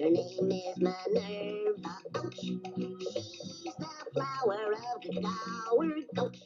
Her name is Minerva. Ouch. She's the flower of the flower. Ouch.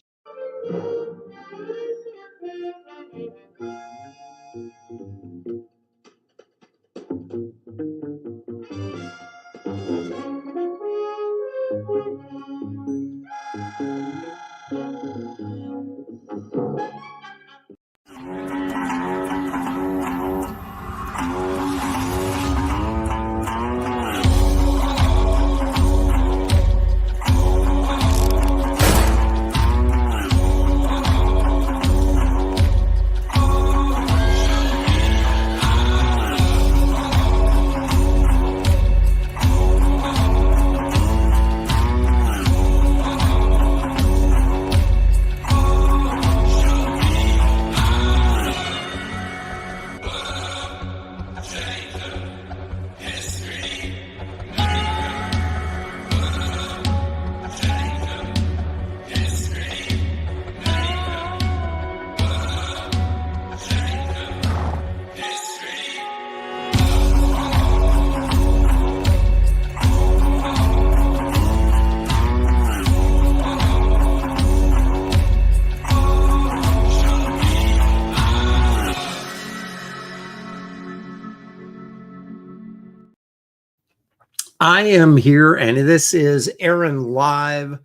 I am here, and this is Aaron Live.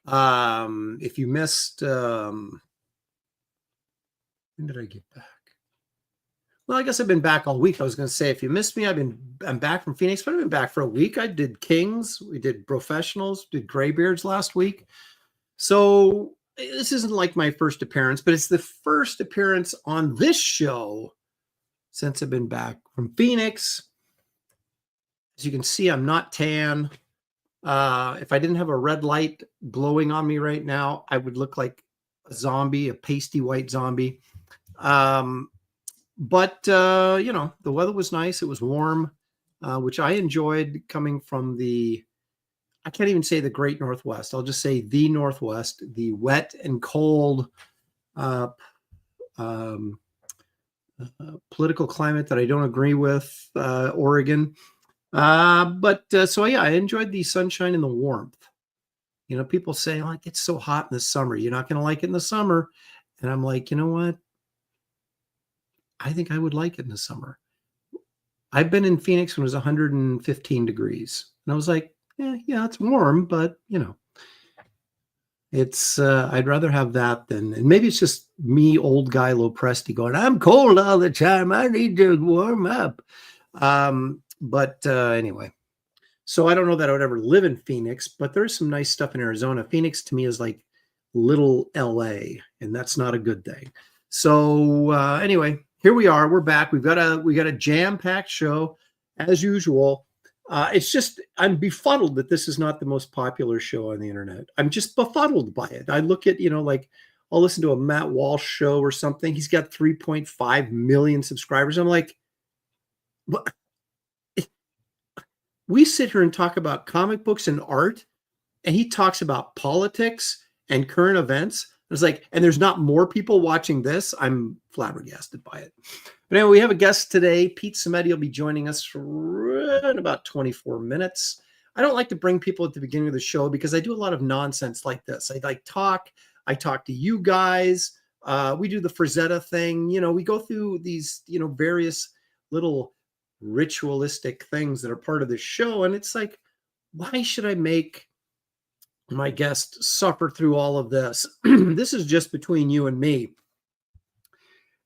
If you missed, when did I get back? Well, I guess I've been back all week. I was going to say, if you missed me, I'm back from Phoenix, but I've been back for a week. I did Kings, we did Professionals, did Graybeards last week. So this isn't like my first appearance, but it's the first appearance on this show since I've been back from Phoenix. As you can see, I'm not tan. If I didn't have a red light glowing on me right now, I would look like a zombie, a pasty white zombie. But you know, the weather was nice. It was warm, which I enjoyed coming from the, I can't even say the Great Northwest. I'll just say the Northwest, the wet and cold political climate that I don't agree with, Oregon. So yeah, I enjoyed the sunshine and the warmth. You know, people say, like, it's so hot in the summer, you're not going to like it in the summer. And I'm like, you know what? I think I would like it in the summer. I've been in Phoenix when it was 115 degrees. And I was like, yeah, it's warm, but you know, it's, I'd rather have that than, and maybe it's just me, old guy, low presty going, I'm cold all the time. I need to warm up. Anyway, so I don't know that I would ever live in Phoenix, but there's some nice stuff in Arizona. Phoenix to me is like little LA, and that's not a good thing. So anyway, here we are. We're back. We got a jam-packed show as usual. It's just, I'm befuddled that this is not the most popular show on the internet. I'm just befuddled by it. I look at, you know, like I'll listen to a Matt Walsh show or something. He's got 3.5 million subscribers. I'm like, what? We sit here and talk about comic books and art, and he talks about politics and current events. It's like, and there's not more people watching this. I'm flabbergasted by it. But anyway, we have a guest today. Pete Simeti will be joining us in about 24 minutes. I don't like to bring people at the beginning of the show because I do a lot of nonsense like this. I talk to you guys. We do the Frazetta thing. You know, we go through these, you know, various little ritualistic things that are part of the show. And it's like, why should I make my guest suffer through all of this? This is just between you and me.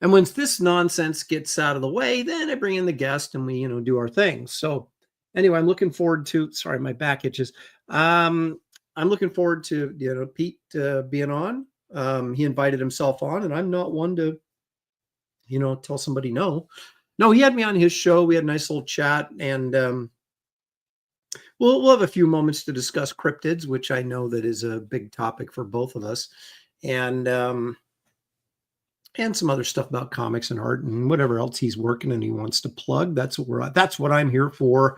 And once this nonsense gets out of the way, then I bring in the guest and we, you know, do our thing. So anyway, I'm looking forward to, sorry, my back itches. I'm looking forward to, you know, Pete being on. He invited himself on, and I'm not one to, you know, tell somebody no. No, he had me on his show. We had a nice little chat, and we'll have a few moments to discuss cryptids, which I know that is a big topic for both of us, and some other stuff about comics and art and whatever else he's working and he wants to plug. That's what I'm here for,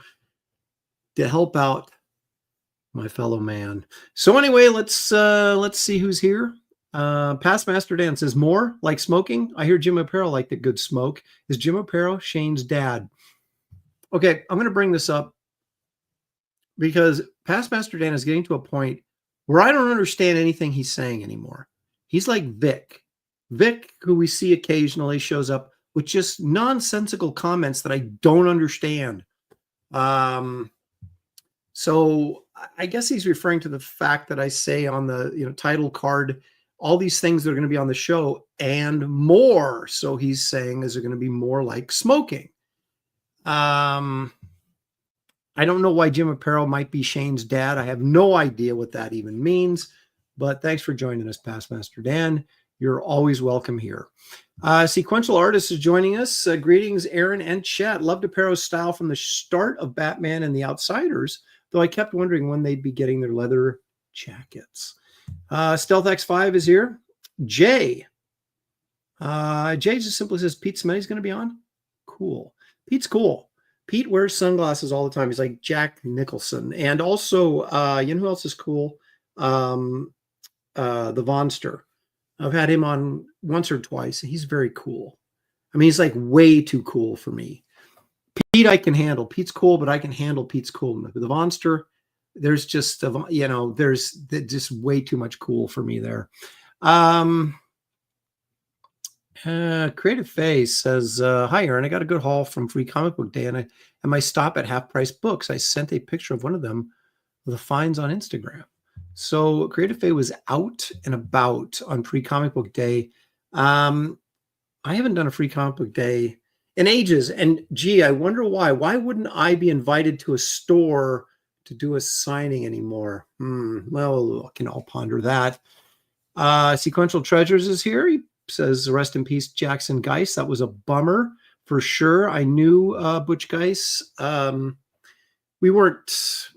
to help out my fellow man. So anyway, let's see who's here. Past Master Dan says, more like smoking. I hear Jim Aparo liked a good smoke. Is Jim Aparo Shane's dad? Okay, I'm going to bring this up because Past Master Dan is getting to a point where I don't understand anything he's saying anymore. He's like Vic. Vic, who we see occasionally, shows up with just nonsensical comments that I don't understand. So I guess he's referring to the fact that I say on the title card all these things that are going to be on the show and more. So he's saying, is it going to be more like smoking? I don't know why Jim Aparo might be Shane's dad. I have no idea what that even means. But thanks for joining us, Past Master Dan. You're always welcome here. Sequential Artist is joining us. Greetings, Aaron and Chet. Loved Aparo's style from the start of Batman and the Outsiders, though I kept wondering when they'd be getting their leather jackets. Stealth X5 is here. Jay. Jay just simply says, Pete Simeti's going to be on? Cool. Pete's cool. Pete wears sunglasses all the time. He's like Jack Nicholson. And also, you know who else is cool? The Vonster. I've had him on once or twice. He's very cool. I mean, he's like way too cool for me. Pete, I can handle. Pete's cool, but I can handle Pete's coolness. The Vonster, there's just, there's just way too much cool for me there. Creative Face says, hi, Aaron. I got a good haul from Free Comic Book Day, and my stop at Half Price Books. I sent a picture of one of them with the finds on Instagram. So Creative Faye was out and about on Free Comic Book Day. I haven't done a Free Comic Book Day in ages. And gee, I wonder why. Why wouldn't I be invited to a store to do a signing anymore? Well, I can all ponder that. Sequential Treasures is here. He says, rest in peace, Jackson Geis. That was a bummer for sure. I knew Butch Geis. We weren't,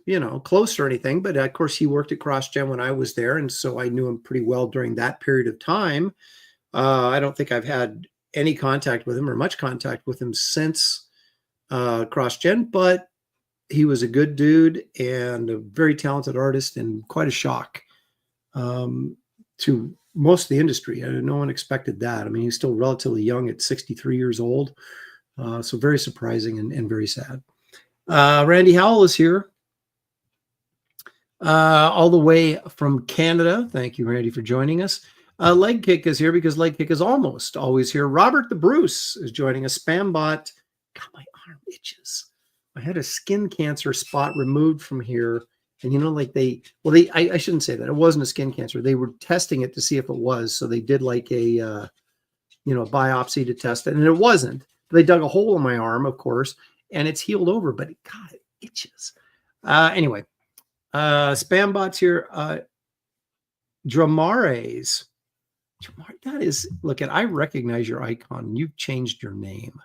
close or anything, but of course he worked at CrossGen when I was there. And so I knew him pretty well during that period of time. I don't think I've had any contact with him or much contact with him since CrossGen, but he was a good dude and a very talented artist and quite a shock to most of the industry. No one expected that. I mean, he's still relatively young at 63 years old. So very surprising and very sad. Randy Howell is here all the way from Canada. Thank you, Randy, for joining us. Leg Kick is here because Leg Kick is almost always here. Robert the Bruce is joining us. Spambot. God, my arm itches. I had a skin cancer spot removed from here. And, I shouldn't say that. It wasn't a skin cancer. They were testing it to see if it was. So they did like a biopsy to test it. And it wasn't. They dug a hole in my arm, of course. And it's healed over, but God, it itches. Anyway, Spambot's here. Dramares. That is, I recognize your icon. You've changed your name.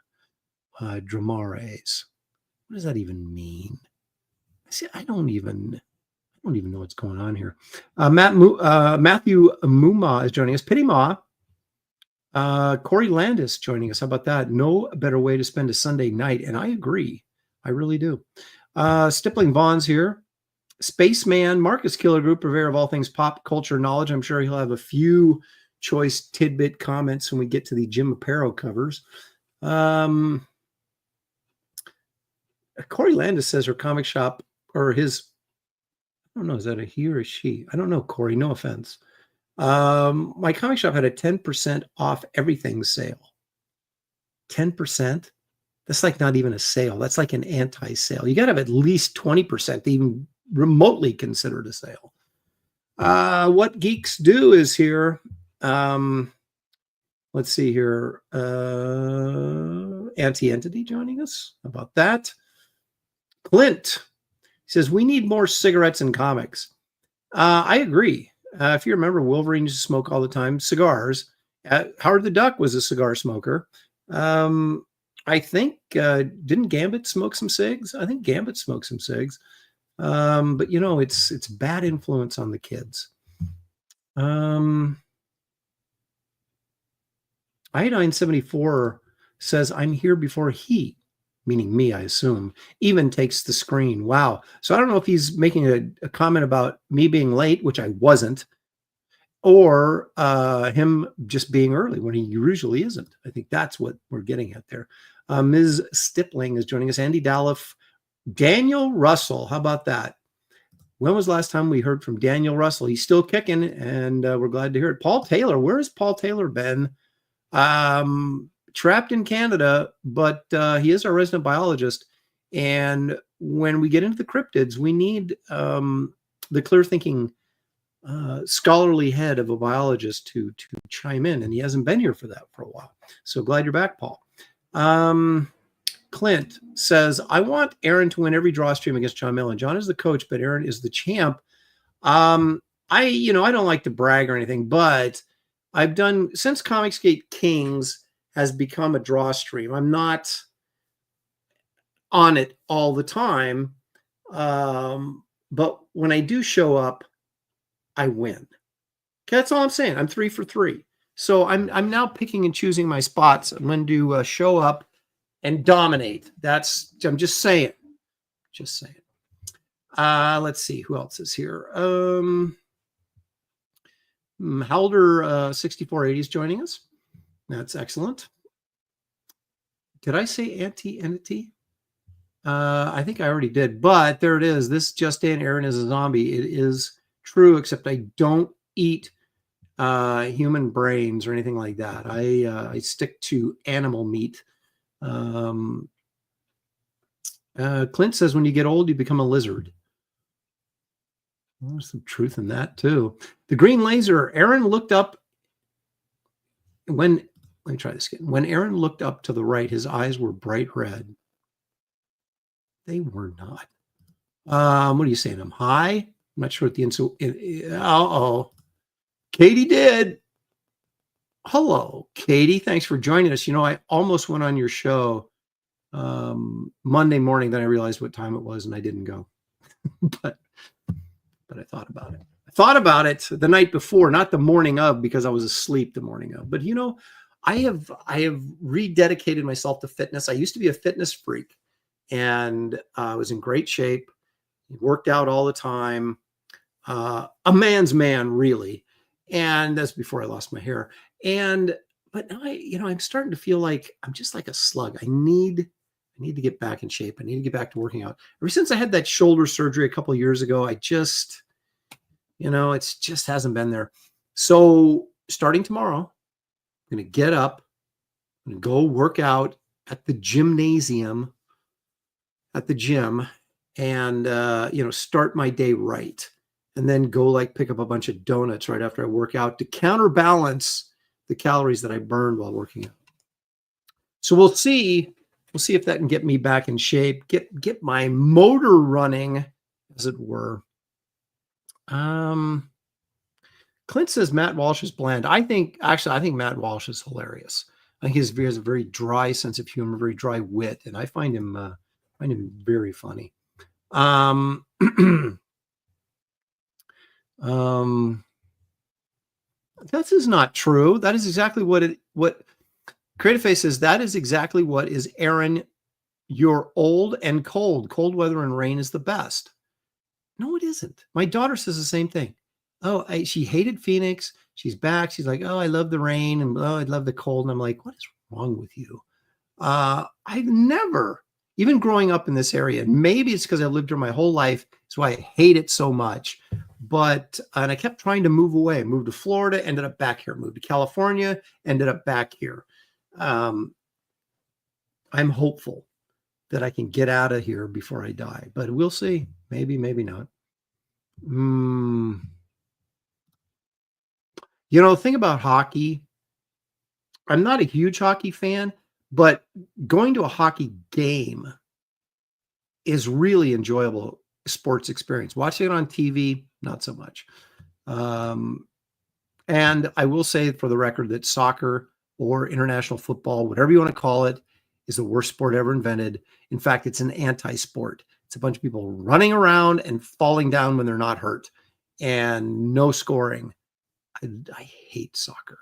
Dramares. What does that even mean? See, I don't even know what's going on here. Matthew Muma is joining us. Pity Ma. Corey Landis joining us. How about that? No better way to spend a Sunday night. And I agree. I really do. Stippling Vaughn's here. Spaceman, Marcus Killer Group, purveyor of all things pop culture knowledge. I'm sure he'll have a few choice tidbit comments when we get to the Jim Aparo covers. Corey Landis says her comic shop or his, I don't know, is that a he or a she? I don't know, Corey. No offense. My comic shop had a 10% off everything sale. 10%? That's like not even a sale. That's like an anti-sale. You got to have at least 20% to even remotely consider it a sale. What Geeks Do is here. Let's see here. Anti-Entity joining us. How about that? Clint says, we need more cigarettes in comics. I agree. If you remember, Wolverine used to smoke all the time, cigars. Howard the Duck was a cigar smoker. I think, didn't Gambit smoke some cigs? I think Gambit smoked some cigs. But, it's bad influence on the kids. Iodine 74 says, I'm here before he, meaning me, I assume, even takes the screen. Wow. So I don't know if he's making a comment about me being late, which I wasn't, or him just being early when he usually isn't. I think that's what we're getting at there. Ms. Stippling is joining us. Andy Dalliff, Daniel Russell. How about that? When was the last time we heard from Daniel Russell? He's still kicking, and we're glad to hear it. Paul Taylor, where has Paul Taylor been? Trapped in Canada, but he is our resident biologist. And when we get into the cryptids, we need the clear thinking scholarly head of a biologist to chime in, and he hasn't been here for that for a while. So glad you're back, Paul. Clint says, I want Aaron to win every draw stream against John Millen. John is the coach, but Aaron is the champ. I don't like to brag or anything, but I've done, since Comicsgate Kings has become a draw stream, I'm not on it all the time. But when I do show up, I win. Okay, that's all I'm saying. I'm 3 for 3. So I'm now picking and choosing my spots. I'm going to show up and dominate. I'm just saying. Just saying. Let's see who else is here. Halder 6480 is joining us. That's excellent. Did I say anti-entity? I think I already did, but there it is. This just in, Aaron is a zombie. It is true, except I don't eat human brains or anything like that. I stick to animal meat. Clint says when you get old, you become a lizard. Well, there's some truth in that too. The green laser, Aaron looked up let me try this again. When Aaron looked up to the right, his eyes were bright red. They were not. What are you saying? I'm high? I'm not sure what the Katie did. Hello, Katie. Thanks for joining us. I almost went on your show Monday morning. Then I realized what time it was and I didn't go. but I thought about it. I thought about it the night before, not the morning of, because I was asleep the morning of. But I have rededicated myself to fitness. I used to be a fitness freak, and I was in great shape, worked out all the time, a man's man, really. And that's before I lost my hair. But now I'm starting to feel like I'm just like a slug. I need to get back in shape. I need to get back to working out. Ever since I had that shoulder surgery a couple of years ago, I just, it just hasn't been there. So starting tomorrow, I'm going to get up, I'm going to go work out at the gymnasium, at the gym, and, start my day right. And then go pick up a bunch of donuts right after I work out to counterbalance the calories that I burned while working out. So we'll see if that can get me back in shape, get my motor running, as it were. Clint says Matt Walsh is bland. I think Matt Walsh is hilarious. I think he has a very dry sense of humor, very dry wit, and I find him very funny. That is not true. That is exactly what Creative Face says. That is exactly what is Aaron. You're old and cold. Cold weather and rain is the best. No, it isn't. My daughter says the same thing. Oh, she hated Phoenix. She's back. She's like, oh, I love the rain and I love the cold. And I'm like, what is wrong with you? I've never, even growing up in this area, maybe it's because I lived here my whole life. That's why I hate it so much. And I kept trying to move away. Moved to Florida, ended up back here. Moved to California, ended up back here. I'm hopeful that I can get out of here before I die, but we'll see. Maybe, maybe not. The thing about hockey, I'm not a huge hockey fan, but going to a hockey game is really enjoyable sports experience. Watching it on TV, not so much. And I will say for the record that soccer or international football, whatever you want to call it, is the worst sport ever invented. In fact, it's an anti-sport. It's a bunch of people running around and falling down when they're not hurt and no scoring. I hate soccer.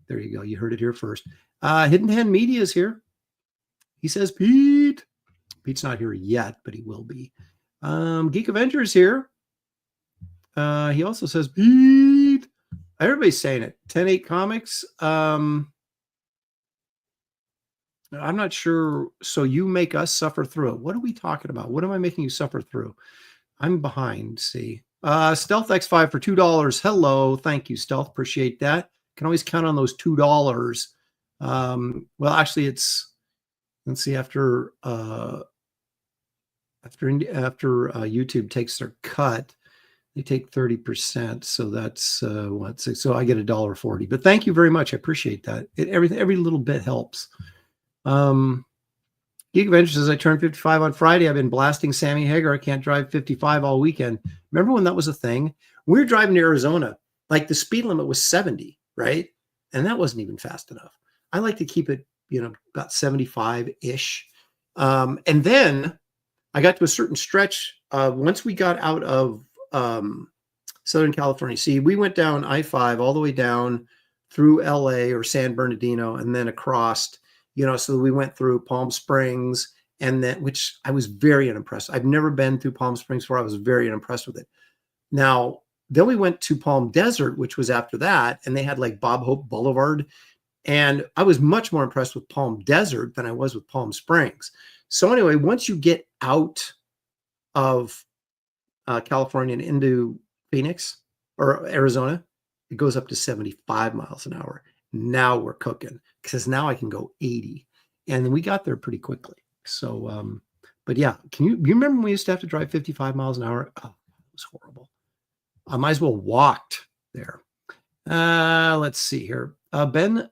There you go. You heard it here first. Hidden Hand Media is here. He says, Pete. Pete's not here yet, but he will be. Geek Avenger is here. He also says, Pete. Everybody's saying it. 10-8 Comics. I'm not sure. So you make us suffer through it. What are we talking about? What am I making you suffer through? I'm behind. See, Stealth X5 for $2. Hello, thank you, Stealth. Appreciate that. Can always count on those $2. Well, actually, it's let's see after YouTube takes their cut, they take 30%. So that's what? So I get $1.40. But thank you very much. I appreciate that. Every little bit helps. Geek Adventure says, I turned 55 on Friday. I've been blasting Sammy Hagar. I can't drive 55 all weekend. Remember when that was a thing? We were driving to Arizona. Like the speed limit was 70, right? And that wasn't even fast enough. I like to keep it, about 75-ish. And then I got to a certain stretch. Once we got out of Southern California, see, we went down I-5 all the way down through LA or San Bernardino and then across, so we went through Palm Springs and then, which I was very unimpressed. I've never been through Palm Springs before. I was very unimpressed with it. Now, then we went to Palm Desert, which was after that, and they had like Bob Hope Boulevard. And I was much more impressed with Palm Desert than I was with Palm Springs. So anyway, once you get out of California and into Phoenix or Arizona, it goes up to 75 miles an hour. Now we're cooking because now I can go 80. And then we got there pretty quickly. So, but yeah, you remember when we used to have to drive 55 miles an hour? Oh, it was horrible. I might as well walked there. Let's see here. Ben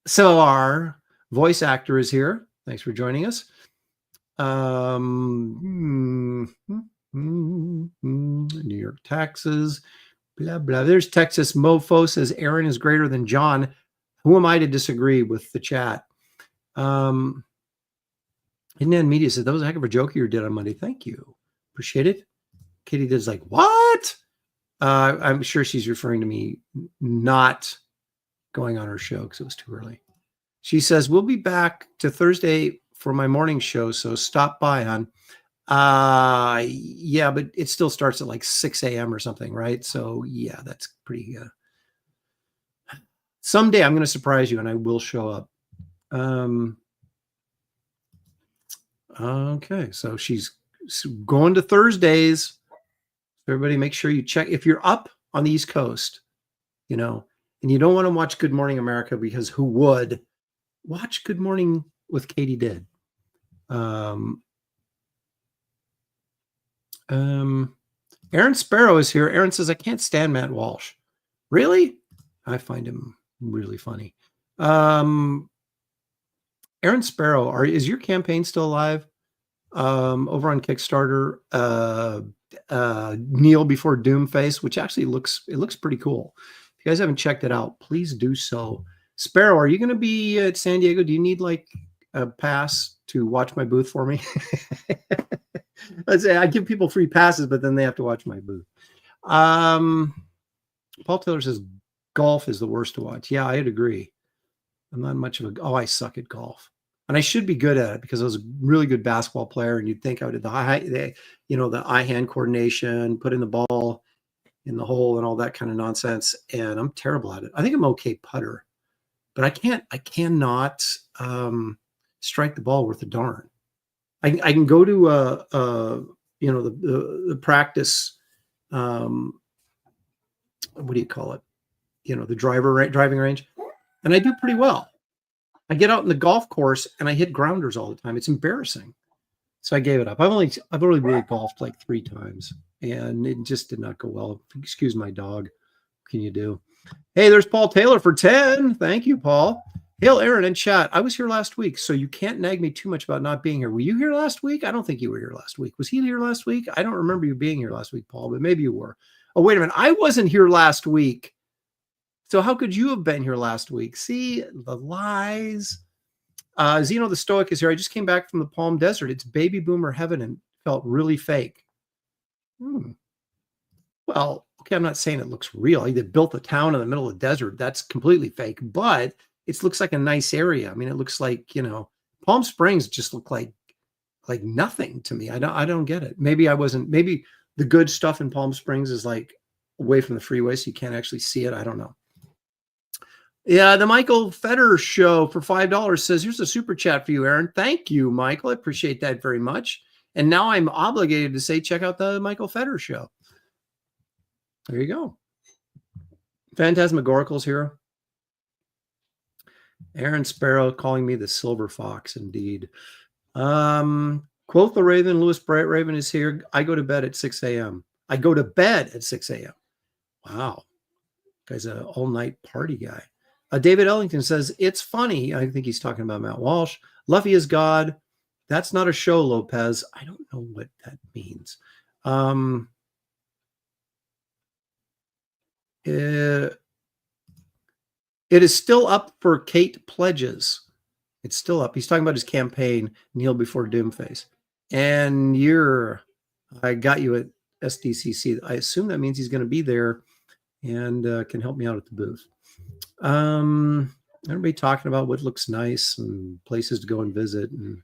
Soar, voice actor, is here. Thanks for joining us. New York taxes, blah, blah. There's Texas Mofo says Aaron is greater than John. Who am I to disagree with the chat? Inland Media said that was a heck of a joke you did on Monday. Thank you. Appreciate it. Katie does like, what? I'm sure she's referring to me not going on her show because it was too early. She says, we'll be back to Thursday for my morning show, so stop by, hon. Yeah, but it still starts at like 6 a.m. or something, right? So yeah, that's pretty someday I'm going to surprise you and I will show up. Okay, so she's going to Thursdays. Everybody make sure you check if you're up on the East Coast, and you don't want to watch Good Morning America because who would? Watch Good Morning with Katie Did. Aaron Sparrow is here. Aaron says, I can't stand Matt Walsh. Really? I find him really funny. Aaron Sparrow, is your campaign still alive? Over on Kickstarter, Kneel Before Doomface, which actually looks pretty cool. If you guys haven't checked it out, please do so. Sparrow, are you going to be at San Diego? Do you need like a pass to watch my booth for me? Let's say I give people free passes, but then they have to watch my booth. Paul Taylor says golf is the worst to watch. Yeah, I'd agree. I'm not much of I suck at golf. And I should be good at it because I was a really good basketball player. And you'd think I would have the eye-hand coordination, putting the ball in the hole and all that kind of nonsense. And I'm terrible at it. I think I'm okay putter, but I cannot strike the ball worth a darn. I can go to the practice. What do you call it? The driving range, and I do pretty well. I get out in the golf course and I hit grounders all the time. It's embarrassing. So I gave it up. I've only really golfed like 3 times and it just did not go well. Excuse my dog. What can you do? Hey, there's Paul Taylor for 10. Thank you, Paul. Hail Aaron and chat. I was here last week, so you can't nag me too much about not being here. Were you here last week? I don't think you were here last week. Was he here last week? I don't remember you being here last week, Paul, but maybe you were. Oh, wait a minute. I wasn't here last week. So how could you have been here last week? See, the lies. Zeno the Stoic is here. I just came back from the Palm Desert. It's baby boomer heaven and felt really fake. Well, okay, I'm not saying it looks real. They built a town in the middle of the desert. That's completely fake, but it looks like a nice area. I mean, it looks like, Palm Springs just look like nothing to me. I don't get it. Maybe the good stuff in Palm Springs is like away from the freeway, so you can't actually see it. I don't know. Yeah, the Michael Fetter Show for $5 says, here's a super chat for you, Aaron. Thank you, Michael. I appreciate that very much. And now I'm obligated to say, check out the Michael Fetter show. There you go. Phantasmagorical's here. Aaron Sparrow calling me the silver fox, indeed. Quoth the Raven, Louis Bright Raven is here. I go to bed at 6 a.m. I go to bed at 6 a.m. Wow. Guy's an all-night party guy. David Ellington says, it's funny. I think he's talking about Matt Walsh. Luffy is God. That's not a show, Lopez. I don't know what that means. It is still up for Kate pledges. It's still up. He's talking about his campaign, Kneel Before Doomface. And I got you at SDCC. I assume that means he's going to be there and can help me out at the booth. Everybody talking about what looks nice and places to go and visit. And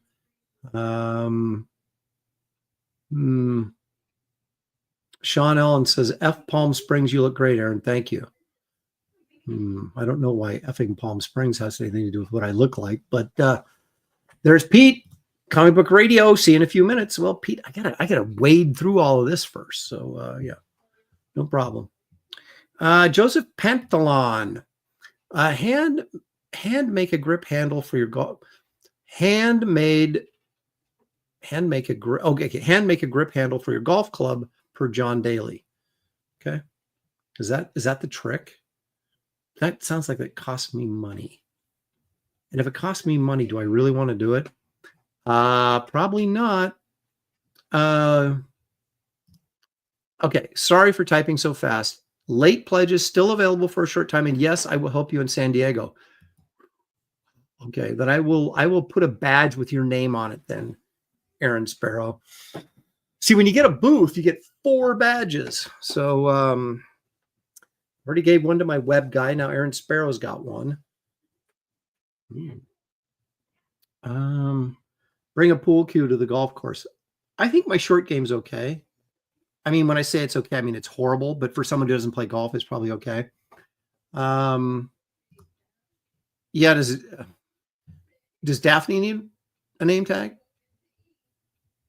Sean Ellen says, F Palm Springs, you look great, Aaron. Thank you. I don't know why effing Palm Springs has anything to do with what I look like, but there's Pete, Comic Book Radio. See you in a few minutes. Well, Pete, I gotta wade through all of this first. So yeah, no problem. Joseph Pantalon, hand make a grip handle for your golf. Hand make a grip handle for your golf club per John Daly. Okay, is that the trick? That sounds like it costs me money. And if it costs me money, do I really want to do it? Probably not. Okay, sorry for typing so fast. Late pledges still available for a short time. And yes, I will help you in San Diego. Okay, then I will put a badge with your name on it then, Aaron Sparrow. See, when you get a booth, you get 4 badges. So already gave one to my web guy. Now Aaron Sparrow's got one. Bring a pool cue to the golf course. I think my short game's okay. I mean, when I say it's okay, I mean it's horrible. But for someone who doesn't play golf, it's probably okay. Yeah. Does Daphne need a name tag?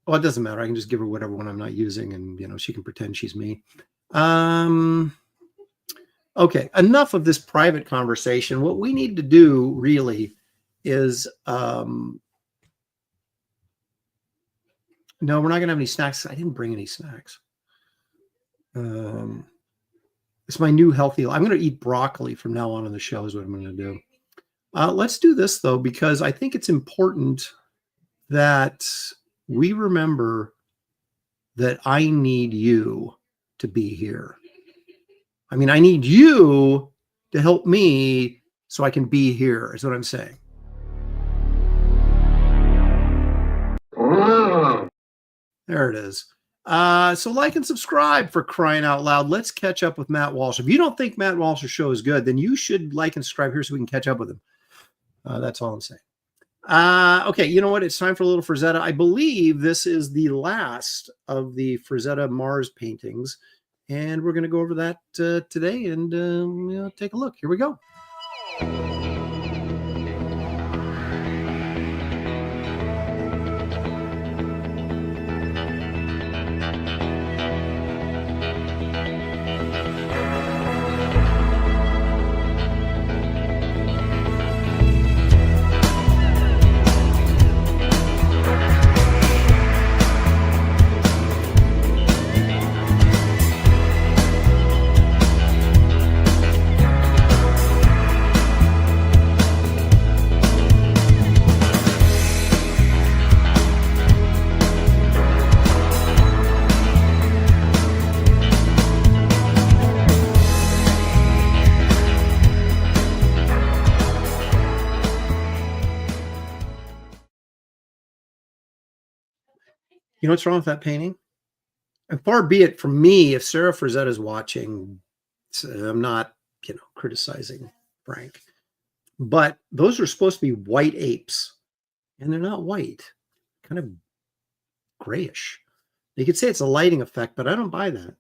Well, it doesn't matter. I can just give her whatever one I'm not using, and she can pretend she's me. Okay, enough of this private conversation. What we need to do really is, no, we're not going to have any snacks. I didn't bring any snacks. It's my new healthy. I'm going to eat broccoli from now on in the show is what I'm going to do. Let's do this, though, because I think it's important that we remember that I need you to be here. I mean, I need you to help me so I can be here, is what I'm saying. There it is. So like and subscribe, for crying out loud. Let's catch up with Matt Walsh. If you don't think Matt Walsh's show is good, then you should like and subscribe here so we can catch up with him. That's all I'm saying. Okay, you know what? It's time for a little Frazetta. I believe this is the last of the Frazetta Mars paintings. And we're going to go over that today and take a look. Here we go. You know what's wrong with that painting? And far be it from me, if Sarah Frazetta is watching, I'm not, criticizing Frank. But those are supposed to be white apes. And they're not white. Kind of grayish. You could say it's a lighting effect, but I don't buy that.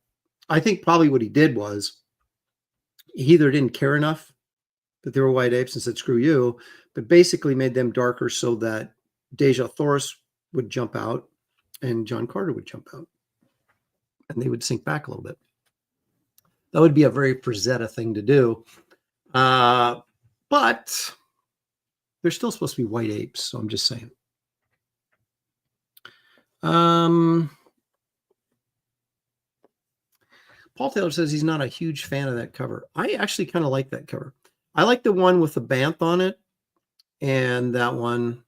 I think probably what he did was he either didn't care enough that they were white apes and said, screw you, but basically made them darker so that Deja Thoris would jump out. and John Carter would jump out and they would sink back a little bit. That would be a very Frazetta thing to do. But they're still supposed to be white apes, so I'm just saying. Paul Taylor says he's not a huge fan of that cover. I actually kind of like that cover. I like the one with the banth on it and that one.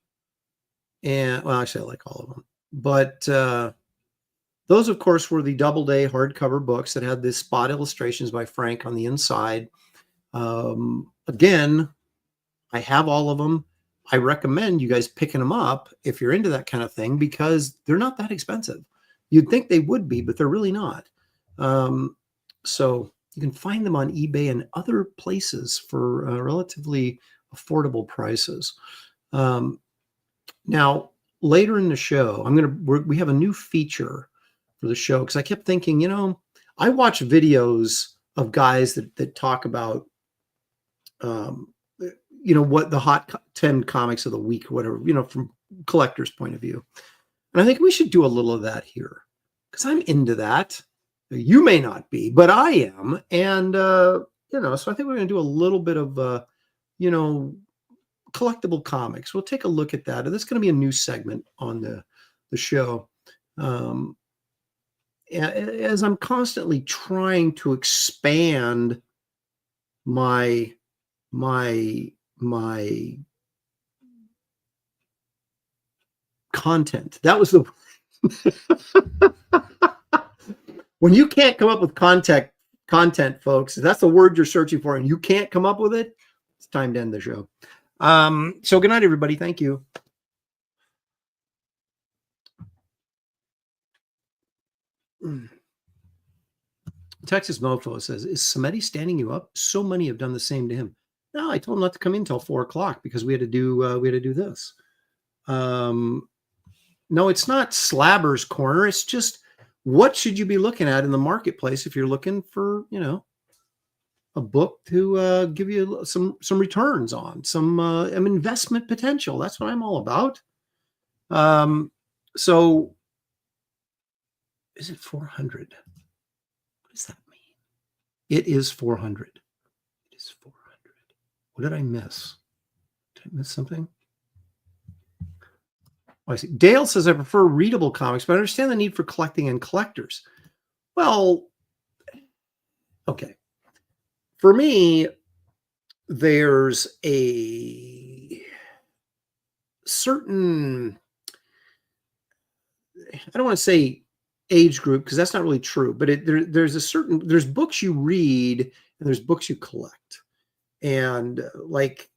And well, actually, I like all of them. But those, of course, were the Doubleday hardcover books that had the spot illustrations by Frank on the inside. Again, I have all of them. I recommend you guys picking them up if you're into that kind of thing because they're not that expensive. You'd think they would be, but they're really not. So you can find them on eBay and other places for relatively affordable prices. Now, later in the show, we have a new feature for the show because I kept thinking, I watch videos of guys that talk about, what the hot 10 comics of the week, or whatever, from collector's point of view. And I think we should do a little of that here because I'm into that. You may not be, but I am. And, so I think we're going to do a little bit of, collectible comics. We'll take a look at that. That's going to be a new segment on the show. As I'm constantly trying to expand my content. That was the when you can't come up with content, folks, that's the word you're searching for, and you can't come up with it. It's time to end the show. So good night, everybody. Thank you. Texas Mofo says, is Simeti standing you up? So many have done the same to him. No, I told him not to come in until 4:00 because we had to do this. No, it's not Slabber's Corner. It's just, what should you be looking at in the marketplace if you're looking for, a book to give you some returns on, some investment potential. That's what I'm all about. So is it 400? What does that mean? It is 400. It is 400. What did I miss? Did I miss something? Oh, I see. Dale says, I prefer readable comics, but I understand the need for collecting and collectors. Well, okay. For me, there's a certain, I don't want to say age group because that's not really true, but there's books you read and there's books you collect. And like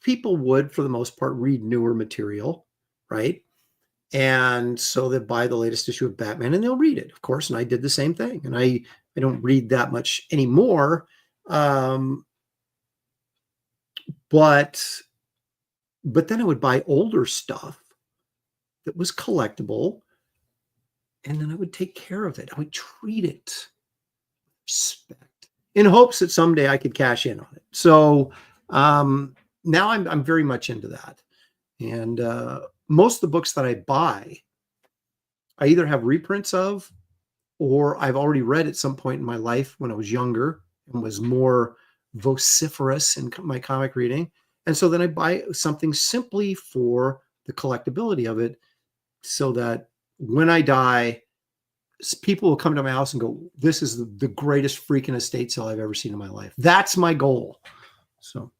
people would, for the most part, read newer material, right? And so they buy the latest issue of Batman and they'll read it, of course. And I did the same thing. And I don't read that much anymore. But then I would buy older stuff that was collectible, and then I would take care of it. I would treat it with respect in hopes that someday I could cash in on it. So now I'm very much into that. And most of the books that I buy, I either have reprints of, or I've already read at some point in my life when I was younger and was more vociferous in my comic reading. And so then I buy something simply for the collectability of it so that when I die, people will come to my house and go, this is the greatest freaking estate sale I've ever seen in my life. That's my goal. So,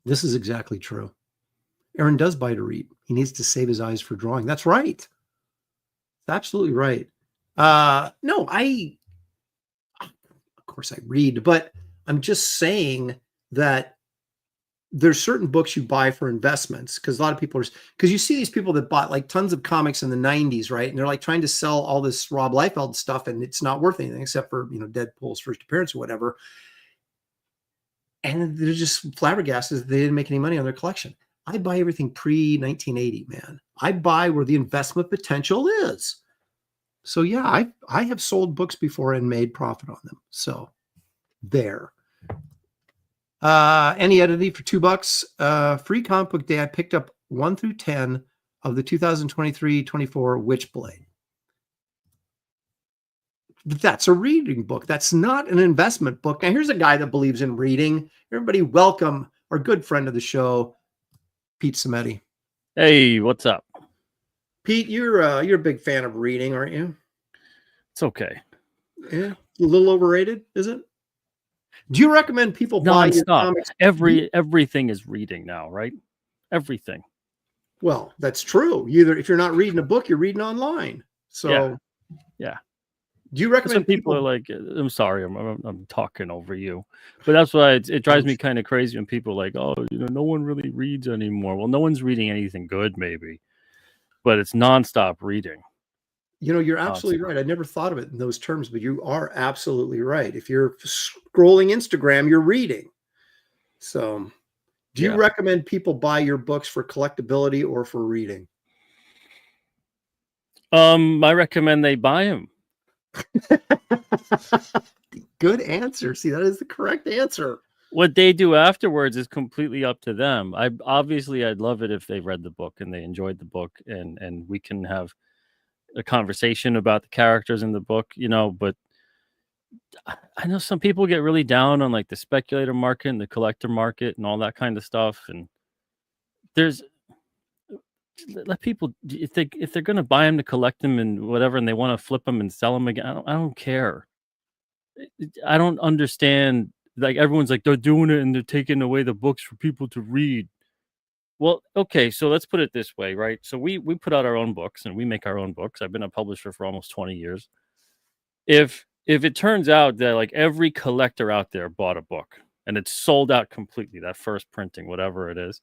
this is exactly true. Aaron does buy to read. He needs to save his eyes for drawing. That's right. Absolutely right. No, of course I read, but I'm just saying that there's certain books you buy for investments because a lot of people because you see these people that bought like tons of comics in the 90s, right? And they're like trying to sell all this Rob Liefeld stuff and it's not worth anything except for, Deadpool's first appearance or whatever. And they're just flabbergasted that they didn't make any money on their collection. I buy everything pre-1980, man. I buy where the investment potential is. So yeah, I have sold books before and made profit on them. So there. Any editing for $2. Free comic book day. I picked up 1 through 10 of the 2023-24 Witchblade. But that's a reading book. That's not an investment book. Now, here's a guy that believes in reading. Everybody, welcome our good friend of the show, Pete Simeti. Hey, what's up? Pete, you're a big fan of reading, aren't you? It's okay. Yeah, a little overrated, is it? Do you recommend people buy your comics? Everything is reading now, right? Everything. Well, that's true. Either if you're not reading a book, you're reading online. So, yeah. Do you recommend people are like? I'm sorry, I'm talking over you, but that's why it drives me kind of crazy when people are like, oh, no one really reads anymore. Well, no one's reading anything good, maybe, but it's nonstop reading. You're absolutely right. I never thought of it in those terms, but you are absolutely right. If you're scrolling Instagram, you're reading. So, do you recommend people buy your books for collectability or for reading? I recommend they buy them. Good answer. See, that is the correct answer. What they do afterwards is completely up to them. I'd love it if they read the book and they enjoyed the book, and we can have a conversation about the characters in the book, but I know some people get really down on like the speculator market and the collector market and all that kind of stuff. And let people, if they're going to buy them to collect them and whatever, and they want to flip them and sell them again, I don't care. I don't understand. Like, everyone's like, they're doing it and they're taking away the books for people to read. Well, okay, so let's put it this way, right? So we put out our own books and we make our own books. I've been a publisher for almost 20 years. If it turns out that like every collector out there bought a book and it's sold out completely, that first printing, whatever it is,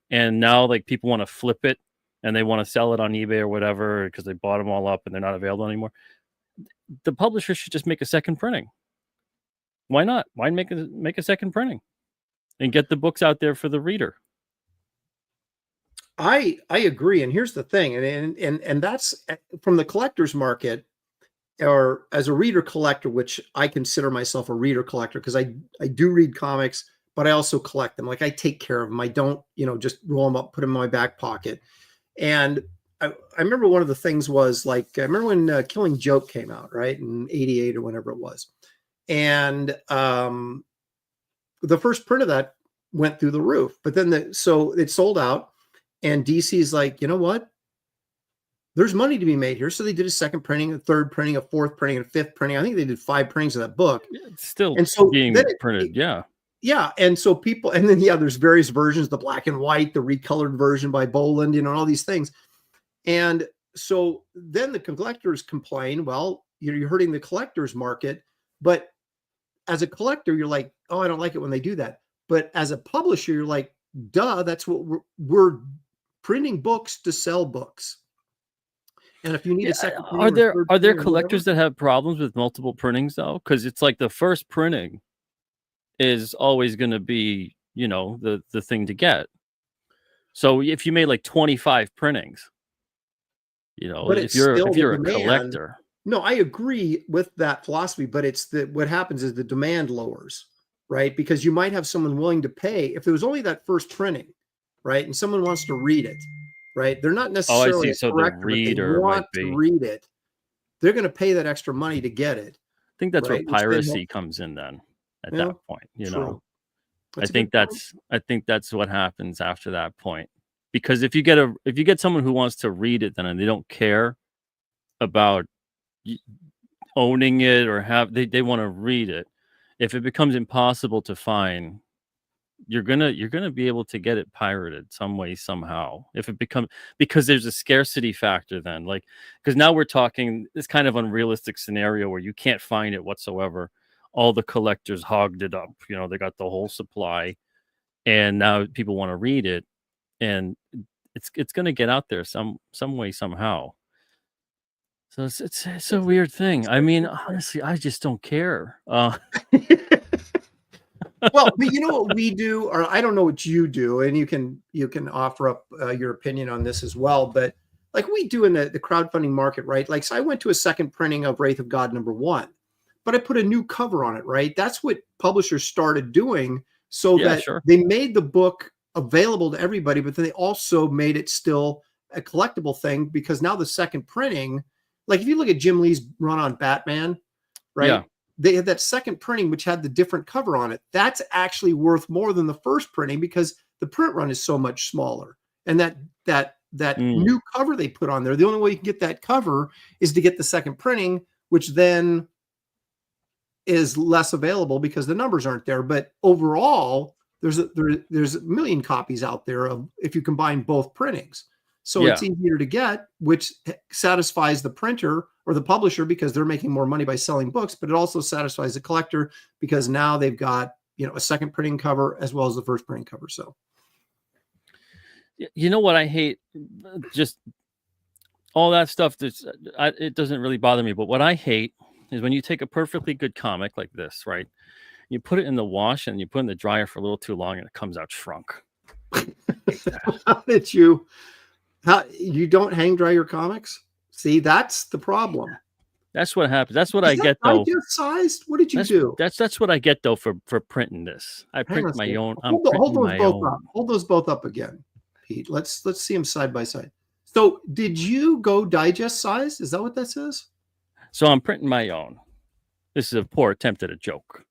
and now like people want to flip it and they want to sell it on eBay or whatever because they bought them all up and they're not available anymore, the publisher should just make a second printing. Why not? Why make a second printing and get the books out there for the reader? I agree. And here's the thing. And that's from the collector's market, or as a reader collector, which I consider myself a reader collector because I do read comics, but I also collect them. Like, I take care of them. I don't, just roll them up, put them in my back pocket. And I remember one of the things was like, I remember when Killing Joke came out, right? In 88 or whenever it was. And the first print of that went through the roof, but then so it sold out, and DC's like, you know what? There's money to be made here. So they did a second printing, a third printing, a fourth printing, and a fifth printing. I think they did 5 printings of that book. It's still being printed. Yeah. And so people, and then, there's various versions, the black and white, the recolored version by Boland, and all these things. And so then the collectors complain, well, you're hurting the collector's market. But as a collector, you're like, oh, I don't like it when they do that. But as a publisher, you're like, duh, that's what we're printing books to sell books. And if you need a second, are there collectors that have problems with multiple printings though? Because it's like the first printing is always going to be, the thing to get. So if you made like 25 printings, if you're a collector. No, I agree with that philosophy, but what happens is the demand lowers, right? Because you might have someone willing to pay if there was only that first printing, right? And someone wants to read it. Right, they're not necessarily so the reader want to read it. They're going to pay that extra money to get it. I think that's where piracy comes in. Then at that point, I think that's what happens after that point. Because if you get someone who wants to read it, then and they don't care about owning it or they want to read it. If it becomes impossible to find, you're gonna be able to get it pirated some way somehow. Because there's a scarcity factor then, like, because now we're talking this kind of unrealistic scenario where you can't find it whatsoever. All the collectors hogged it up, they got the whole supply, and now people want to read it, and it's gonna get out there some way somehow. So it's a weird thing. I mean, honestly, I just don't care. Well, but you know what we do, or I don't know what you do, and you can offer up your opinion on this as well. But like we do in the crowdfunding market, right? Like, so I went to a second printing of Wraith of God #1, but I put a new cover on it, right? That's what publishers started doing so that sure. they made the book available to everybody, but then they also made it still a collectible thing, because now the second printing, like if you look at Jim Lee's run on Batman, right? Yeah. They had that second printing, which had the different cover on it. That's actually worth more than the first printing, because the print run is so much smaller. And that new cover they put on there, the only way you can get that cover is to get the second printing, which then is less available because the numbers aren't there. But overall, there's a million copies out there of, if you combine both printings. So it's easier to get, which satisfies the printer or the publisher because they're making more money by selling books, but it also satisfies the collector because now they've got, a second printing cover as well as the first printing cover. So, you know what I hate? Just all that stuff. It doesn't really bother me, but what I hate is when you take a perfectly good comic like this, right? You put it in the wash and you put it in the dryer for a little too long and it comes out shrunk. How you don't hang dry your comics? See, that's the problem. That's what happens. That's what I get though. Digest sized? What did you do? That's what I get though for printing this. I print my own. Hold those both up again, Pete. Let's see them side by side. So, did you go digest size? Is that what that says? So I'm printing my own. This is a poor attempt at a joke.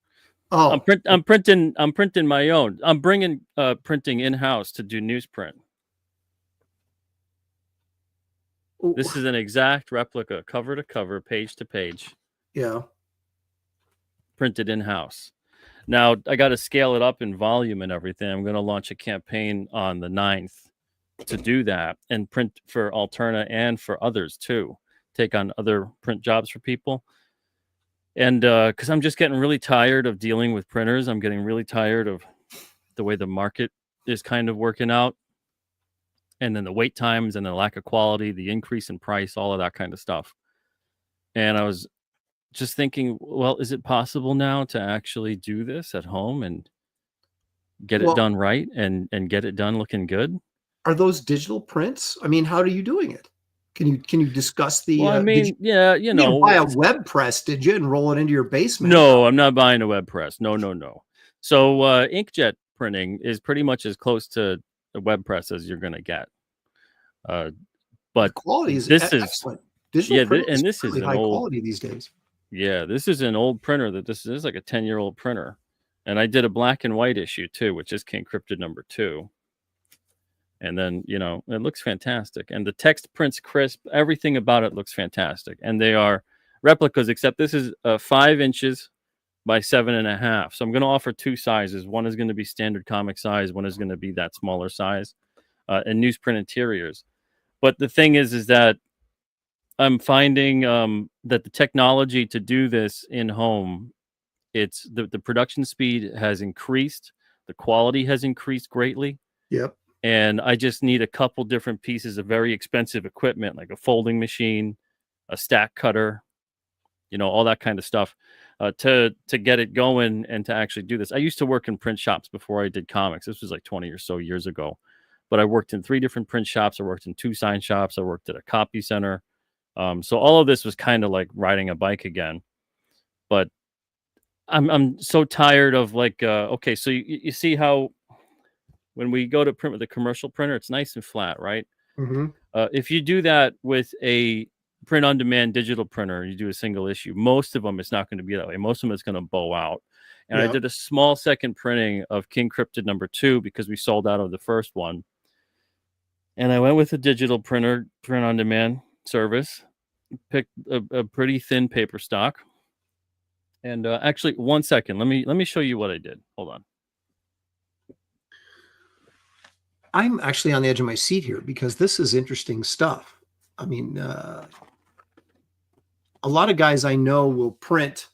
Oh, I'm printing my own. I'm bringing printing in house to do newsprint. This is an exact replica, cover to cover, page to page. Yeah. Printed in-house. Now, I got to scale it up in volume and everything. I'm going to launch a campaign on the 9th to do that and print for Alterna and for others too. Take on other print jobs for people. And because I'm just getting really tired of dealing with printers. I'm getting really tired of the way the market is kind of working out. And then the wait times and the lack of quality, the increase in price, all of that kind of stuff. And I was just thinking, well, is it possible now to actually do this at home and get it done right and get it done looking good? Are those digital prints? I mean, how are you doing it? Can you discuss the? Well, I mean, you didn't buy a web press, did you, and roll it into your basement? No, I'm not buying a web press. No. So inkjet printing is pretty much as close to a web press as you're going to get. But the quality is excellent. Digital and this is high quality these days. Yeah, this is an old printer. This is like a 10-year-old printer, and I did a black and white issue too, which is King Cryptid #2. And then it looks fantastic, and the text prints crisp. Everything about it looks fantastic, and they are replicas. Except this is 5 inches by 7.5. So I'm going to offer 2 sizes. One is going to be standard comic size. One is going to be that smaller size, and newsprint interiors. But the thing is that I'm finding that the technology to do this in home, it's the production speed has increased, the quality has increased greatly. Yep. And I just need a couple different pieces of very expensive equipment, like a folding machine, a stack cutter, all that kind of stuff, to get it going and to actually do this. I used to work in print shops before I did comics. This was like 20 or so years ago. But I worked in 3 different print shops. I worked in 2 sign shops. I worked at a copy center. So all of this was kind of like riding a bike again. But I'm so tired of okay, so you see how when we go to print with a commercial printer, it's nice and flat, right? Mm-hmm. If you do that with a print on demand digital printer, you do a single issue, most of them it's not going to be that way. Most of them it's going to bow out. And I did a small second printing of King Cryptid #2 because we sold out of the first one. And I went with a digital printer, print on demand service, picked a pretty thin paper stock. And actually, 1 second, let me show you what I did. Hold on. I'm actually on the edge of my seat here because this is interesting stuff. I mean, a lot of guys I know will print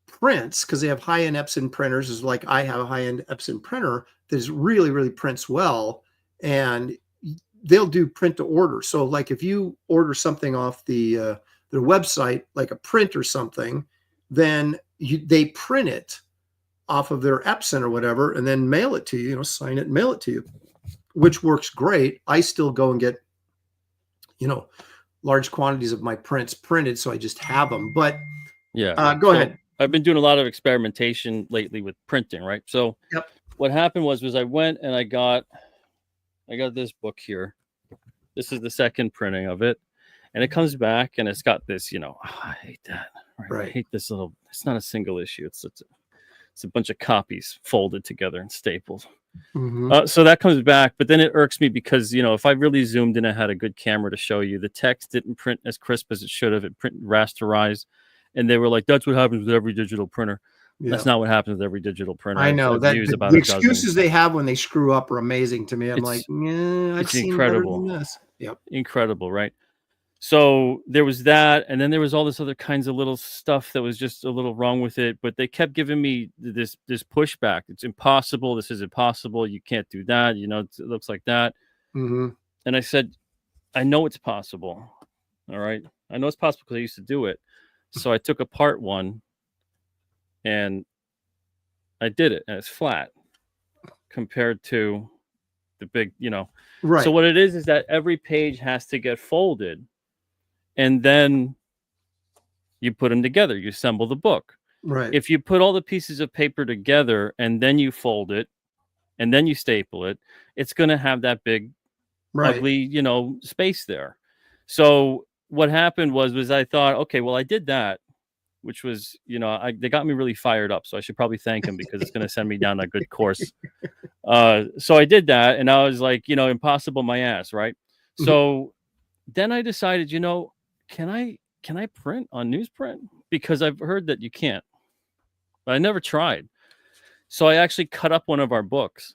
prints because they have high-end Epson printers. Is like I have a high-end Epson printer that really, really prints well, and they'll do print to order. So, like if you order something off their website, like a print or something, then they print it off of their Epson or whatever, and then mail it to you. Sign it and mail it to you, which works great. I still go and get, large quantities of my prints printed, so I just have them. But yeah, go ahead. I've been doing a lot of experimentation lately with printing, right? So what happened was I went and I got this book here. This is the second printing of it, and it comes back and it's got this, I hate that. Right. I hate this little. It's not a single issue. It's a bunch of copies folded together and stapled. So that comes back, but then it irks me because if I really zoomed in and had a good camera to show you, the text didn't print as crisp as it should have. It printed rasterized, and they were like, "That's what happens with every digital printer." Yeah. That's not what happens with every digital printer. I know that the excuses they have when they screw up are amazing to me. I'm like, yeah, I've seen incredible. Better than this. Yep, incredible, right? So there was that, and then there was all this other kinds of little stuff that was just a little wrong with it. But they kept giving me this pushback. It's impossible. This is impossible. You can't do that. It looks like that. And I said, I know it's possible. All right, I know it's possible because I used to do it. So I took apart one. And I did it, and it's flat compared to the big, Right. So what it is that every page has to get folded, and then you put them together. You assemble the book. Right. If you put all the pieces of paper together and then you fold it, and then you staple it, it's going to have that big, ugly, space there. So what happened was I thought, okay, well, I did that. Which was, they got me really fired up. So I should probably thank him because it's going to send me down a good course. So I did that, and I was like, impossible my ass, right? So then I decided, can I print on newsprint? Because I've heard that you can't. But I never tried. So I actually cut up one of our books.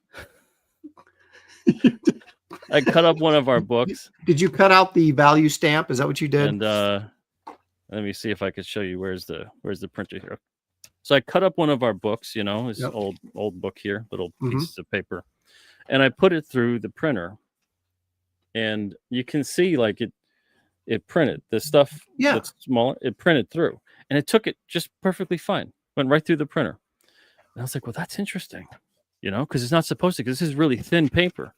I cut up one of our books. Did you cut out the value stamp? Is that what you did? And let me see if I could show you where's the printer here. So I cut up one of our books, this old book here, little pieces of paper, and I put it through the printer, and you can see like it printed the stuff that's smaller. It printed through, and it took it just perfectly fine. Went right through the printer, and I was like, well, that's interesting, because it's not supposed to. Because this is really thin paper.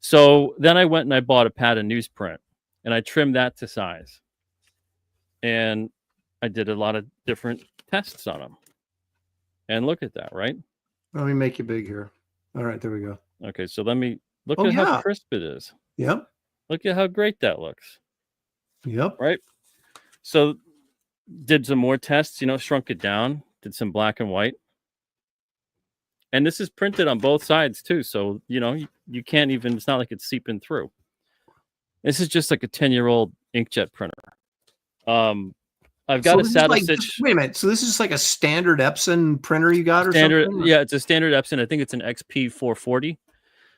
So then I went and I bought a pad of newsprint, and I trimmed that to size. And I did a lot of different tests on them. And look at that, right? Let me make you big here. All right, there we go. Okay, so let me look at how crisp it is. Yep. Look at how great that looks. Yep. Right? So did some more tests, shrunk it down, did some black and white. And this is printed on both sides too. So, you can't even, it's not like it's seeping through. This is just like a 10-year-old inkjet printer. I've got a saddle stitch. Wait a minute. So this is like a standard Epson printer you got, or something? Yeah, it's a standard Epson. I think it's an XP 440.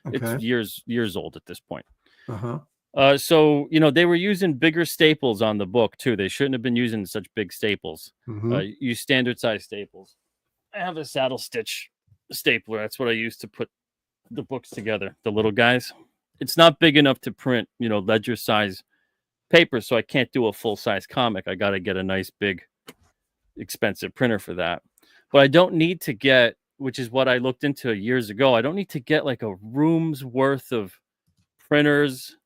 Okay. It's years old at this point. So they were using bigger staples on the book too. They shouldn't have been using such big staples. Use standard size staples. I have a saddle stitch stapler. That's what I use to put the books together. The little guys. It's not big enough to print, ledger size paper, so I can't do a full-size comic. I got to get a nice big expensive printer for that. But I don't need to get, which is what I looked into years ago, I don't need to get like a room's worth of printers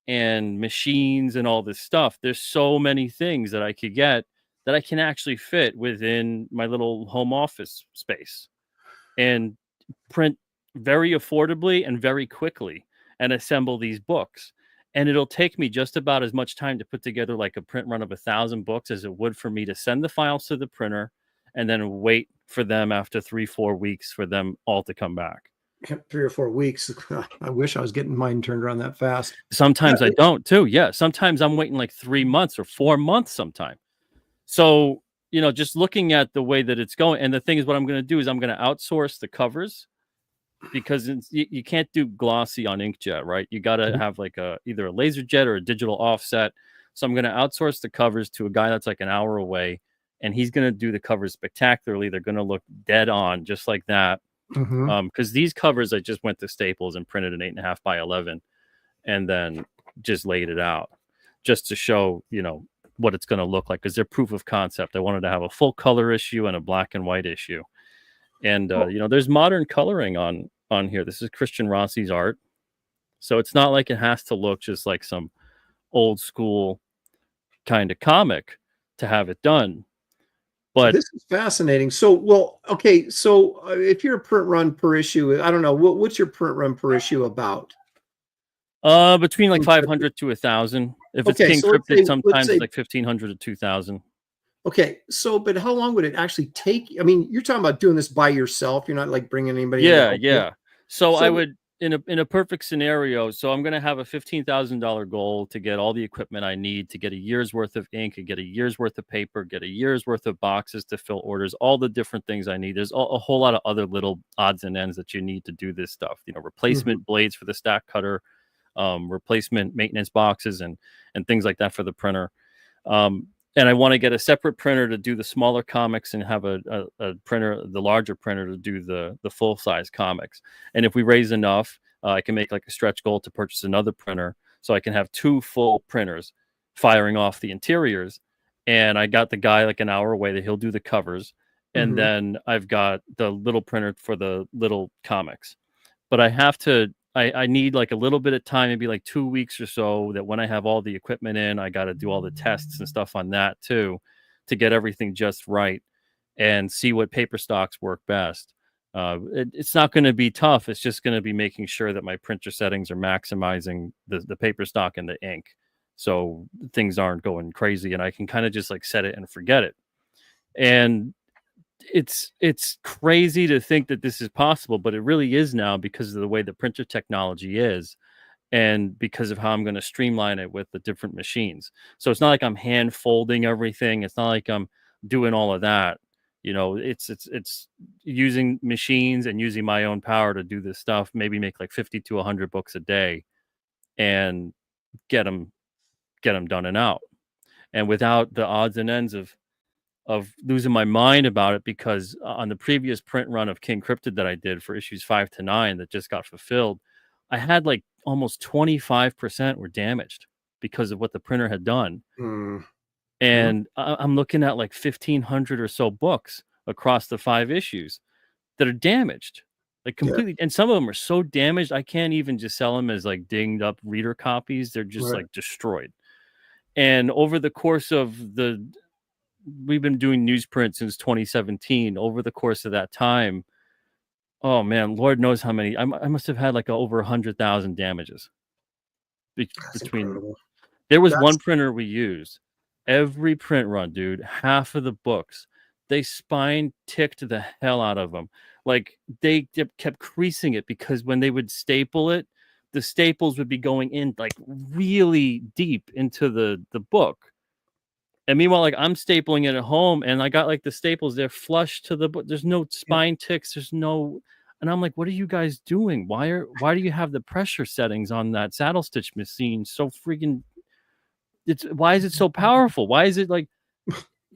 and machines and all this stuff. There's so many things that I could get that I can actually fit within my little home office space and print very affordably and very quickly and assemble these books. And it'll take me just about as much time to put together like a print run of 1,000 books as it would for me to send the files to the printer and then wait for them after 3-4 weeks for them all to come back. 3 or 4 weeks. I wish I was getting mine turned around that fast. Sometimes I don't too. Yeah. Sometimes I'm waiting like 3 months or 4 months sometime. So, just looking at the way that it's going. And the thing is, what I'm going to do is I'm going to outsource the covers. Because you can't do glossy on inkjet, right? You got to have like either a laser jet or a digital offset. So I'm going to outsource the covers to a guy that's like an hour away, and he's going to do the covers spectacularly. They're going to look dead on, just like that. Because these covers, I just went to Staples and printed an 8.5 by 11, and then just laid it out, just to show what it's going to look like. Because they're proof of concept. I wanted to have a full color issue and a black and white issue. And, there's modern coloring on here. This is Christian Rossi's art. So it's not like it has to look just like some old school kind of comic to have it done. But this is fascinating. So, well, okay. So if you're a print run per issue, I don't know, what's your print run per issue about? Between like King 500 Cryptid. to 1,000. If it's Okay, King so Cryptid, let's sometimes it's say, like 1,500 to 2,000. okay. So, but how long would it actually take? I mean, you're talking about doing this by yourself. You're not like bringing anybody in to Yeah, help you. yeah. So I So, would in a perfect scenario. So I'm gonna have a $15,000 goal to get all the equipment I need to get a year's worth of ink, and get a year's worth of paper, get a year's worth of boxes to fill orders, all the different things I need. There's a whole lot of other little odds and ends that you need to do this stuff. You know, mhm, replacement blades for the stack cutter, replacement maintenance boxes, and things like that for the printer. Um, and I want to get a separate printer to do the smaller comics, and have a printer, the larger printer, to do the full size comics. And if we raise enough, I can make like a stretch goal to purchase another printer, so I can have 2 full printers firing off the interiors. And I got the guy like an hour away that he'll do the covers, and mhm. then I've got the little printer for the little comics. But I have to I need like a little bit of time, maybe like 2 weeks or so, that when I have all the equipment in, I got to do all the tests and stuff on that too, to get everything just right and see what paper stocks work best. It's not going to be tough. It's just going to be making sure that my printer settings are maximizing the paper stock and the ink, so things aren't going crazy, and I can kind of just like set it and forget it. And it's crazy to think that this is possible, but it really is now, because of the way the printer technology is, and because of how I'm going to streamline it with the different machines. So it's not like I'm hand folding everything. It's not like I'm doing all of that. You know, it's using machines and using my own power to do this stuff. Maybe make like 50 to 100 books a day, and get them done and out, and without the odds and ends of losing my mind about it. Because on the previous print run of King Cryptid that I did for issues 5 to 9 that just got fulfilled, I had like almost 25% were damaged because of what the printer had done. Mm, mm, And I'm looking at like 1,500 or so books across the 5 issues that are damaged, like yeah, completely. And some of them are so damaged, I can't even just sell them as like dinged up reader copies. They're just right. like destroyed. And over the course of we've been doing newsprint since 2017. Over the course of that time, oh man, Lord knows how many. I must have had like over 100,000 damages That's between. incredible. There was one That's printer we used. Every print run, dude, half of the books, they spine ticked the hell out of them. Like they kept creasing it, because when they would staple it, the staples would be going in like really deep into the book. And meanwhile, like I'm stapling it at home, and I got like the staples, they're flush to the book. There's no yeah, spine ticks. There's no, and I'm like, what are you guys doing? Why do you have the pressure settings on that saddle stitch machine so freaking? Why is it so powerful? Why is it like,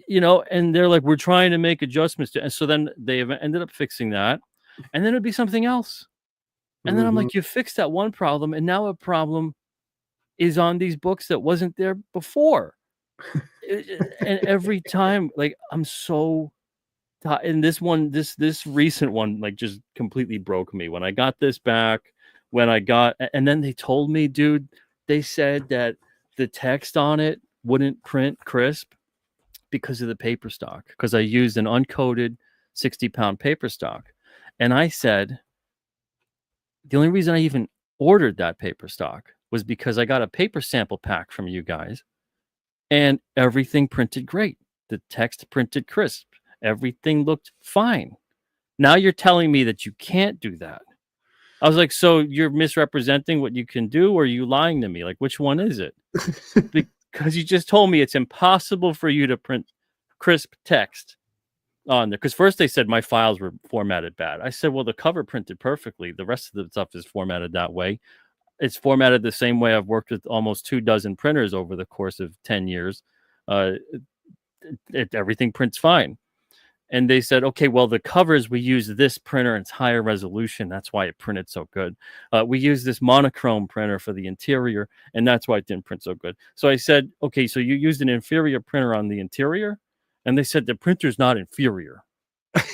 And they're like, we're trying to make adjustments to, and so then they ended up fixing that, and then it'd be something else. And then I'm mhm. like, you fixed that one problem, and now a problem is on these books that wasn't there before. And every time, like I'm so and this one, this recent one, like just completely broke me when I got this back. And then they told me, dude, they said that the text on it wouldn't print crisp because of the paper stock, because I used an uncoated 60-pound paper stock. And I said, the only reason I even ordered that paper stock was because I got a paper sample pack from you guys, and everything printed great. The text printed crisp. Everything looked fine. Now you're telling me that you can't do that. I was like, so you're misrepresenting what you can do, or are you lying to me? Like, which one is it? Because you just told me it's impossible for you to print crisp text on there. Because first they said my files were formatted bad. I said, well, the cover printed perfectly. The rest of the stuff is formatted that way. It's formatted the same way. I've worked with almost 24 printers over the course of 10 years. Everything prints fine. And they said, okay, well, the covers, we use this printer, it's higher resolution. That's why it printed so good. We use this monochrome printer for the interior, and that's why it didn't print so good. So I said, okay, so you used an inferior printer on the interior? And they said, the printer's not inferior.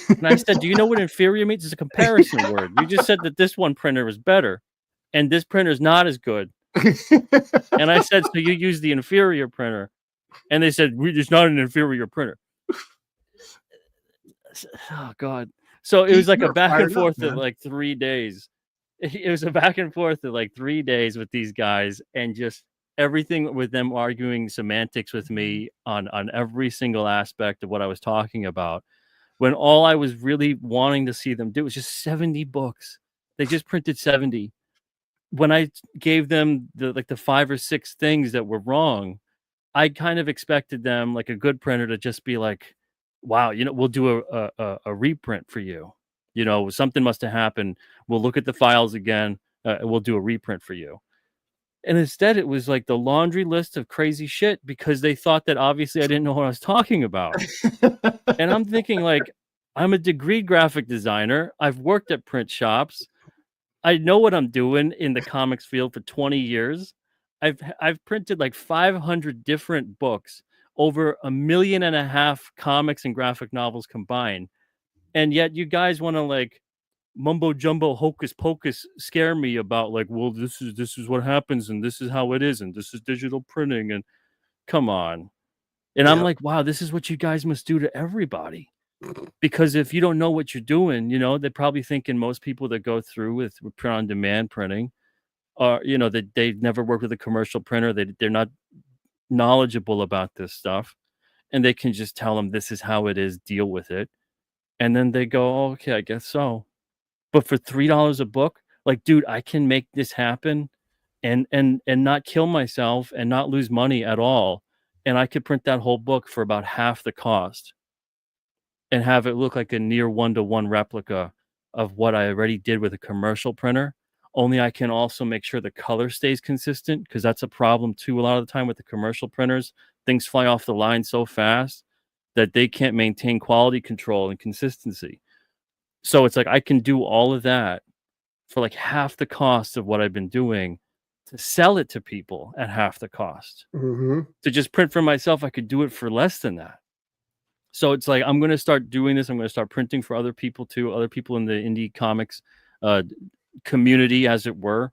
And I said, do you know what inferior means? It's a comparison word. You just said that this one printer is better, and this printer is not as good. And I said, so you use the inferior printer? And they said, it's not an inferior printer. oh God. So it Pete, was like a you're back and fired up, forth of man. like 3 days. It was a back and forth of like 3 days with these guys, and just everything with them arguing semantics with me on every single aspect of what I was talking about, when all I was really wanting to see them do was just 70 books. They just printed 70. When I gave them the 5 or 6 things that were wrong, I kind of expected them, like a good printer, to just be like, "Wow, we'll do a reprint for you. Something must have happened. We'll look at the files again. And we'll do a reprint for you." And instead, it was like the laundry list of crazy shit, because they thought that obviously I didn't know what I was talking about. And I'm thinking, like, I'm a degreed graphic designer. I've worked at print shops. I know what I'm doing in the comics field for 20 years. I've printed like 500 different books, over 1.5 million comics and graphic novels combined. And yet you guys want to like mumbo jumbo hocus pocus scare me about, like, well, this is what happens, and this is how it is, and this is digital printing, and come on. And I'm Yeah. like, wow, this is what you guys must do to everybody. Because if you don't know what you're doing, they're probably thinking most people that go through with print on demand printing are, that they've never worked with a commercial printer. They're not knowledgeable about this stuff, and they can just tell them this is how it is, deal with it. And then they go, oh, okay, I guess so. But for $3 a book, like, dude, I can make this happen and not kill myself and not lose money at all. And I could print that whole book for about half the cost and have it look like a near one-to-one replica of what I already did with a commercial printer. Only I can also make sure the color stays consistent, because that's a problem too a lot of the time with the commercial printers. Things fly off the line so fast that they can't maintain quality control and consistency. So it's like I can do all of that for like half the cost of what I've been doing, to sell it to people at half the cost. Mm-hmm. To just print for myself, I could do it for less than that. So it's like, I'm going to start doing this. I'm going to start printing for other people too, other people in the indie comics community, as it were,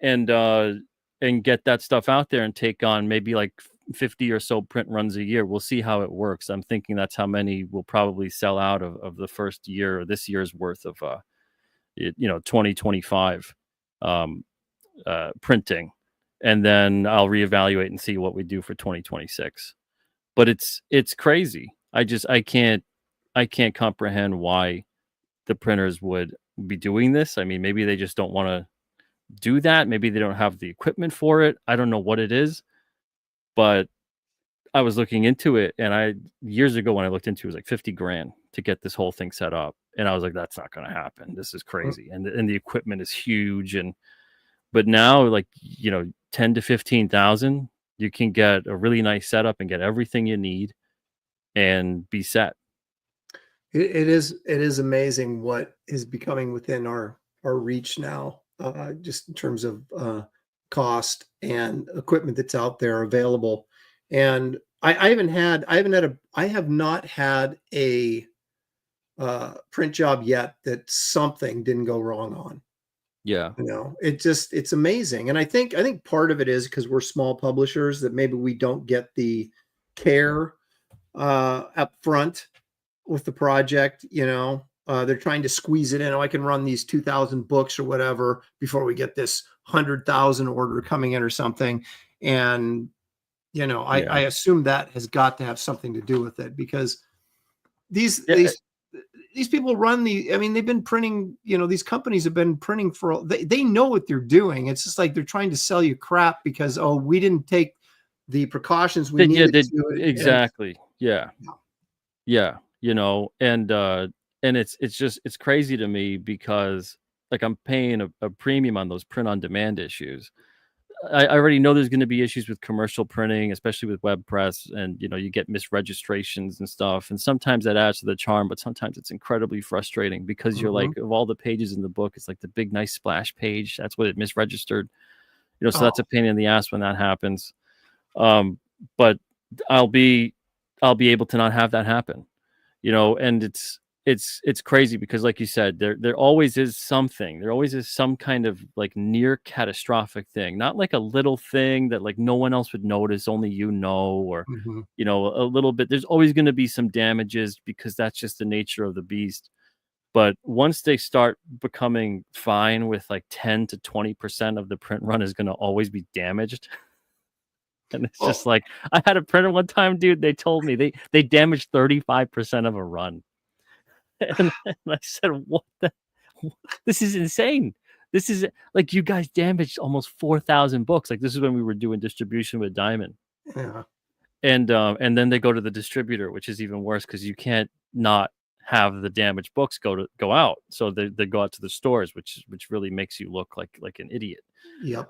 and get that stuff out there and take on maybe like 50 or so print runs a year. We'll see how it works. I'm thinking that's how many will probably sell out of the first year, or this year's worth of 2025 printing, and then I'll reevaluate and see what we do for 2026. But it's crazy. I can't comprehend why the printers would be doing this. I mean, maybe they just don't want to do that. Maybe they don't have the equipment for it. I don't know what it is, but I was looking into it, and years ago when I looked into it, was like 50 grand to get this whole thing set up. And I was like, that's not going to happen. This is crazy. And the equipment is huge. But now, like, 10 to 15,000, you can get a really nice setup and get everything you need and be set. It is amazing what is becoming within our reach now, just in terms of cost and equipment that's out there available. And I have not had a print job yet that something didn't go wrong on. Yeah. It's amazing. And I think part of it is because we're small publishers, that maybe we don't get the care up front with the project. They're trying to squeeze it in. Oh, I can run these 2,000 books or whatever before we get this 100,000 order coming in or something. And I assume that has got to have something to do with it, because these people run they've been printing, these companies have been printing they know what they're doing. It's just like they're trying to sell you crap because, oh, we didn't take the precautions we needed to. Exactly. Yeah. And it's crazy to me, because like I'm paying a premium on those print on demand issues. I already know there's going to be issues with commercial printing, especially with web press, and you get misregistrations and stuff. And sometimes that adds to the charm, but sometimes it's incredibly frustrating, because you're like, of all the pages in the book, it's like the big nice splash page. That's what it misregistered. So that's a pain in the ass when that happens. But I'll be able to not have that happen. And it's crazy because, like you said, there always is something. There always is some kind of like near catastrophic thing, not like a little thing that like no one else would notice, only you know, or Mm-hmm. you know, a little bit. There's always going to be some damages because that's just the nature of the beast. But once they start becoming fine with like 10 to 20% of the print run is going to always be damaged. And it's just like, I had a printer one time, dude. They told me they damaged 35% of a run. And I said, what the? This is insane. This is like, you guys damaged almost 4,000 books. Like, this is when we were doing distribution with Diamond. Yeah. And then they go to the distributor, which is even worse because you can't not have the damaged books go out. So they go out to the stores, which really makes you look like an idiot. Yep.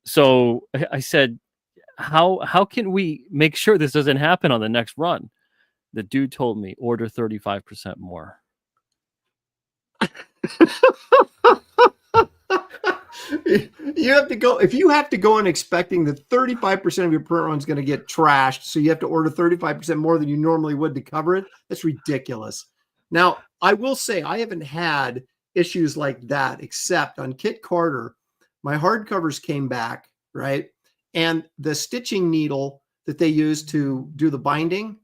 So I said, how can we make sure this doesn't happen on the next run? The dude told me, order 35% more. You have to go, if you have to go in expecting that 35% of your print run is going to get trashed, so you have to order 35% more than you normally would to cover it. That's ridiculous. Now, I will say I haven't had issues like that, except on Kit Carter, my hardcovers came back, right? And the stitching needle that they used to do the binding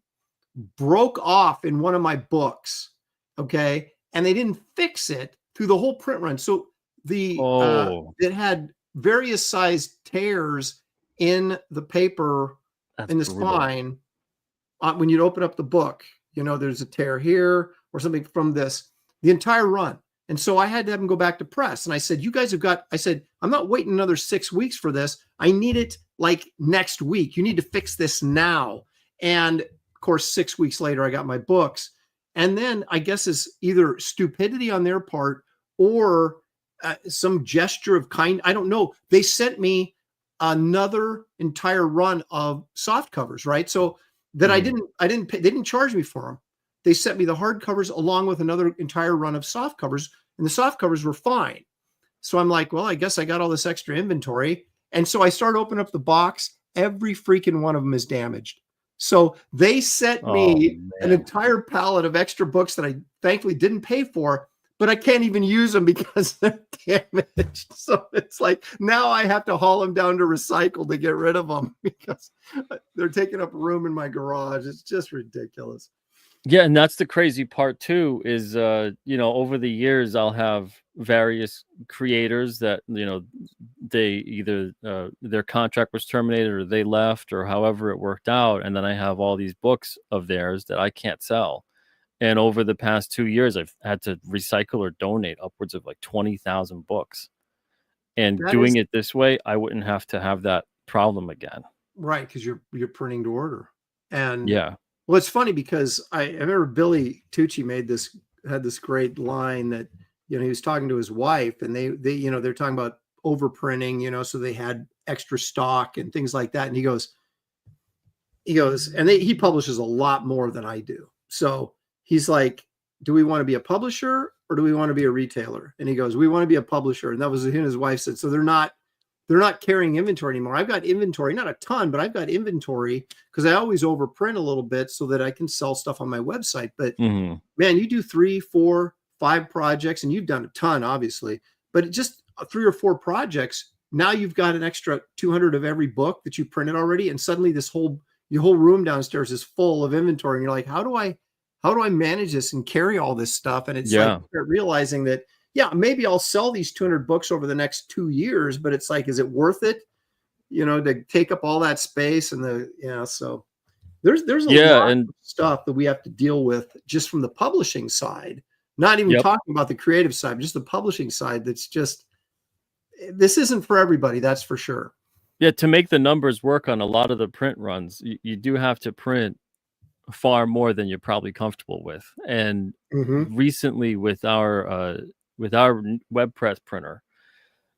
broke off in one of my books, okay? And they didn't fix it through the whole print run. So it had various sized tears in the paper. That's in the spine. When you'd open up the book, you know, there's a tear here or something from this, the entire run. And so I had to have them go back to press. And I said, you guys have got, I said, I'm not waiting another 6 weeks for this. I need it like next week. You need to fix this now. And of course, 6 weeks later, I got my books. And then I guess it's either stupidity on their part or some gesture of kind. I don't know. They sent me another entire run of soft covers, right? So that I didn't pay, they didn't charge me for them. They sent me the hard covers along with another entire run of soft covers, and the soft covers were fine. So I'm like, well, I guess I got all this extra inventory. And so I start opening up the box. Every freaking one of them is damaged. So they sent me an entire pallet of extra books that I thankfully didn't pay for, but I can't even use them because they're damaged. So it's like, now I have to haul them down to recycle to get rid of them because they're taking up room in my garage. It's just ridiculous. Yeah, and that's the crazy part too, is you know, over the years I'll have various creators that, you know, they either their contract was terminated or they left or however it worked out, and then I have all these books of theirs that I can't sell. And over the past 2 years, I've had to recycle or donate upwards of like 20,000 books. And doing it this way, I wouldn't have to have that problem again. Right, because you're printing to order. And yeah. Well, it's funny because I remember Billy Tucci had this great line that, you know, he was talking to his wife and they you know, they're talking about overprinting, you know, so they had extra stock and things like that. And he goes, and he publishes a lot more than I do. So he's like, do we want to be a publisher or do we want to be a retailer? And he goes, we want to be a publisher. And that was him and his wife said, so they're not carrying inventory anymore. I've got inventory, not a ton, but I've got inventory because I always overprint a little bit so that I can sell stuff on my website. But man, you do 3, 4, 5 projects, and you've done a ton, obviously, but just 3 or 4 projects. Now you've got an extra 200 of every book that you printed already. And suddenly your whole room downstairs is full of inventory. And you're like, how do I manage this and carry all this stuff? And it's like, you're realizing that, yeah, maybe I'll sell these 200 books over the next 2 years, but it's like, is it worth it? You know, to take up all that space and so there's a lot of stuff that we have to deal with just from the publishing side, not even talking about the creative side, just the publishing side. That's just, this isn't for everybody. That's for sure. Yeah. To make the numbers work on a lot of the print runs, you do have to print far more than you're probably comfortable with. And recently with our web press printer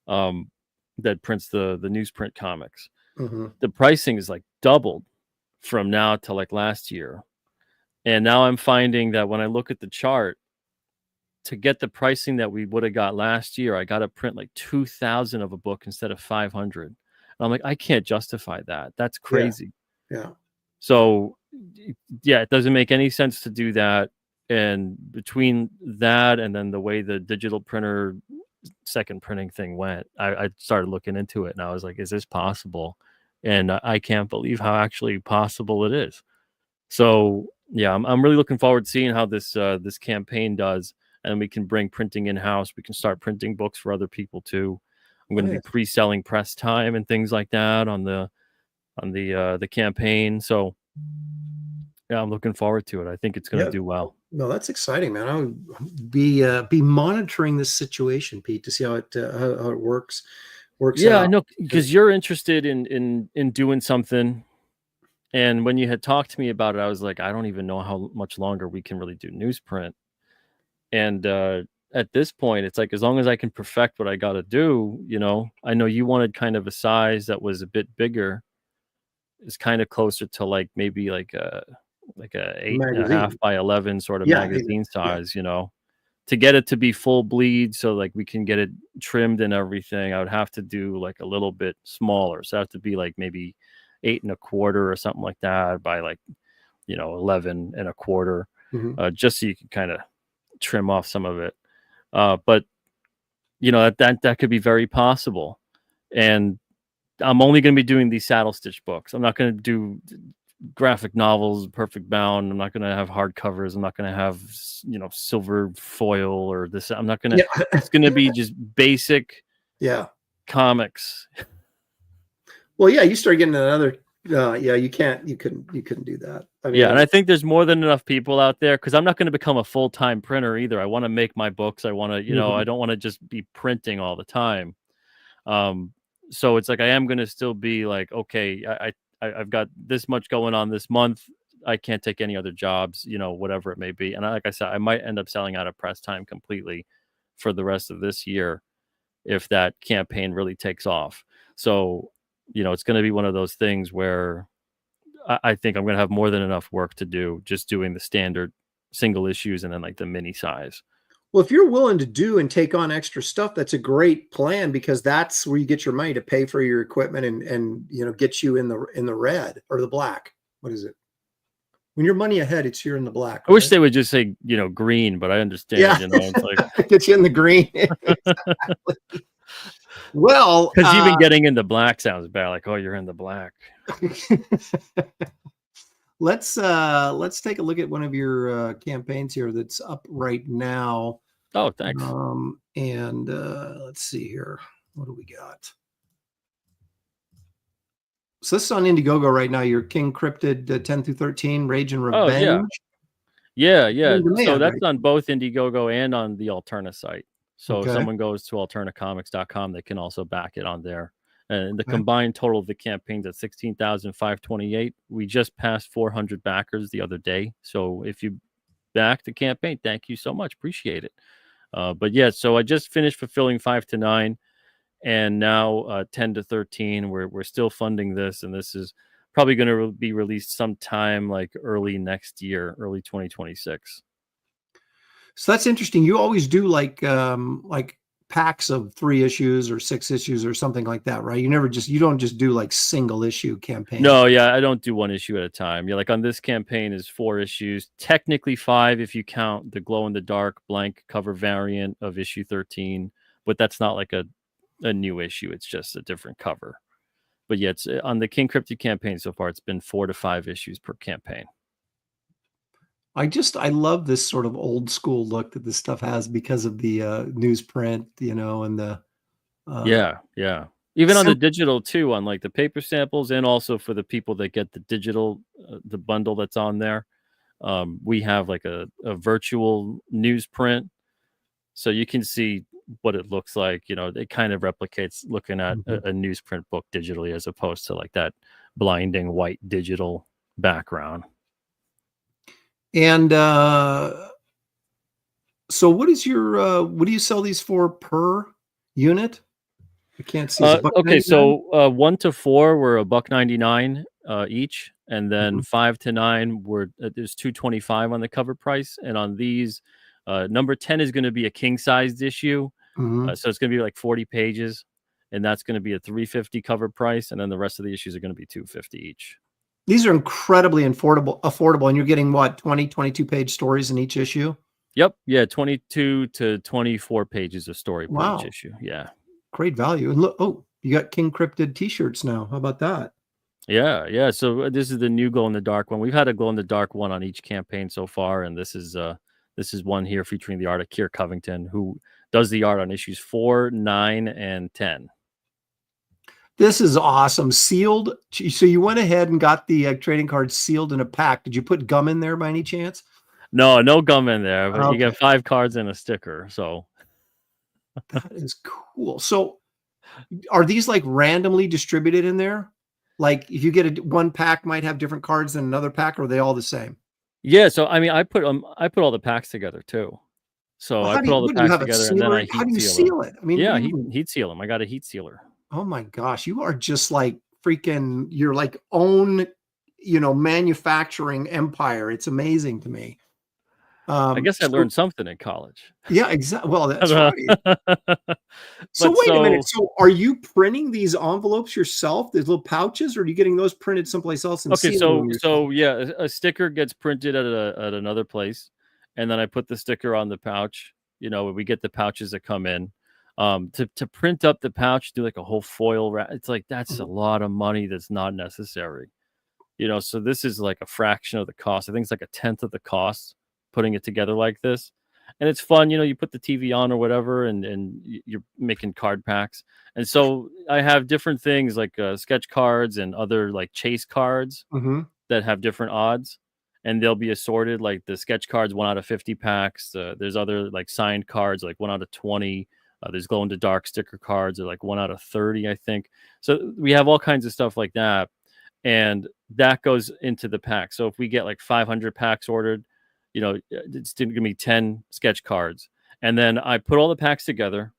that prints the newsprint comics, the pricing is like doubled from now to like last year. And now I'm finding that when I look at the chart, to get the pricing that we would have got last year, I got to print like 2,000 of a book instead of 500. And I'm like, I can't justify that. That's crazy. Yeah. So yeah, it doesn't make any sense to do that. And between that and then the way the digital printer second printing thing went, I started looking into it, and I was like, is this possible? And I can't believe how actually possible it is. So yeah, I'm really looking forward to seeing how this campaign does, and we can bring printing in house. We can start printing books for other people too. I'm going to be pre-selling press time and things like that on the campaign. So yeah, I'm looking forward to it. I think it's going to do well. No, that's exciting, man. I would be monitoring this situation, Pete, to see how it works. Yeah, I know, because you're interested in doing something. And when you had talked to me about it, I was like, I don't even know how much longer we can really do newsprint. And at this point, it's like, as long as I can perfect what I got to do, I know you wanted kind of a size that was a bit bigger. It's kind of closer to like maybe like a 8.5 by 11 sort of magazine size, to get it to be full bleed. So like we can get it trimmed and everything. I would have to do like a little bit smaller. So I have to be like maybe 8.25 or something like that by like 11.25, just so you can kind of trim off some of it. But that could be very possible. And I'm only going to be doing these saddle stitch books. I'm not going to do graphic novels, perfect bound. I'm not going to have hardcovers. I'm not going to have silver foil or this. I'm not going to. It's going to be just basic comics. Well, yeah, you start getting another. You couldn't do that. I mean, and I think there's more than enough people out there, because I'm not going to become a full-time printer either. I want to make my books. I want to, I don't want to just be printing all the time. So it's like, I am going to still be like, okay, I've got this much going on this month. I can't take any other jobs, whatever it may be. And like I said, I might end up selling out of press time completely for the rest of this year if that campaign really takes off. So, it's going to be one of those things where I think I'm going to have more than enough work to do just doing the standard single issues and then like the mini size. Well, if you're willing to do and take on extra stuff, that's a great plan, because that's where you get your money to pay for your equipment and get you in the red or the black. What is it? When you're money ahead, you're in the black. Right? I wish they would just say, green, but I understand. Yeah. It's like get you in the green. Exactly. Well, because even getting into black sounds bad. Like, oh, you're in the black. Let's take a look at one of your campaigns here that's up right now. Oh, thanks. And let's see here. What do we got? So this is on Indiegogo right now. Your King Cryptid 10 through 13, Rage and Revenge. Oh, yeah. So that's on both Indiegogo and on the Alterna site. So if someone goes to alternacomics.com, they can also back it on there. And the combined total of the campaigns at 16,528. We just passed 400 backers the other day. So if you back the campaign, thank you so much. Appreciate it. But yeah, so I just finished fulfilling 5 to 9, and now 10 to 13. We're still funding this, and this is probably going to be released sometime like early next year, early 2026. So that's interesting. You always do like packs of 3 issues or 6 issues or something like that, right? You don't just do like single issue campaigns. No, yeah, I don't do one issue at a time. Yeah, like on this campaign is 4 issues, technically 5 if you count the glow in the dark blank cover variant of issue 13, but that's not like a new issue. It's just a different cover. But yeah, it's on the King Cryptid campaign so far, it's been 4 to 5 issues per campaign. I love this sort of old school look that this stuff has because of the newsprint, and the yeah. Even on the digital too, on like the paper samples, and also for the people that get the digital, the bundle that's on there, we have like a virtual newsprint, so you can see what it looks like. It kind of replicates looking at a newsprint book digitally, as opposed to like that blinding white digital background. And so what is your what do you sell these for per unit? I can't see. Okay, so 1 to 4 were $1.99 each, and then 5 to 9 were there's $2.25 on the cover price, and on these number 10 is going to be a king sized issue, so it's going to be like 40 pages, and that's going to be a $3.50 cover price, and then the rest of the issues are going to be $2.50 each. These are incredibly affordable, and you're getting what, 20, 22-page stories in each issue? Yep. Yeah. 22 to 24 pages of story per each issue. Yeah. Great value. And look, you got King Cryptid t-shirts now. How about that? Yeah. Yeah. So this is the new glow in the dark one. We've had a glow in the dark one on each campaign so far. And this is one here featuring the art of Kier Covington, who does the art on issues 4, 9, and 10. This is awesome. Sealed. So you went ahead and got the trading cards sealed in a pack. Did you put gum in there by any chance? No gum in there, but you get 5 cards and a sticker. So that is cool. So are these like randomly distributed in there? Like if you get one pack might have different cards than another pack, or are they all the same? Yeah. So I mean, I put all the packs together too. So I put all the packs together and then I how do you heat seal it? I mean, yeah, heat seal them. I got a heat sealer. Oh my gosh, you are just like freaking, you're like own, manufacturing empire. It's amazing to me. I guess I learned something in college. Yeah, exactly. Well, that's right. So wait a minute. So are you printing these envelopes yourself, these little pouches, or are you getting those printed someplace else? And okay, so yeah, a sticker gets printed at another place, and then I put the sticker on the pouch. We get the pouches that come in. To print up the pouch, do like a whole foil wrap. It's like that's a lot of money that's not necessary. So this is like a fraction of the cost. I think it's like a tenth of the cost putting it together like this. And it's fun, you put the TV on or whatever, and you're making card packs. And so I have different things like sketch cards and other like chase cards that have different odds, and they'll be assorted. Like the sketch cards, 1 out of 50 packs. There's other like signed cards, like 1 out of 20. There's glow in the dark sticker cards, are like 1 out of 30, I think. So we have all kinds of stuff like that, and that goes into the pack. So if we get like 500 packs ordered, it's going to be 10 sketch cards. And then I put all the packs together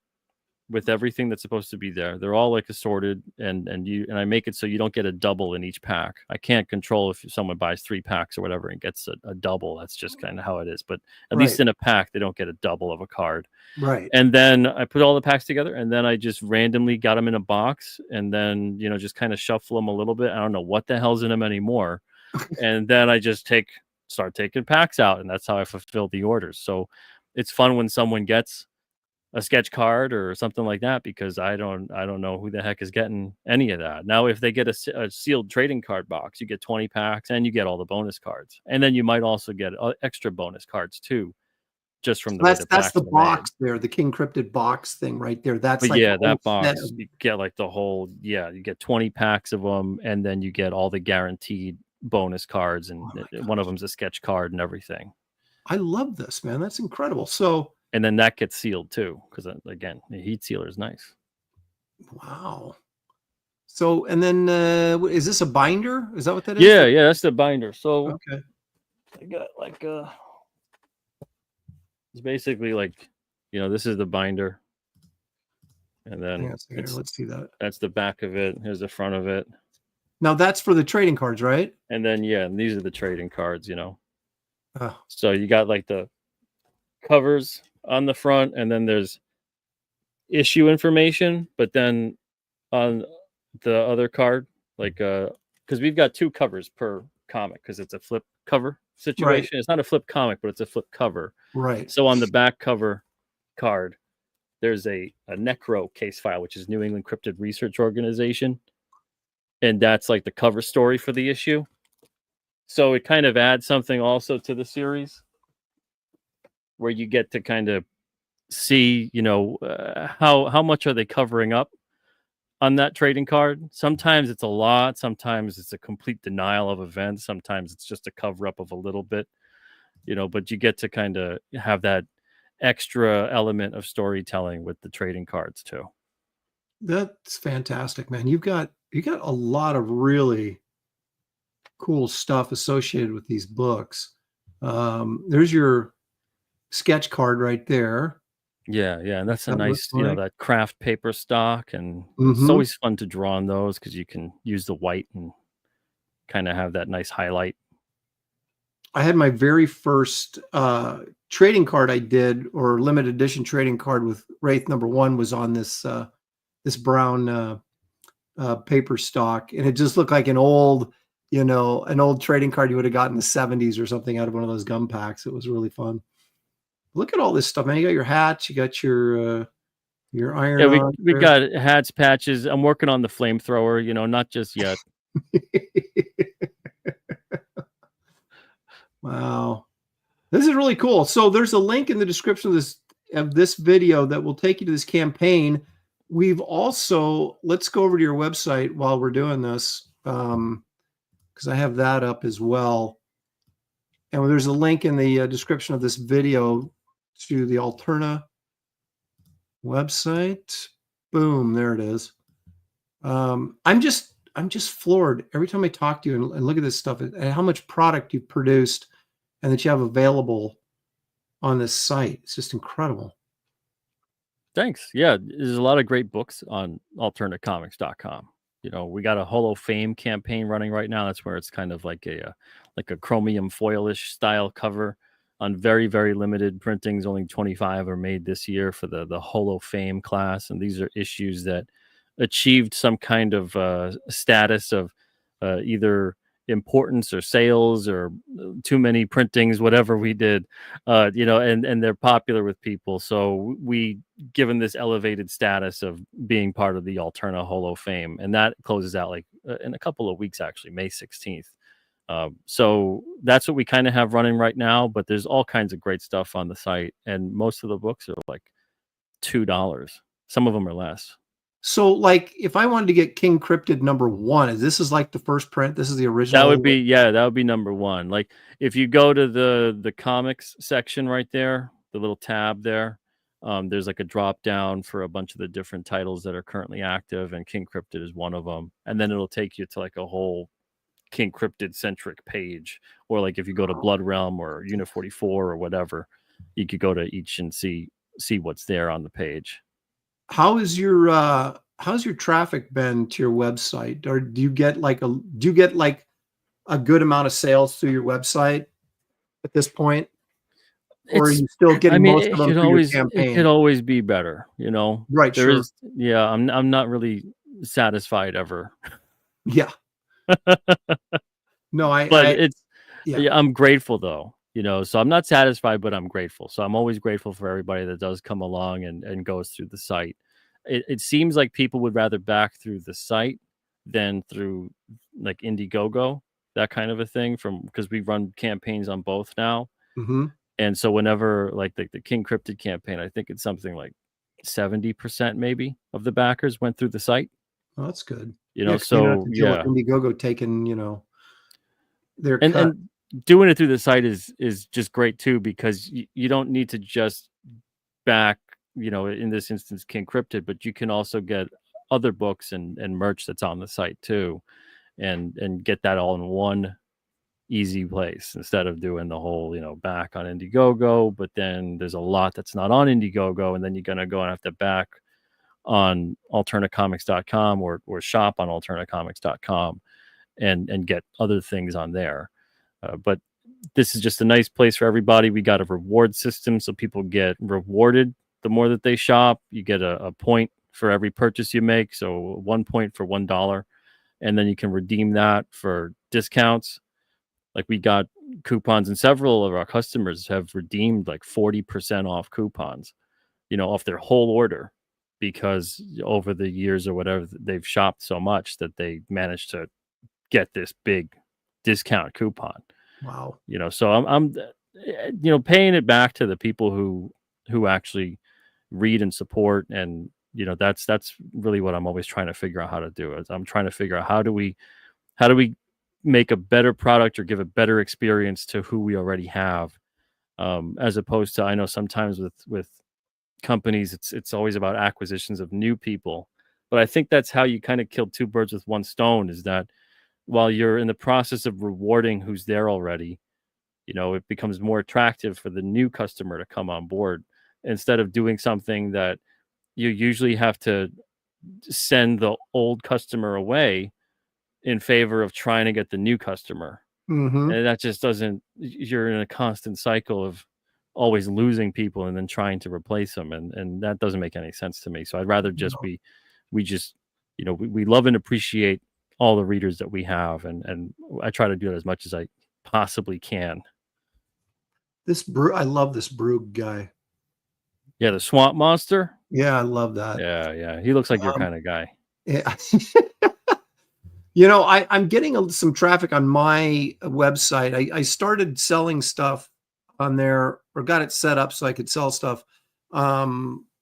with everything that's supposed to be there. They're all like assorted, and I make it so you don't get a double in each pack. I can't control if someone buys 3 packs or whatever and gets a double. That's just kind of how it is. But at least in a pack, they don't get a double of a card. Right. And then I put all the packs together, and then I just randomly got them in a box, and then, just kind of shuffle them a little bit. I don't know what the hell's in them anymore. And then I just start taking packs out, and that's how I fulfill the orders. So it's fun when someone gets a sketch card or something like that, because I don't know who the heck is getting any of that. Now, if they get a sealed trading card box, you get 20 packs and you get all the bonus cards, and then you might also get extra bonus cards too, just from that's the box there, the King Cryptid box thing right there. That's like that box. You get like the whole, you get 20 packs of them, and then you get all the guaranteed bonus cards, and one of them's a sketch card and everything. I love this, man. That's incredible. So, and then that gets sealed too, because again, the heat sealer is nice. Wow. So, and then is this a binder? Is that what that is? Yeah, that's the binder. So okay, I got like it's basically like, this is the binder, and then let's see that. That's the back of it. Here's the front of it. Now that's for the trading cards, right? And then and these are the trading cards. So you got like the covers on the front, and then there's issue information, but then on the other card, like because we've got 2 covers per comic, because it's a flip cover situation. Right. It's not a flip comic, but it's a flip cover. Right. So on the back cover card, there's a Necro case file, which is New England Cryptid Research Organization, and that's like the cover story for the issue. So it kind of adds something also to the series, where you get to kind of see, how much are they covering up on that trading card. Sometimes it's a lot. Sometimes it's a complete denial of events. Sometimes it's just a cover up of a little bit, but you get to kind of have that extra element of storytelling with the trading cards too. That's fantastic, man. You got a lot of really cool stuff associated with these books. There's your sketch card right there. Yeah, and that's a nice, that craft paper stock, and it's always fun to draw on those, because you can use the white and kind of have that nice highlight. I had my very first trading card I did, or limited edition trading card with Wraith #1, was on this this brown paper stock, and it just looked like an old you know, an old trading card you would have gotten in the 70s or something out of one of those gum packs. It was really fun. Look at all this stuff, man. You got your hats, you got your iron Yeah, on. we got hats, patches. I'm working on the flamethrower, you know, not just yet. Wow. This is really cool. So there's a link in the description of this video that will take you to this campaign. We've also, let's go over to your website while we're doing this, because I have that up as well. And there's a link in the description of this video to the Alterna website. Boom, there it is. I'm just floored every time I talk to you and look at this stuff and how much product you've produced and that you have available on this site. It's just incredible. Thanks. Yeah, there's a lot of great books on alternacomics.com. You know, we got a Hall of Fame campaign running right now. That's where it's kind of like a chromium foilish style cover on very, very limited printings. Only 25 are made this year for the Hall of Fame class. And these are issues that achieved some kind of status of either importance or sales or too many printings, whatever we did, you know, and they're popular with people. So we given this elevated status of being part of the Alterna Hall of Fame, and that closes out like in a couple of weeks, actually, May 16th. So that's what we kind of have running right now, but there's all kinds of great stuff on the site, and most of the books are like $2. Some of them are less. So, like, if I wanted to get King Cryptid #1, this is like the first print. This is the original. That would be, yeah, that would be #1. Like, if you go to the comics section right there, the little tab there, there's like a drop down for a bunch of the different titles that are currently active, and King Cryptid is one of them. And then it'll take you to like a whole King Cryptid centric page, or like if you go to Blood Realm or Unit 44 or whatever, you could go to each and see what's there on the page. How's your traffic been to your website? Or do you get like a good amount of sales through your website at this point? Or are you still getting most of them through your campaign? It could always be better, you know. Right, sure. Yeah, I'm not really satisfied ever. Yeah. No, yeah, I'm grateful though, you know. So I'm not satisfied, but I'm grateful. So I'm always grateful for everybody that does come along and goes through the site. It seems like people would rather back through the site than through like Indiegogo, that kind of a thing, because we run campaigns on both now. Mm-hmm. And so whenever like the King Cryptid campaign, I think it's something like 70% maybe of the backers went through the site. Oh, that's good. You know, so yeah, Indiegogo taking, you know, their cut. And doing it through the site is just great too, because you don't need to just back, you know, in this instance King Cryptid, but you can also get other books and merch that's on the site too, and get that all in one easy place instead of doing the whole, you know, back on Indiegogo. But then there's a lot that's not on Indiegogo, and then you're gonna go and have to back on alternacomics.com or shop on alternacomics.com and get other things on there. But this is just a nice place for everybody. We got a reward system, so people get rewarded the more that they shop. You get a point for every purchase you make, so 1 point for $1, and then you can redeem that for discounts. Like, we got coupons, and several of our customers have redeemed like 40% off coupons, you know, off their whole order, because over the years or whatever, they've shopped so much that they managed to get this big discount coupon. Wow. You know, so I'm you know, paying it back to the people who actually read and support. And, you know, that's really what I'm always trying to figure out how to do. Is I'm trying to figure out how do we make a better product or give a better experience to who we already have, as opposed to, I know sometimes with companies, it's always about acquisitions of new people. But I think that's how you kind of kill two birds with one stone, is that while you're in the process of rewarding who's there already, you know, it becomes more attractive for the new customer to come on board, instead of doing something that you usually have to send the old customer away in favor of trying to get the new customer. Mm-hmm. And that just doesn't, you're in a constant cycle of always losing people and then trying to replace them. And that doesn't make any sense to me. So I'd rather just we just, you know, we love and appreciate all the readers that we have, and I try to do it as much as I possibly can. This I love this Brug guy. Yeah, the swamp monster. Yeah, I love that. Yeah, he looks like your kind of guy. Yeah. You know, I'm getting some traffic on my website. I started selling stuff on there, or got it set up so I could sell stuff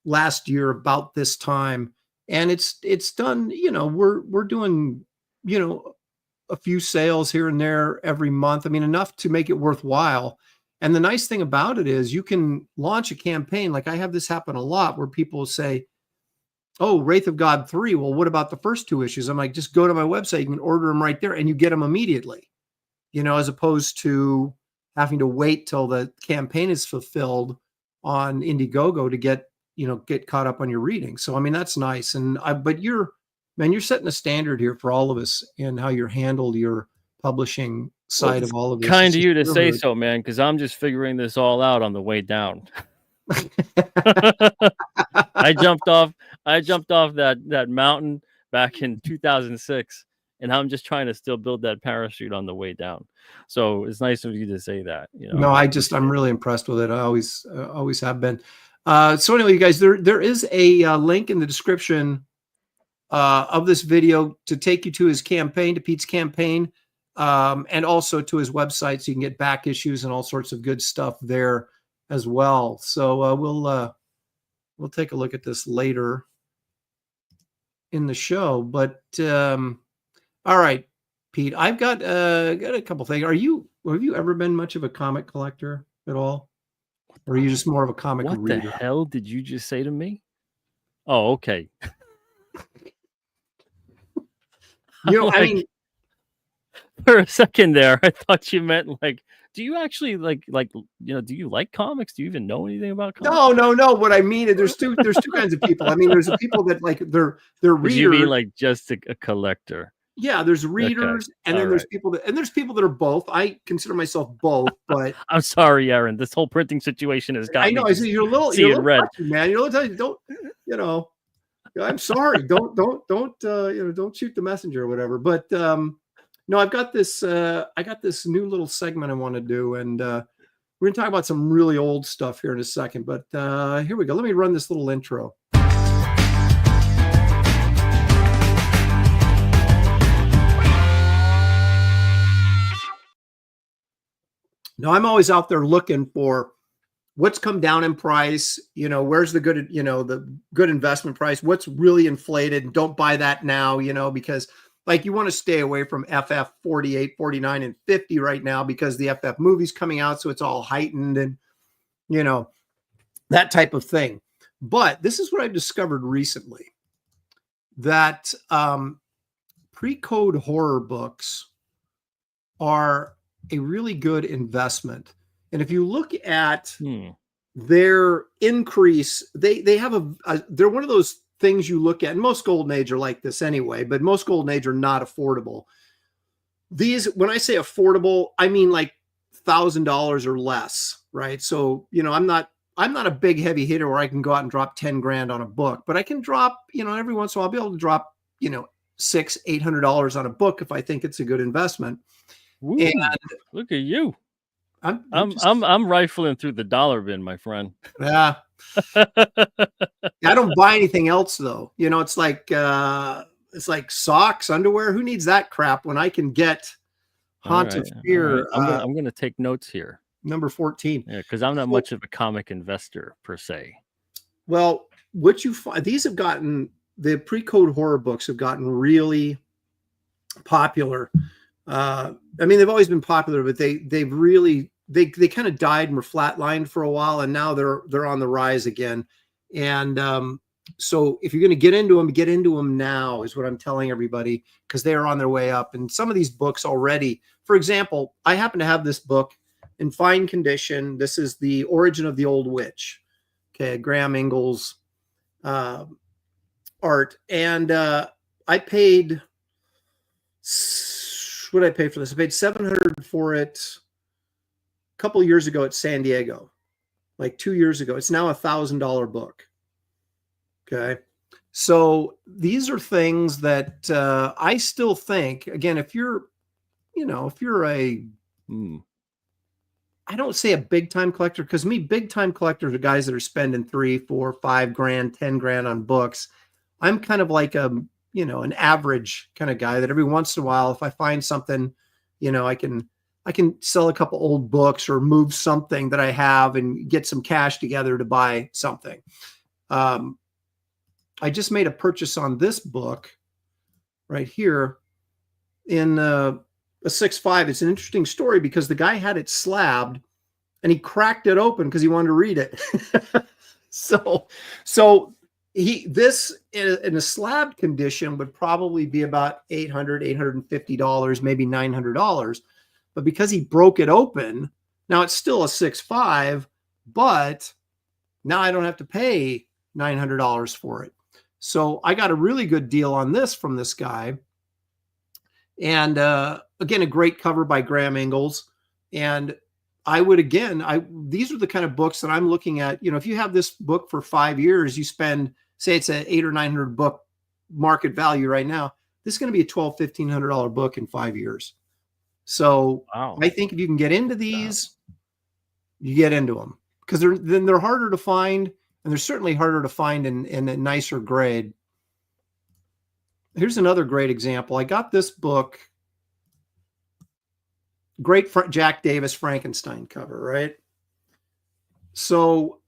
last year about this time, and it's done. You know, we're doing, you know, a few sales here and there every month. I mean, enough to make it worthwhile. And the nice thing about it is you can launch a campaign. Like I have this happen a lot where people say, oh, Wraith of God 3. Well, what about the first 2 issues? I'm like, just go to my website. You can order them right there and you get them immediately, you know, as opposed to having to wait till the campaign is fulfilled on Indiegogo to get caught up on your reading. So, I mean, that's nice. But you're setting a standard here for all of us in how you're handled your publishing side of all of this. Kind of you to say so, man, because I'm just figuring this all out on the way down. I jumped off that mountain back in 2006, and I'm just trying to still build that parachute on the way down. So it's nice of you to say that. You know, no, I'm really impressed with it. I always have been. So anyway, you guys, there is a link in the description of this video to take you to his campaign, to Pete's campaign, and also to his website, so you can get back issues and all sorts of good stuff there as well. So we'll take a look at this later in the show. But all right, Pete, I've got a couple things. Have you ever been much of a comic collector at all, or are you just more of a comic reader? What the hell did you just say to me? Oh, okay. You know, I mean, for a second there, I thought you meant like, do you actually like, do you like comics? Do you even know anything about comics? No. What I mean is there's two kinds of people. I mean, there's the people that like they're readers. You mean like just a collector? Yeah, there's readers, okay. And then there's people that are both. I consider myself both, but I'm sorry, Aaron. This whole printing situation has got I know. Me you're a little red, touchy, man. Don't I'm sorry. Don't shoot the messenger or whatever. But no, I've got this. I got this new little segment I want to do, and we're gonna talk about some really old stuff here in a second. But here we go. Let me run this little intro. Now, I'm always out there looking for what's come down in price. You know, where's the good, the good investment price? What's really inflated? Don't buy that now, because like you want to stay away from FF 48, 49, and 50 right now because the FF movie's coming out. So it's all heightened and, that type of thing. But this is what I've discovered recently, that pre-code horror books are a really good investment. And if you look at their increase, they have they're one of those things you look at, and most Golden Age are like this anyway, but most Golden Age are not affordable. These, when I say affordable, I mean like $1,000 or less, right? So, I'm not a big heavy hitter where I can go out and drop 10 grand on a book, but I can drop, every once in a while I'll be able to drop, $600-800 on a book if I think it's a good investment. Ooh, and look at you. I'm rifling through the dollar bin, my friend. Yeah. I don't buy anything else though. It's like socks, underwear. Who needs that crap when I can get Haunt of Fear? Right. I'm gonna take notes here. Number 14. Yeah, because I'm not much of a comic investor per se. Well, what you find, the pre-code horror books have gotten really popular. I mean, they've always been popular, but they've really kind of died and were flatlined for a while, and now they're on the rise again. And so if you're going to get into them now is what I'm telling everybody, because they are on their way up. And some of these books already, for example, I happen to have this book in fine condition. This is The Origin of the Old Witch. Okay, Graham Ingalls art. And I paid, what did I pay for this? I paid $700 for it a couple of years ago at San Diego, like 2 years ago. It's now $1,000 book. Okay. So these are things that I still think, again, if you're a, I don't say a big time collector, because me, big time collectors are guys that are spending 3, 4, 5 grand, 10 grand on books. I'm kind of like an average kind of guy that every once in a while, if I find something, I can sell a couple old books or move something that I have and get some cash together to buy something. I just made a purchase on this book right here in a 6.5. It's an interesting story because the guy had it slabbed and he cracked it open because he wanted to read it. so this in a slabbed condition would probably be about $800, $850, maybe $900. But because he broke it open, now it's still a 6.5, but now I don't have to pay $900 for it. So I got a really good deal on this from this guy. And again, a great cover by Graham Ingalls. And I would, these are the kind of books that I'm looking at. If you have this book for 5 years, you spend, say it's an $800 or $900 book market value right now. This is going to be a $1,200, $1,500 book in 5 years. So wow. I think if you can get into these, you get into them, because they're harder to find, and they're certainly harder to find in a nicer grade. Here's another great example. I got this book, great Jack Davis Frankenstein cover, right? So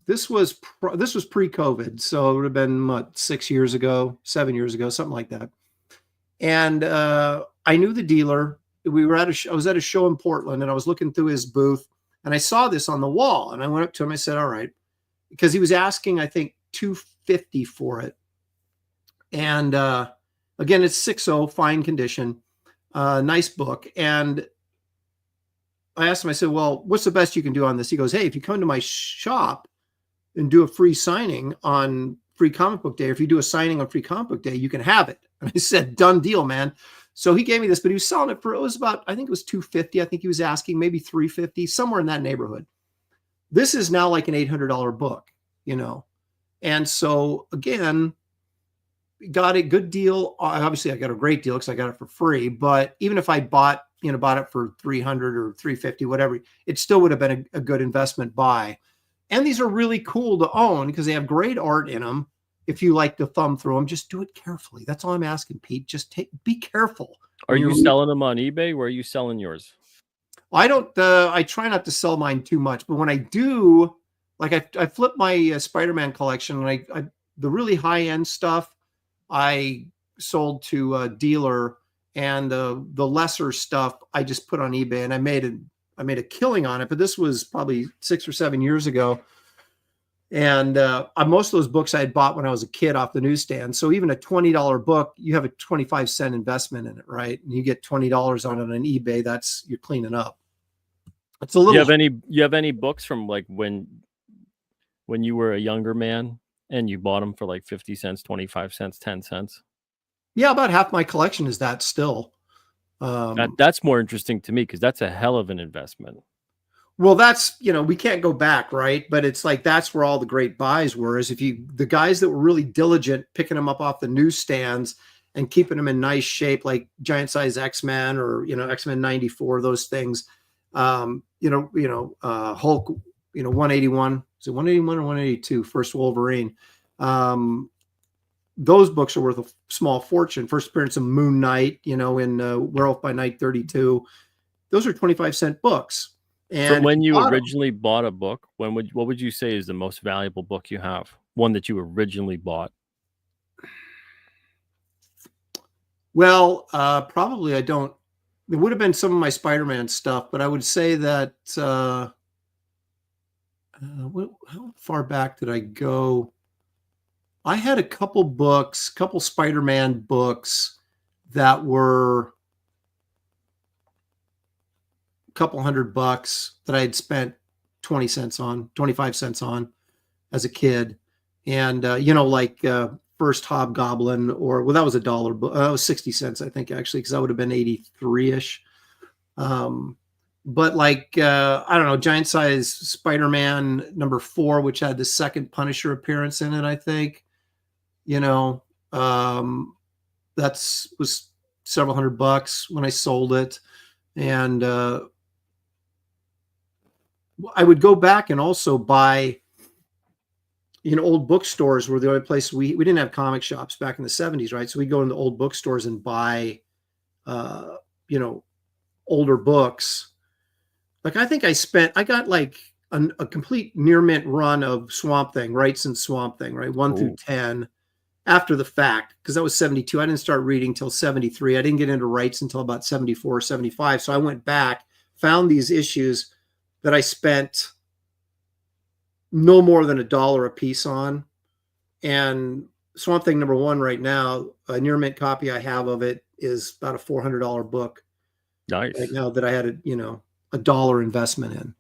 this was pre-COVID, so it would have been 6 years ago, 7 years ago, something like that. And I knew the dealer. We were I was at a show in Portland, and I was looking through his booth, and I saw this on the wall, and I went up to him. I said, "All right," because he was asking, I think, $250 for it. And again, it's 6.0, fine condition, nice book. And I asked him, I said, "Well, what's the best you can do on this?" He goes, "Hey, if you come to my shop and do a free signing on Free Comic Book Day, or if you do a signing on Free Comic Book Day, you can have it." And I said, "Done deal, man." So he gave me this, but he was selling it for, it was about, I think it was $250. I think he was asking maybe $350, somewhere in that neighborhood. This is now like an $800 book, And so again, got a good deal. Obviously I got a great deal because I got it for free, but even if I bought it for $300 or $350, whatever, it still would have been a good investment buy. And these are really cool to own because they have great art in them. If you like to thumb through them, just do it carefully. That's all I'm asking, Pete. Just be careful. Are you selling them on eBay? Where are you selling yours? I don't, I try not to sell mine too much, but when I do, like I flip my Spider-Man collection, and the really high end stuff, I sold to a dealer, and the lesser stuff I just put on eBay, and I made a killing on it. But this was probably 6 or 7 years ago. And most of those books I had bought when I was a kid off the newsstand. So even a $20 book, you have a 25-cent investment in it, right? And you get $20 on it on eBay. You're cleaning up. It's a little. You have any books from like when you were a younger man and you bought them for like 50 cents, 25 cents, 10 cents? Yeah, about half my collection is that still. That's more interesting to me because that's a hell of an investment. Well, that's, we can't go back, right? But it's like, that's where all the great buys were, is the guys that were really diligent picking them up off the newsstands and keeping them in nice shape, like Giant Size X-Men or, X-Men 94, those things. Hulk, 181, is it 181 or 182? First Wolverine. Those books are worth a small fortune. First appearance of Moon Knight, in Werewolf by Night 32. Those are 25-cent books. And so when you originally bought a book, what would you say is the most valuable book you have? One that you originally bought? Well, probably I don't. It would have been some of my Spider-Man stuff, but I would say that how far back did I go? I had a couple Spider-Man books that were couple $100 that I had spent 25 cents on as a kid. And, First Hobgoblin, that was $1 book. That was 60 cents, I think, actually, because that would have been 83-ish. But I don't know, Giant Size Spider-Man #4, which had the second Punisher appearance in it, I think. was several $100 when I sold it. And I would go back and also buy, old bookstores were the only place we didn't have comic shops back in the 70s, right? So we'd go into old bookstores and buy, older books. Like I think I got like a complete near mint run of Swamp Thing, Wrightson's Swamp Thing, right? 1 through 10 after the fact, because that was 72. I didn't start reading till 73. I didn't get into Wrights until about 74, 75. So I went back, found these issues that I spent no more than $1 a piece on. And Swamp Thing #1 right now, a near mint copy I have of it is about a $400 book. Nice. Right now that I had a $1 investment in,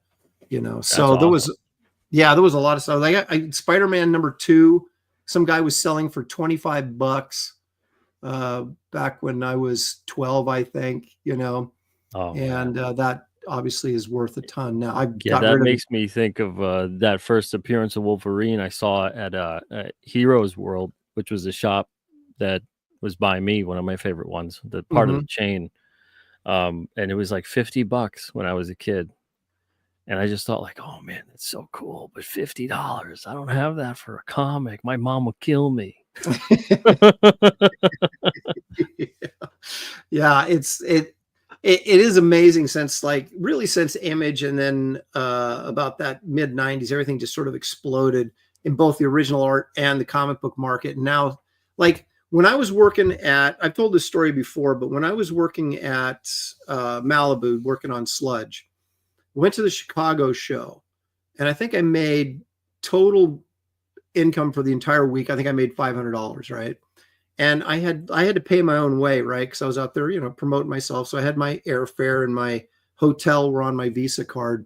That's so there was, awesome. there was a lot of stuff. Like Spider-Man #2, some guy was selling for $25 back when I was 12, I think, Oh, and that obviously is worth a ton now. that makes me think of that first appearance of Wolverine I saw at Heroes World, which was a shop that was by me, one of my favorite ones, the part of the chain. And it was like $50 when I was a kid. And I just thought like, oh man, that's so cool. But $50, I don't have that for a comic. My mom will kill me. Yeah, it is amazing since Image, and then about that mid 90s, everything just sort of exploded in both the original art and the comic book market. And now, like when I was working I've told this story before, but when I was working at Malibu, working on Sludge, went to the Chicago show, and I think I made total income for the entire week. I think I made $500, right? And I had to pay my own way, right? Because I was out there, promoting myself. So I had my airfare and my hotel were on my Visa card.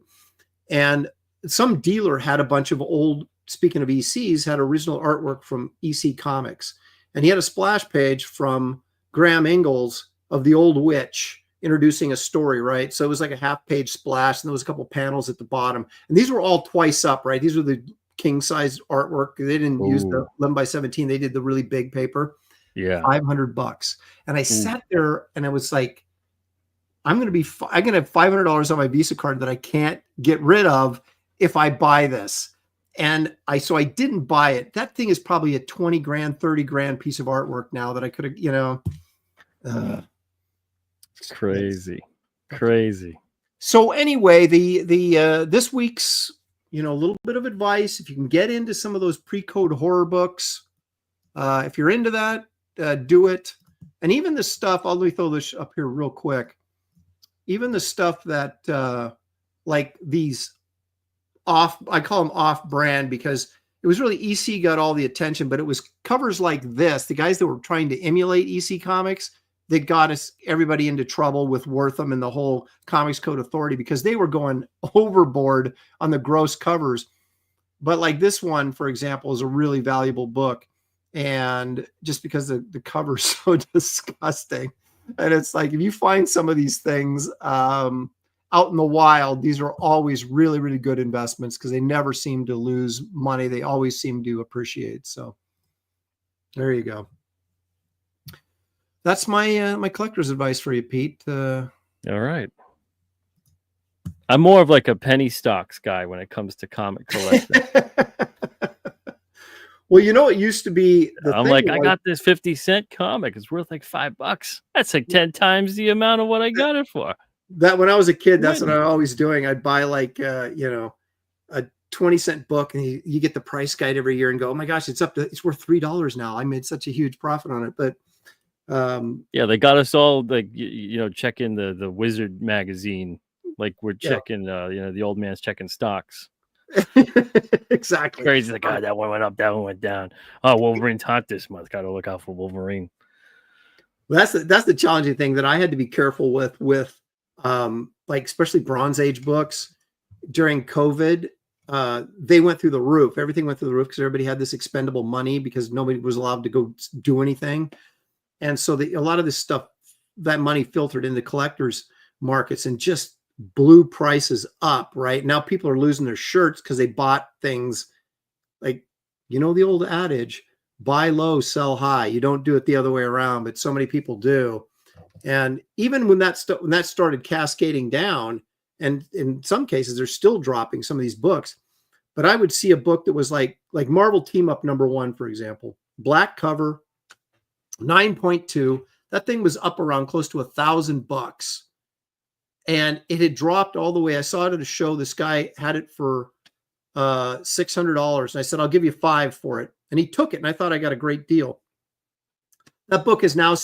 And some dealer had a bunch of old, speaking of ECs, had original artwork from EC Comics. And he had a splash page from Graham Ingalls of The Old Witch introducing a story, right? So it was like a half-page splash, and there was a couple panels at the bottom. And these were all twice up, right? These were the king-size artwork. They didn't use the 11x17. They did the really big paper. Yeah. $500. And I sat there and I was like, I'm going to have $500 on my Visa card that I can't get rid of if I buy this. And so I didn't buy it. That thing is probably a 20 grand, 30 grand piece of artwork now that I could have, crazy. So anyway, the this week's, a little bit of advice, if you can get into some of those pre-code horror books, if you're into that, do it. And even the stuff, let me throw this up here real quick. Even the stuff that like these I call them off brand, because it was really EC got all the attention, but it was covers like this. The guys that were trying to emulate EC Comics that got everybody into trouble with Wortham and the whole Comics Code Authority, because they were going overboard on the gross covers. But like this one, for example, is a really valuable book. And just because the cover's so disgusting. And it's like, if you find some of these things out in the wild, these are always really, really good investments, because they never seem to lose money. They always seem to appreciate. So there you go. That's my my collector's advice for you, Pete. All right. I'm more of like a penny stocks guy when it comes to comic collecting. Well, it used to be. I'm like, I got this 50-cent comic. It's worth like $5. That's like 10 times the amount of what I got it for. That when I was a kid, that's what I was always doing. I'd buy like a 20-cent book, and you get the price guide every year and go, oh my gosh, it's worth $3 now. I made such a huge profit on it. But yeah, they got us all like checking the Wizard magazine, like we're checking the old man's checking stocks. Exactly. Crazy. Like, oh, that one went up, that one went down. Oh, Wolverine's hot this month. Got to look out for Wolverine. Well, that's the challenging thing that I had to be careful with like especially Bronze Age books during COVID. They went through the roof. Everything went through the roof because everybody had this expendable money because nobody was allowed to go do anything. And so a lot of this stuff, that money filtered into collectors markets and just blew prices up. Right now, people are losing their shirts because they bought things like, the old adage, buy low, sell high. You don't do it the other way around, but so many people do. And even when that started cascading down, and in some cases they're still dropping some of these books, but I would see a book that was like Marvel Team Up #1, for example, black cover, 9.2. That thing was up around close to $1,000, and it had dropped all the way. I saw it at a show. This guy had it for $600, and I said, I'll give you $5 for it, and he took it, and I thought I got a great deal. That book is now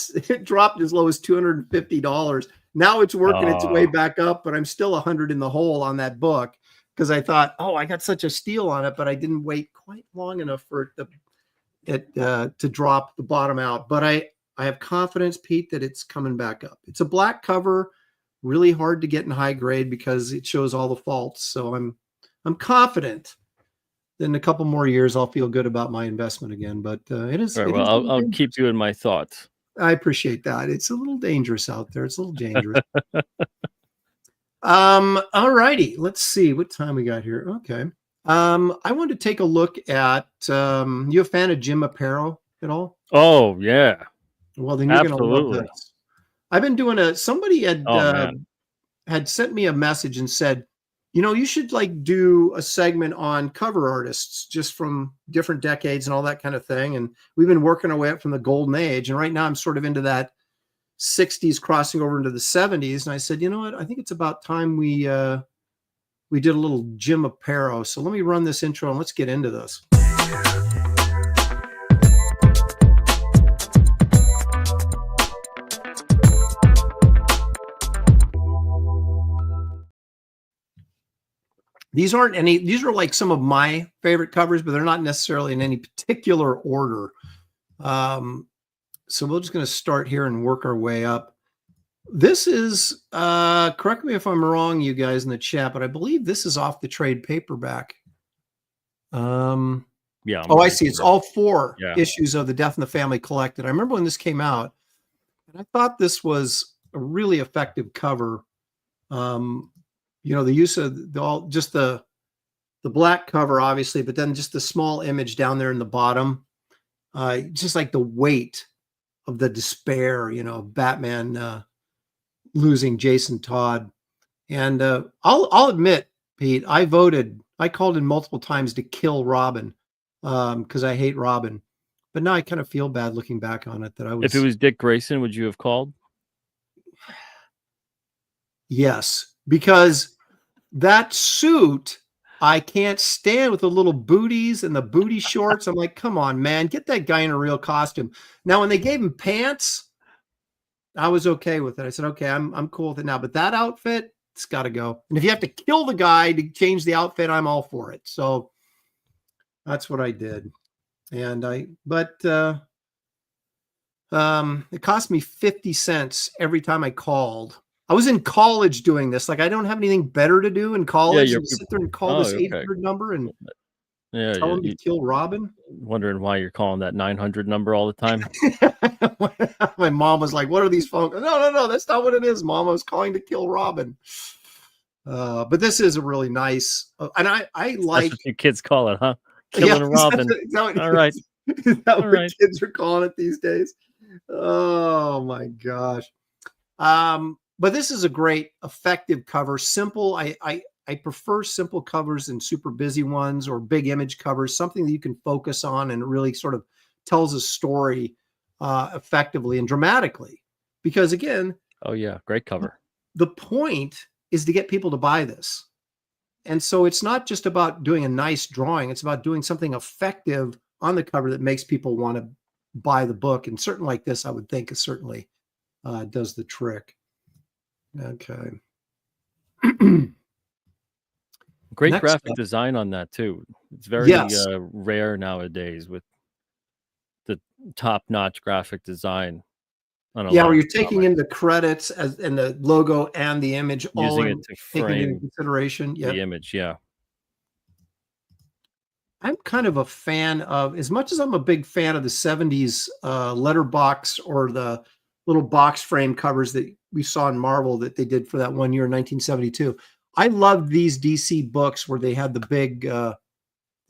dropped as low as $250. Now it's working its way back up, but I'm still 100 in the hole on that book because I thought, I got such a steal on it, but I didn't wait quite long enough for it to drop the bottom out. But I have confidence, Pete, that it's coming back up. It's a black cover, really hard to get in high grade because it shows all the faults. So I'm confident that in a couple more years I'll feel good about my investment again. But it is. Right, well, I'll keep you in my thoughts. I appreciate that. It's a little dangerous out there. It's a little dangerous. All righty. Let's see what time we got here. Okay. I wanted to take a look at you a fan of Jim Aparo at all? Oh yeah. Well, then you're gonna love this. I've been doing somebody had sent me a message and said, you should like do a segment on cover artists just from different decades and all that kind of thing. And we've been working our way up from the golden age. And right now I'm sort of into that 60s crossing over into the 70s. And I said, you know what? I think it's about time we did a little Jim Aparo. So let me run this intro and let's get into this. These are like some of my favorite covers, but they're not necessarily in any particular order. So we're just going to start here and work our way up. This is, correct me if I'm wrong, you guys in the chat, but I believe this is off the trade paperback. Yeah. I see. It's all 4 issues of The Death in the Family collected. I remember when this came out, and I thought this was a really effective cover. The use of the black cover, obviously, but then just the small image down there in the bottom, just like the weight of the despair, Batman losing Jason Todd. And I'll admit, Pete, I called in multiple times to kill Robin because I hate Robin. But now I kind of feel bad looking back on it that I was. If it was Dick Grayson, would you have called? Yes, because that suit I can't stand with the little booties and the booty shorts. I'm like, come on, man, get that guy in a real costume. Now, when they gave him pants, I was okay with it. I said, okay, I'm cool with it now. But that outfit, it's got to go. And if you have to kill the guy to change the outfit, I'm all for it. So that's what I did. And it cost me 50 cents every time I called. I was in college doing this. Like, I don't have anything better to do in college than sit there and call this 800 number and tell them to kill Robin. Wondering why you're calling that 900 number all the time. My mom was like, what are these phones? No, that's not what it is, Mom. I was calling to kill Robin. But this is a really nice, and I like. That's what you kids call it, huh? Killing Robin. All right. Is that what kids are calling it these days? Oh my gosh. But this is a great, effective cover. Simple. I prefer simple covers and super busy ones or big image covers, something that you can focus on and really sort of tells a story effectively and dramatically. Because again, oh yeah, great cover. The point is to get people to buy this. And so it's not just about doing a nice drawing. It's about doing something effective on the cover that makes people want to buy the book. And certain like this, I would think, is certainly does the trick. Okay. Great graphic design on that too. It's very rare nowadays with the top-notch graphic design. Where you're taking in the credits and the logo and the image, using it to frame into consideration. The image. Yeah. I'm kind of a fan of, as much as I'm a big fan of the 70s letterbox or the little box frame covers that we saw in Marvel that they did for that one year in 1972. I loved these DC books where they had the big,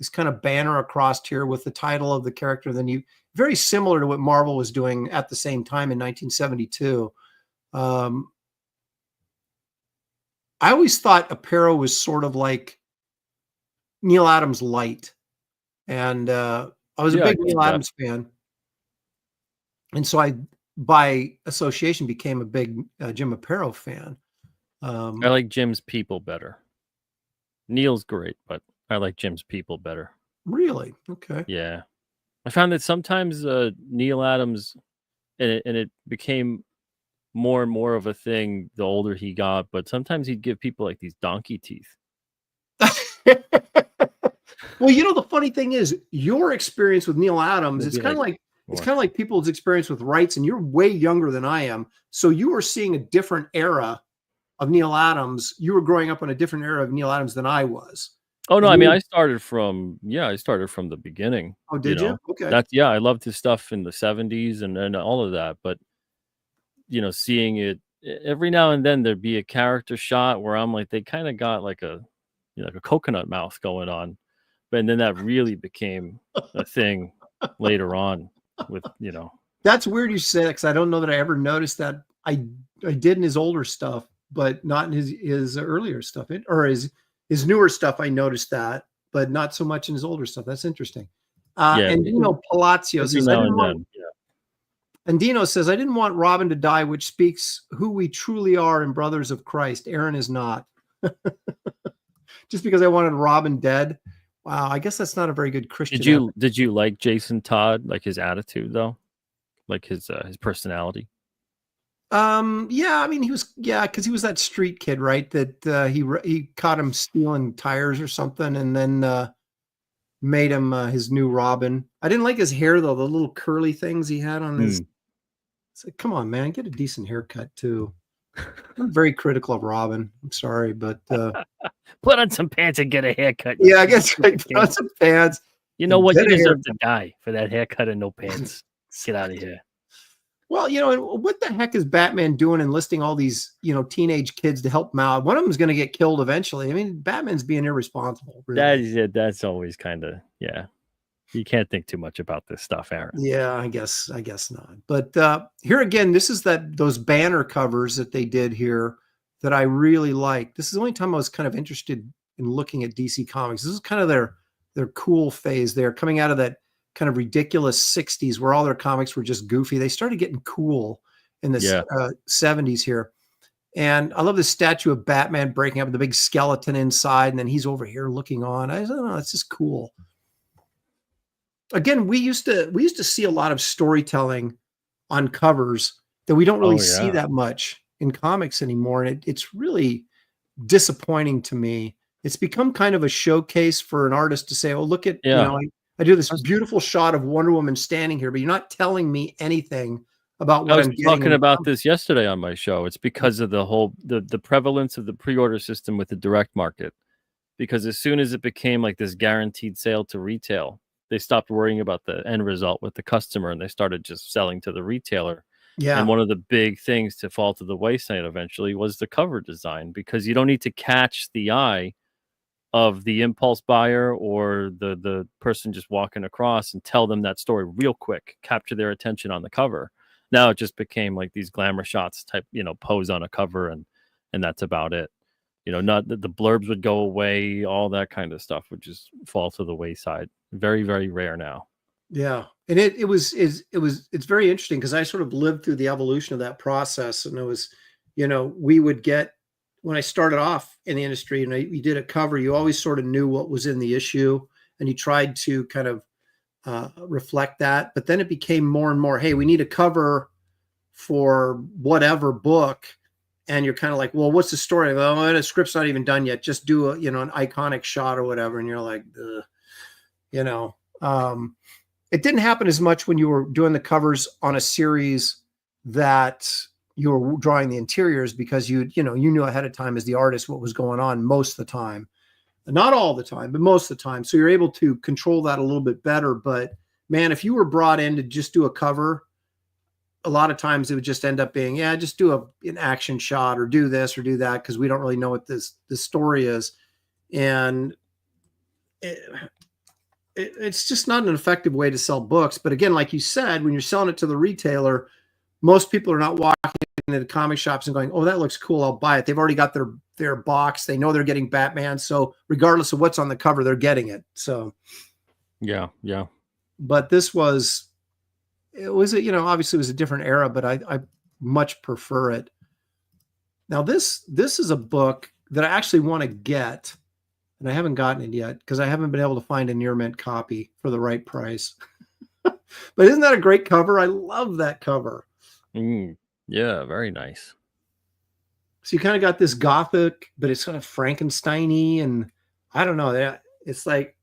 this kind of banner across here with the title of the character. Then very similar to what Marvel was doing at the same time in 1972. I always thought Aparo was sort of like Neil Adams light. And I was a big Neil Adams fan. And so I, by association, became a big Jim Aparo fan. I like Jim's people better. Neil's great, but I like Jim's people better. Really? Okay. Yeah. I found that sometimes Neil Adams, and it became more and more of a thing the older he got, but sometimes he'd give people like these donkey teeth. Well, the funny thing is, your experience with Neil Adams, it's kind of like people's experience with Wrights, and you're way younger than I am. So you were seeing a different era of Neil Adams. You were growing up in a different era of Neil Adams than I was. Oh no, I mean I started from the beginning. Oh, did you? Okay. I loved his stuff in the 70s and all of that, but seeing it every now and then there'd be a character shot where I'm like, they kind of got like a like a coconut mouth going on. But then that really became a thing later on with, That's weird you said it, because I don't know that I ever noticed that. I did in his older stuff, but not in his earlier stuff, or his newer stuff. I noticed that, but not so much in his older stuff. That's interesting. And Dino Palazzo says, and Dino says, I didn't want Robin to die, which speaks who we truly are in Brothers of Christ. Aaron is not. Just because I wanted Robin dead. Wow, I guess that's not a very good Christian. Did you like Jason Todd, like his attitude though, like his personality? Yeah, I mean because he was that street kid, right? That he caught him stealing tires or something, and then made him his new Robin. I didn't like his hair though, the little curly things he had on his. It's like, come on, man, get a decent haircut too. I'm very critical of Robin. I'm sorry, but put on some pants and get a haircut. Yeah, I guess put on some pants. You know what? You deserve to die for that haircut and no pants. Get out of here. Well, and what the heck is Batman doing enlisting all these, teenage kids to help him out? One of them is going to get killed eventually. I mean, Batman's being irresponsible. Really. That's always kind of, You can't think too much about this stuff, Aaron. Yeah, I guess not. But here again, this is those banner covers that they did here that I really like. This is the only time I was kind of interested in looking at DC Comics. This is kind of their cool phase. They're coming out of that kind of ridiculous 60s where all their comics were just goofy. They started getting cool in the 70s here. And I love this statue of Batman breaking up with the big skeleton inside, and then he's over here looking on. I don't know, it's just cool. Again, we used to see a lot of storytelling on covers that we don't really see that much in comics anymore. And it's really disappointing to me. It's become kind of a showcase for an artist to say, oh, look at, I do this beautiful shot of Wonder Woman standing here, but you're not telling me anything about what I'm getting. I was talking about this yesterday on my show. It's because of the prevalence of the pre-order system with the direct market. Because as soon as it became like this guaranteed sale to retail, they stopped worrying about the end result with the customer and they started just selling to the retailer. Yeah. And one of the big things to fall to the wayside eventually was the cover design, because you don't need to catch the eye of the impulse buyer or the person just walking across and tell them that story real quick, capture their attention on the cover. Now it just became like these glamour shots type, pose on a cover and that's about it. Not that the blurbs would go away, all that kind of stuff would just fall to the wayside. Very, very rare now. Yeah. And it's very interesting because I sort of lived through the evolution of that process. And it was, we would get, when I started off in the industry and you did a cover, you always sort of knew what was in the issue and you tried to kind of reflect that. But then it became more and more, hey, we need a cover for whatever book. And you're kind of like, well, what's the story? Well, the script's not even done yet. Just do an iconic shot or whatever. And you're like, it didn't happen as much when you were doing the covers on a series that you were drawing the interiors, because you knew ahead of time as the artist what was going on most of the time. Not all the time, but most of the time. So you're able to control that a little bit better. But man, if you were brought in to just do a cover, a lot of times it would just end up being, just do an action shot or do this or do that, because we don't really know what this story is. And it's just not an effective way to sell books. But again, like you said, when you're selling it to the retailer, most people are not walking into the comic shops and going, "Oh, that looks cool, I'll buy it." They've already got their box. They know they're getting Batman, so regardless of what's on the cover, they're getting it. So yeah. But this was, obviously it was a different era, but I much prefer it. Now this is a book that I actually want to get, and I haven't gotten it yet because I haven't been able to find a near mint copy for the right price. But isn't that a great cover? I love that cover. Yeah, very nice. So you kind of got this gothic, but it's kind of Frankenstein-y, and I don't know. It's like,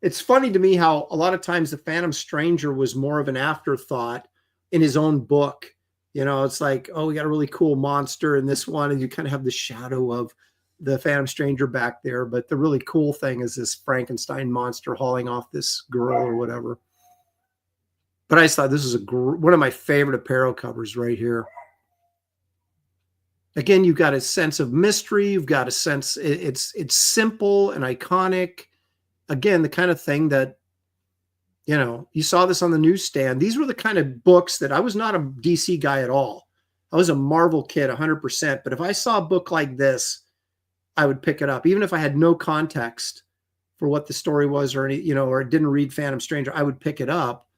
it's funny to me how a lot of times the Phantom Stranger was more of an afterthought in his own book. It's like, oh, we got a really cool monster in this one, and you kind of have the shadow of the Phantom Stranger back there. But the really cool thing is this Frankenstein monster hauling off this girl or whatever. But I just thought this is one of my favorite Aparo covers right here. Again, you've got a sense of mystery. You've got a sense, it's simple and iconic. Again, the kind of thing that, you saw this on the newsstand. These were the kind of books that I was not a DC guy at all. I was a Marvel kid 100%. But if I saw a book like this, I would pick it up. Even if I had no context for what the story was or or didn't read Phantom Stranger, I would pick it up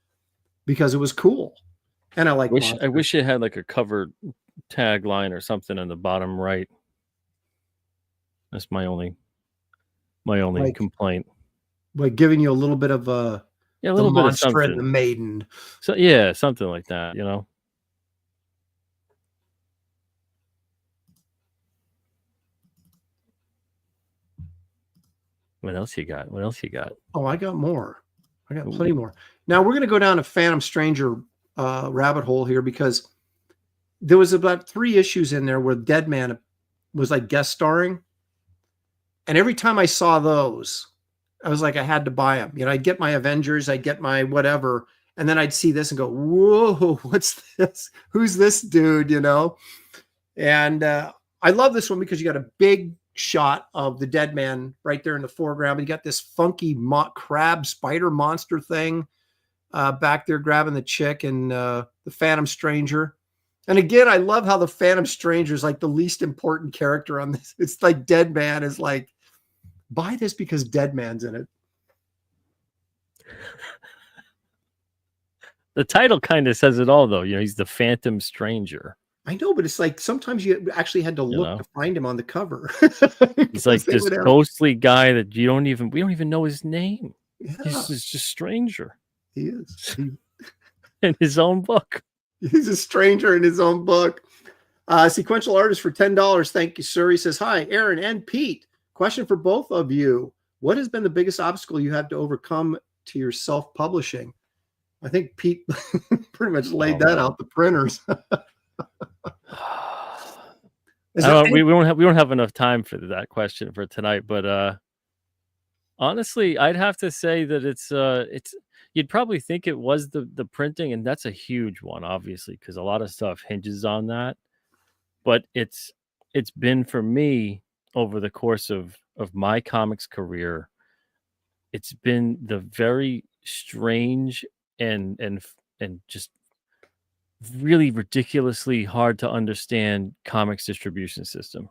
because it was cool. And I I wish it had like a cover tagline or something in the bottom right. That's my only complaint. Like giving you a little bit of the monster and the maiden. So yeah, something like that, What else you got? Oh, I got more. I got plenty more. Now we're going to go down a Phantom Stranger rabbit hole here because there was about 3 issues in there where Deadman was like guest starring. And every time I saw those, I was like, I had to buy them. I'd get my Avengers, I'd get my whatever. And then I'd see this and go, whoa, what's this? Who's this dude? And I love this one because you got a big shot of the Deadman right there in the foreground. You got this funky crab spider monster thing back there grabbing the chick and the Phantom Stranger. And again, I love how the Phantom Stranger is like the least important character on this. It's like Deadman is like, buy this because Deadman's in it. The title kind of says it all, though. He's the Phantom Stranger. I know, but it's like sometimes you actually had to look to find him on the cover. He's like this ghostly guy that we don't even know his name. Yeah. He's just stranger. He is. In his own book. He's a stranger in his own book. Sequential artist for $10. Thank you, sir. He says, hi, Aaron and Pete. Question for both of you. What has been the biggest obstacle you had to overcome to your self-publishing? I think Pete pretty much laid that out, the printers. We don't have enough time for that question for tonight, but honestly, I'd have to say that it's you'd probably think it was the printing, and that's a huge one, obviously, because a lot of stuff hinges on that. But it's been for me over the course of my comics career, it's been the very strange and just really ridiculously hard to understand comics distribution system.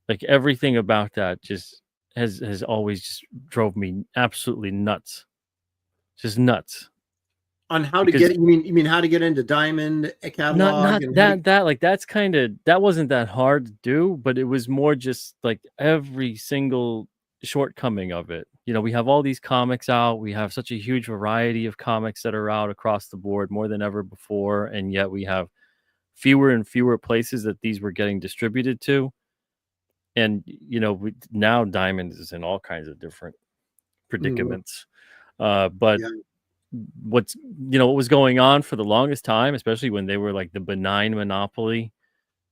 Like everything about that just has always just drove me absolutely nuts. Just nuts. On how to get, you mean how to get into Diamond catalog? Not that like that wasn't that hard to do, but it was more just like every single shortcoming of it. We have all these comics out. We have such a huge variety of comics that are out across the board, more than ever before, and yet we have fewer and fewer places that these were getting distributed to. And now Diamond is in all kinds of different predicaments. But what was going on for the longest time, especially when they were like the benign monopoly,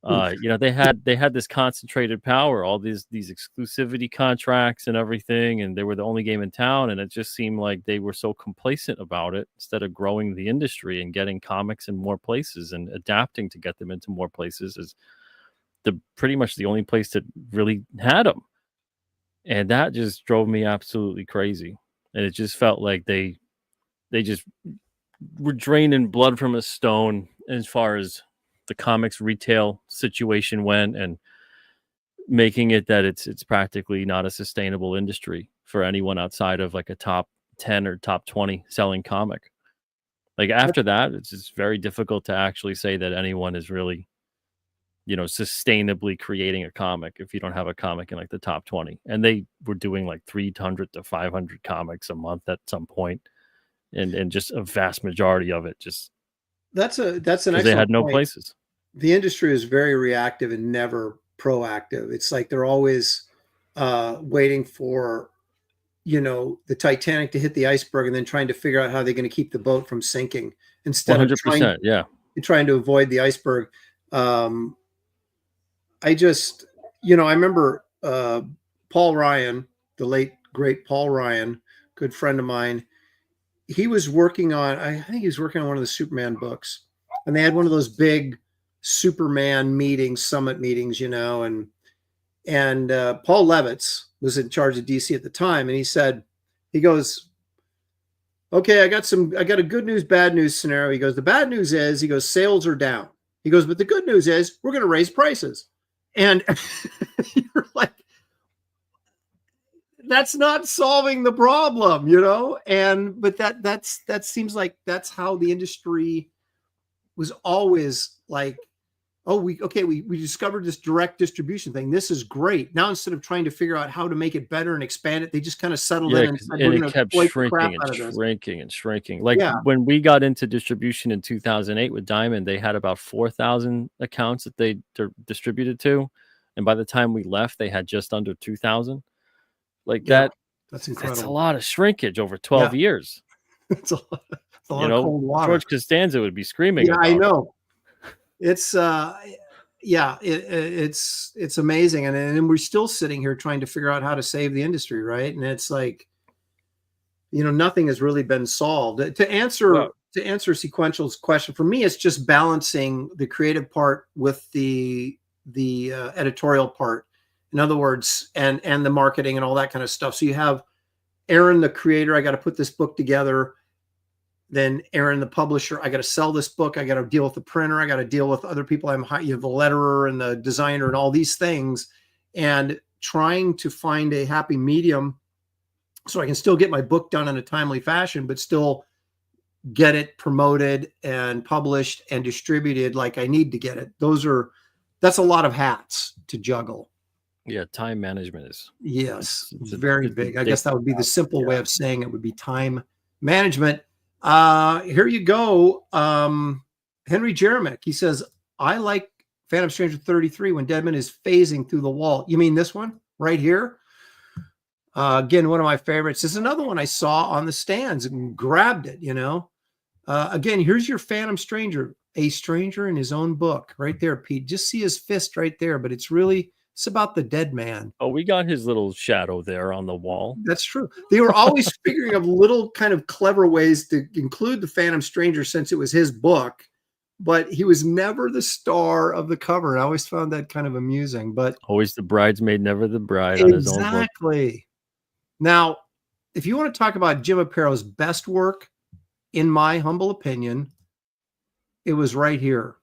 they had this concentrated power, all these exclusivity contracts and everything, and they were the only game in town, and it just seemed like they were so complacent about it instead of growing the industry and getting comics in more places and adapting to get them into more places is pretty much the only place that really had them. And that just drove me absolutely crazy. and it just felt like they just were draining blood from a stone as far as the comics retail situation went, and making it that it's practically not a sustainable industry for anyone outside of like a top 10 or top 20 selling comic. Like after that, it's just very difficult to actually say that anyone is really, sustainably creating a comic if you don't have a comic in like the top 20. And they were doing like 300 to 500 comics a month at some point, and just a vast majority of it just that's an excellent they had no point. places. The industry is very reactive and never proactive. It's like they're always waiting for, the Titanic to hit the iceberg and then trying to figure out how they're going to keep the boat from sinking instead 100%, of trying to avoid the iceberg. I just, I remember Paul Ryan, the late great Paul Ryan, good friend of mine. He was working on, I think he was working on one of the Superman books, and they had one of those big Superman meetings, summit meetings, and Paul Levitz was in charge of DC at the time. And he goes, okay, I got a good news, bad news scenario. He goes, the bad news is, sales are down. He goes, but the good news is we're going to raise prices. And you're like, that's not solving the problem, but that seems like that's how the industry was always like, oh, we discovered this direct distribution thing. This is great. Now, instead of trying to figure out how to make it better and expand it, they just kind of settled in and said, it kept shrinking and shrinking. Like when we got into distribution in 2008 with Diamond, they had about 4,000 accounts that they distributed to. And by the time we left, they had just under 2,000. Like that's incredible. That's a lot of shrinkage over 12 years. It's a lot of cold water. George Costanza would be screaming. Yeah, I know. It's it's amazing, and we're still sitting here trying to figure out how to save the industry, right? And it's like, nothing has really been solved. To answer Sequential's question, for me, it's just balancing the creative part with the editorial part. In other words, and the marketing and all that kind of stuff. So you have Aaron, the creator, I got to put this book together. Then Aaron, the publisher, I got to sell this book. I got to deal with the printer. I got to deal with other people. You have the letterer and the designer and all these things, and trying to find a happy medium so I can still get my book done in a timely fashion, but still get it promoted and published and distributed like I need to get it. That's a lot of hats to juggle. Yeah, time management is. Yes, it's very big. I guess that would be the simple way of saying it would be time management. Here you go. Henry Jeremick, he says, I like Phantom Stranger 33 when Deadman is phasing through the wall. You mean this one right here? Again, one of my favorites. This is another one I saw on the stands and grabbed it, Again, here's your Phantom Stranger, a stranger in his own book right there, Pete. Just see his fist right there, but it's about the dead man. Oh, we got his little shadow there on the wall. That's true. They were always figuring of little kind of clever ways to include the Phantom Stranger since it was his book, but he was never the star of the cover. I always found that kind of amusing, but always the bridesmaid, never the bride on his own book. Exactly. Now, if you want to talk about Jim Aparo's best work, in my humble opinion, it was right here.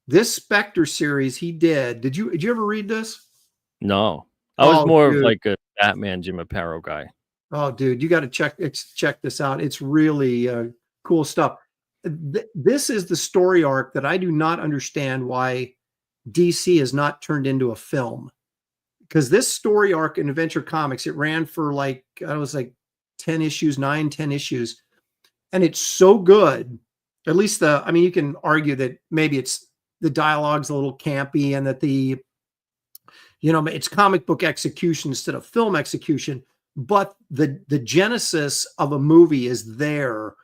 This Spectre series he did. Did you ever read this? No. I was more of like a Batman Jim Aparo guy. Oh, dude, you got to check this out. It's really cool stuff. This is the story arc that I do not understand why DC has not turned into a film. Because this story arc in Adventure Comics, it ran for like 10 issues, 10 issues. And it's so good. At least you can argue that maybe it's the dialogue's a little campy and that it's comic book execution instead of film execution, but the genesis of a movie is there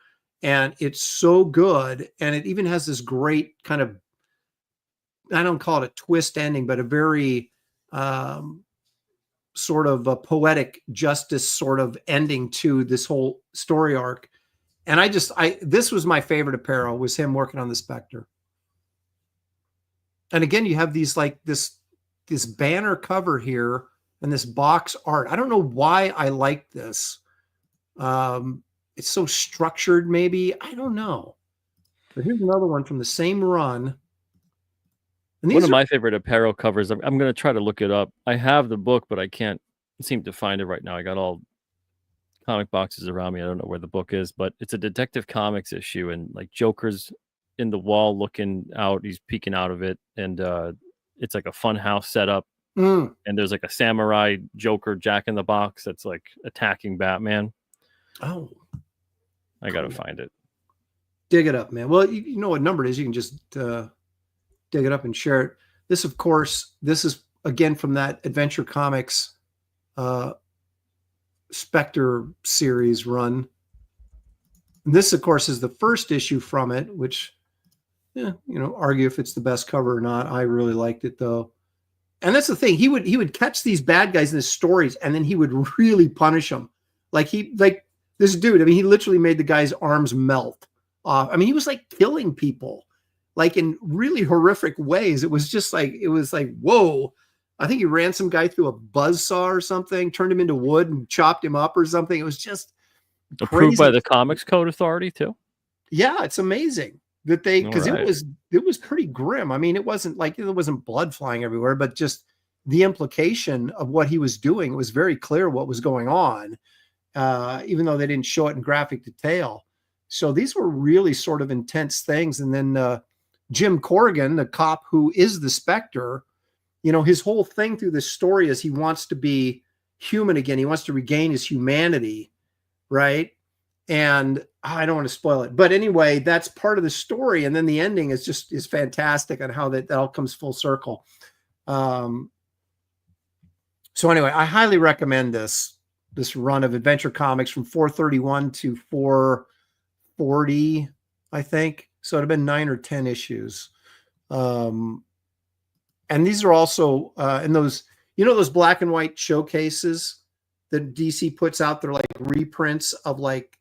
and it's so good. And it even has this great kind of, I don't call it a twist ending, but a very sort of a poetic justice sort of ending to this whole story arc. And this was my favorite Aparo, was him working on the Spectre. And again, you have these like this banner cover here and this box art. I don't know why I like this. It's so structured, maybe. I don't know. But here's another one from the same run. And one of my favorite Aparo covers, I'm going to try to look it up. I have the book, but I can't seem to find it right now. I got all comic boxes around me. I don't know where the book is, but it's a Detective Comics issue, and like Joker's in the wall looking out. He's peeking out of it, and it's like a fun house setup. And there's like a samurai Joker Jack in the Box that's like attacking Batman. Oh, I got to find it. Dig it up, man. Well, you know what number it is. You can just dig it up and share it. This, of course, this is again from that Adventure Comics Spectre series run. And this, of course, is the first issue from it, which, argue if it's the best cover or not. I really liked it, though. And that's the thing. He would catch these bad guys in his stories, and then he would really punish them. Like this dude. I mean, he literally made the guy's arms melt off. I mean, he was like killing people, like in really horrific ways. It was like, whoa. I think he ran some guy through a buzzsaw or something, turned him into wood and chopped him up or something. It was just approved by the Comics Code Authority too. Yeah, it's amazing that it was pretty grim. I mean, it wasn't like there wasn't blood flying everywhere, but just the implication of what he was doing, it was very clear what was going on, even though they didn't show it in graphic detail. So these were really sort of intense things. And then Jim Corrigan, the cop who is the Spectre, his whole thing through this story is he wants to be human again. He wants to regain his humanity, right? And I don't want to spoil it, but anyway, that's part of the story. And then the ending is fantastic on how that all comes full circle. So anyway, I highly recommend this run of Adventure Comics from 431 to 440, I think. So it'd have been 9 or 10 issues. And these are also in those, those black and white showcases that DC puts out. They're like reprints of like,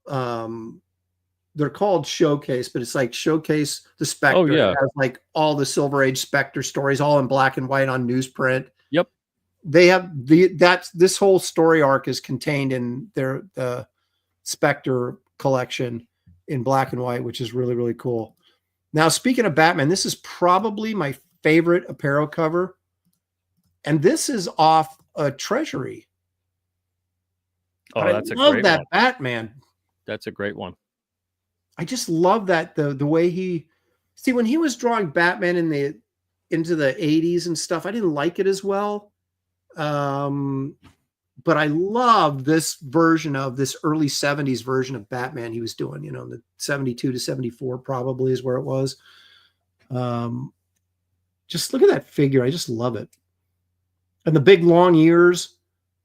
they're called Showcase, but it's like Showcase the Spectre. Oh, yeah. It has like all the Silver Age Spectre stories, all in black and white on newsprint. Yep. They have this whole story arc is contained in the Spectre collection in black and white, which is really, really cool. Now, speaking of Batman, this is probably my favorite Aparo cover. And this is off a Treasury. Oh, that's a great one. I love that Batman. That's a great one. I just love that the way when he was drawing Batman into the 80s and stuff, I didn't like it as well. But I loved this version of this early 70s version of Batman he was doing, the 72 to 74 probably is where it was. Just look at that figure. I just love it. And the big long ears,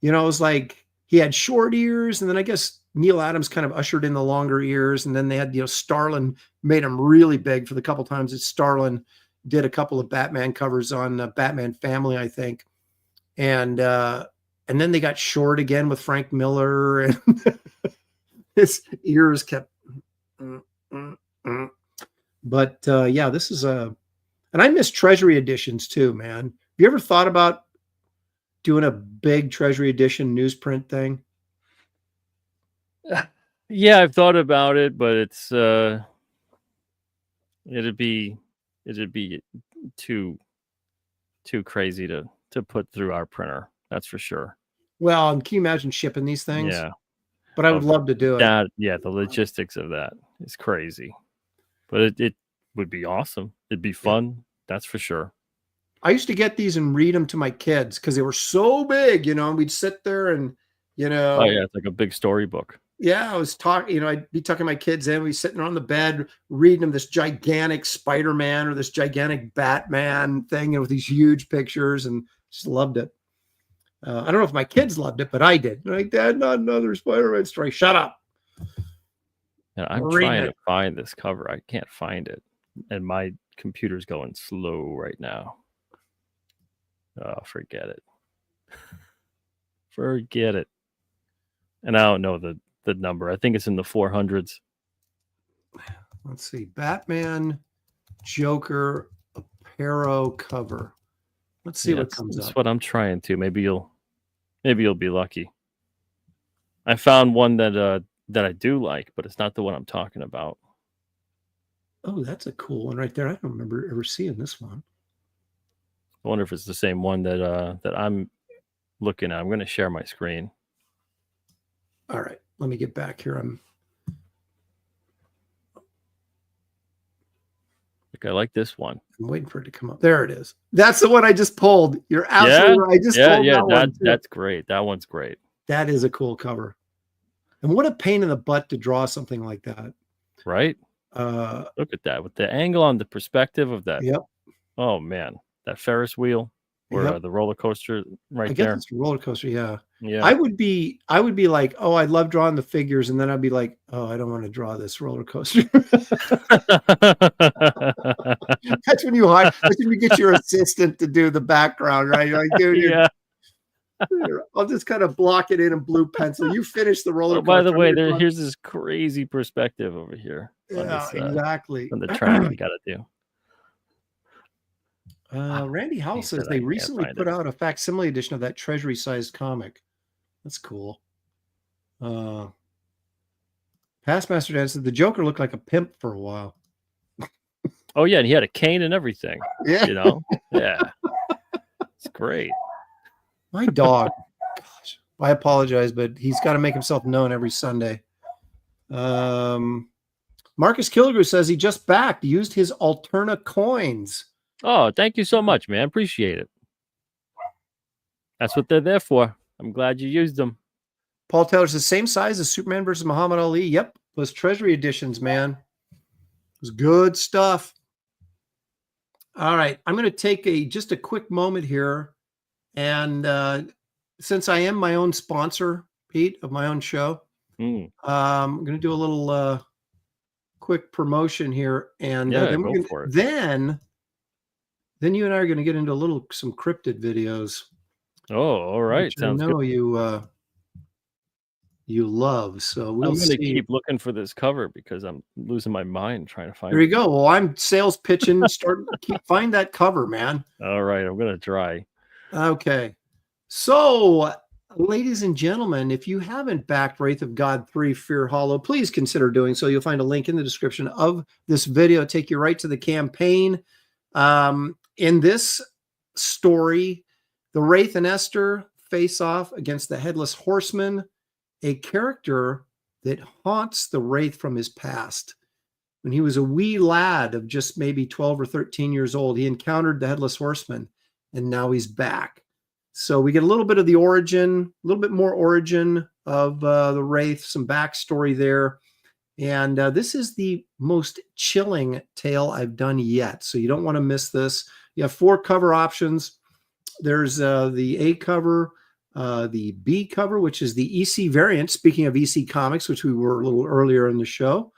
it was like he had short ears, and then I guess Neil Adams kind of ushered in the longer ears, and then they had, Starlin made them really big for the couple times that Starlin did a couple of Batman covers on Batman Family, I think. And then they got short again with Frank Miller, and his ears kept. But yeah, this is and I miss Treasury editions too, man. Have you ever thought about doing a big Treasury edition newsprint thing? Yeah, I've thought about it, but it's it'd be too crazy to put through our printer. That's for sure. Well, and can you imagine shipping these things? Yeah. But I would love to do it. Yeah, the logistics of that is crazy. But it would be awesome. It'd be fun. Yeah. That's for sure. I used to get these and read them to my kids because they were so big, and we'd sit there and, Oh, yeah, it's like a big storybook. Yeah, I was talking, I'd be tucking my kids in. We'd be sitting on the bed reading them this gigantic Spider-Man or this gigantic Batman thing with these huge pictures, and just loved it. I don't know if my kids loved it, but I did. Like, Dad, not another Spider-Man story. Shut up. Yeah, I'm trying to find this cover. I can't find it. And my computer's going slow right now. Oh, forget it. Forget it. And I don't know the number. I think it's in the 400s. Let's see. Batman, Joker, Aparo cover. Let's see what comes up. That's what I'm trying to. Maybe you'll be lucky. I found one that I do like, but it's not the one I'm talking about. Oh, that's a cool one right there. I don't remember ever seeing this one. I wonder if it's the same one that I'm looking at. I'm going to share my screen. All right, let me get back here. I like this one. I'm waiting for it to come up. There it is. That's the one I just pulled. You're absolutely right. I just pulled that one. That's great. That one's great. That is a cool cover. And what a pain in the butt to draw something like that. Right? Look at that with the angle on the perspective of that. Yep. Oh man, that Ferris wheel or the roller coaster right I guess there. it's a roller coaster. Yeah. Yeah. I would be like, oh, I love drawing the figures, and then I'd be like, oh, I don't want to draw this roller coaster. That's when you get your assistant to do the background, right? You're like, dude, yeah. I'll just kind of block it in blue pencil. You finish the roller coaster. By the way, here's this crazy perspective over here. Yeah, exactly. On the track you got to do. Randy Howell says they recently put out a facsimile edition of that treasury-sized comic. That's cool. Pastmaster Dan said the Joker looked like a pimp for a while. Oh yeah, and he had a cane and everything. Yeah, you know. Yeah, it's great. My dog. Gosh, I apologize, but he's got to make himself known every Sunday. Marcus Killigrew says he just backed, used his Alterna coins. Oh, thank you so much, man. Appreciate it. That's what they're there for. I'm glad you used them. Paul Taylor's the same size as Superman versus Muhammad Ali. Yep, those treasury editions, man. It was good stuff. All right, I'm going to take just a quick moment here. And since I am my own sponsor, Pete, of my own show, I'm going to do a little quick promotion here. And then you and I are going to get into some cryptid videos. Oh, all right. Sounds good. I know you love. So we'll I'm going to keep looking for this cover because I'm losing my mind trying to find it. There you go. Well, I'm sales pitching. Find that cover, man. All right. I'm going to try. Okay. So, ladies and gentlemen, if you haven't backed Wraith of God 3 Fear Hollow, please consider doing so. You'll find a link in the description of this video. Take you right to the campaign. In this story, the Wraith and Esther face off against the Headless Horseman, a character that haunts the Wraith from his past. When he was a wee lad of just maybe 12 or 13 years old, he encountered the Headless Horseman, and now he's back. So we get a little bit of the origin, a little bit more origin of the Wraith, some backstory there. And this is the most chilling tale I've done yet. So you don't want to miss this. You have 4 cover options. There's the A cover, the B cover, which is the EC variant. Speaking of EC Comics, which we were a little earlier in the show.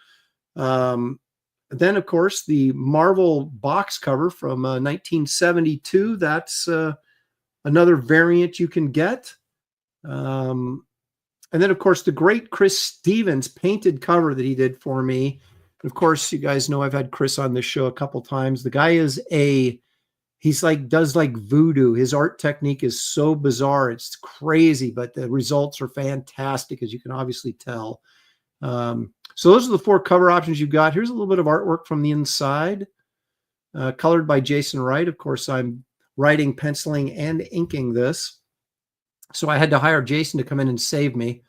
Then, of course, the Marvel box cover from 1972. That's another variant you can get. And then, of course, the great Chris Stevens painted cover that he did for me. And of course, you guys know I've had Chris on this show a couple times. The guy is does like voodoo. His art technique is so bizarre. It's crazy, but the results are fantastic, as you can obviously tell. So those are the 4 cover options you've got. Here's a little bit of artwork from the inside, colored by Jason Wright. Of course, I'm writing, penciling, and inking this. So I had to hire Jason to come in and save me,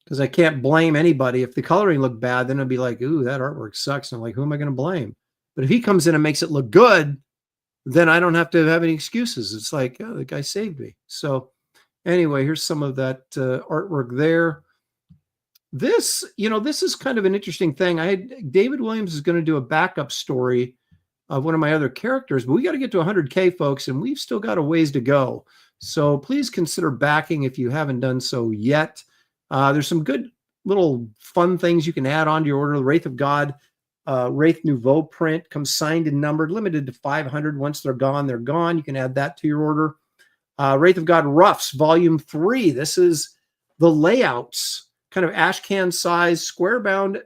because I can't blame anybody. If the coloring looked bad, then it'd be like, ooh, that artwork sucks. And I'm like, who am I going to blame? But if he comes in and makes it look good, then I don't have to have any excuses. It's like, oh, the guy saved me. So anyway, here's some of that artwork there. This is kind of an interesting thing. David Williams is going to do a backup story of one of my other characters, but we got to get to 100K, folks, and we've still got a ways to go. So please consider backing if you haven't done so yet. There's some good little fun things you can add on to your order. The Wraith of God, Wraith Nouveau print comes signed and numbered, limited to 500. Once they're gone, they're gone. You can add that to your order. Wraith of God Roughs, Volume 3. This is the layouts, kind of ashcan size, square bound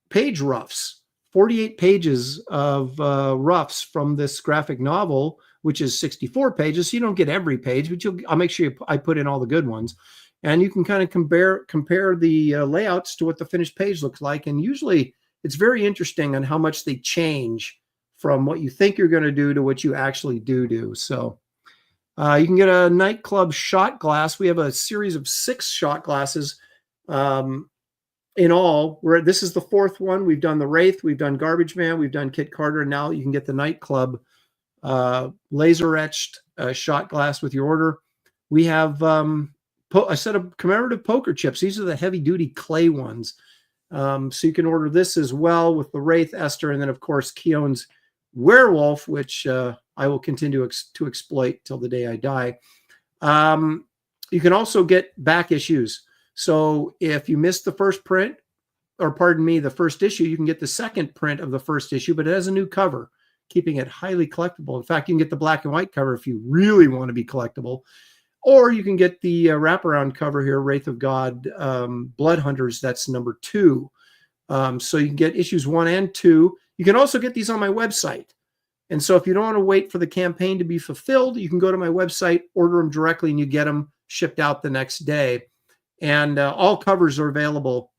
page roughs 48 pages of roughs from this graphic novel, which is 64 pages. So you don't get every page, but I'll make sure I put in all the good ones. And you can kind of compare the layouts to what the finished page looks like. And usually it's very interesting on how much they change from what you think you're going to do to what you actually do. So you can get a nightclub shot glass. We have a series of 6 shot glasses in all. This is the 4th one. We've done the Wraith, we've done Garbage Man, we've done Kit Carter, and now you can get the nightclub laser etched shot glass with your order. We have a set of commemorative poker chips. These are the heavy duty clay ones. So you can order this as well with the Wraith, Esther, and then of course Keown's Werewolf, which I will continue to exploit till the day I die. You can also get back issues. So if you missed the first print, or pardon me, the first issue, you can get the second print of the first issue, but it has a new cover, keeping it highly collectible. In fact, you can get the black and white cover if you really want to be collectible. Or you can get the wraparound cover here, Wraith of God, Blood Hunters. That's number 2. So you can get issues 1 and 2. You can also get these on my website. And so if you don't want to wait for the campaign to be fulfilled, you can go to my website, order them directly, and you get them shipped out the next day. And all covers are available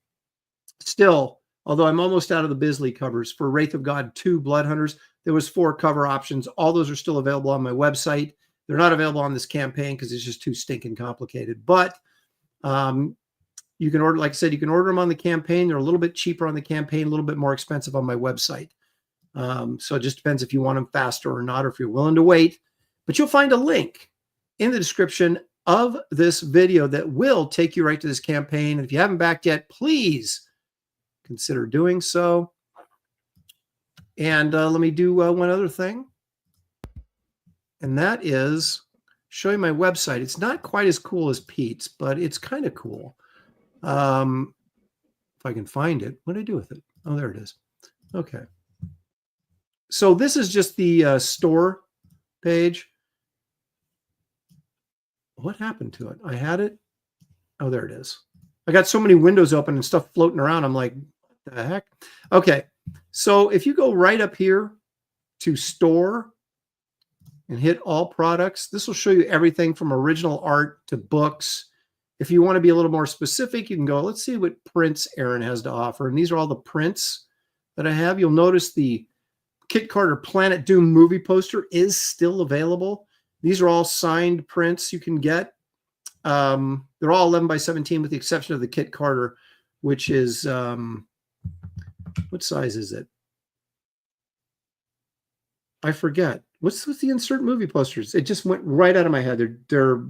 still, although I'm almost out of the Bisley covers. For Wraith of God 2, Blood Hunters, there was 4 cover options. All those are still available on my website. They're not available on this campaign because it's just too stinking complicated. But you can order, like I said, you can order them on the campaign. They're a little bit cheaper on the campaign, a little bit more expensive on my website. So it just depends if you want them faster or not, or if you're willing to wait. But you'll find a link in the description of this video that will take you right to this campaign. And if you haven't backed yet, please consider doing so. And let me do one other thing. And that is show you my website. It's not quite as cool as Pete's, but it's kind of cool. If I can find it, what do I do with it? Oh, there it is. Okay. So this is just the store page. What happened to it? I had it. Oh, there it is. I got so many windows open and stuff floating around. I'm like, what the heck? Okay. So if you go right up here to store and hit all products, this will show you everything from original art to books. If you want to be a little more specific, you can go, let's see what prints Aaron has to offer. And these are all the prints that I have. You'll notice the Kit Carter Planet Doom movie poster is still available. These are all signed prints you can get. They're all 11 by 17 with the exception of the Kit Carter, which is, what size is it? I forget. What's the insert movie posters? It just went right out of my head. They're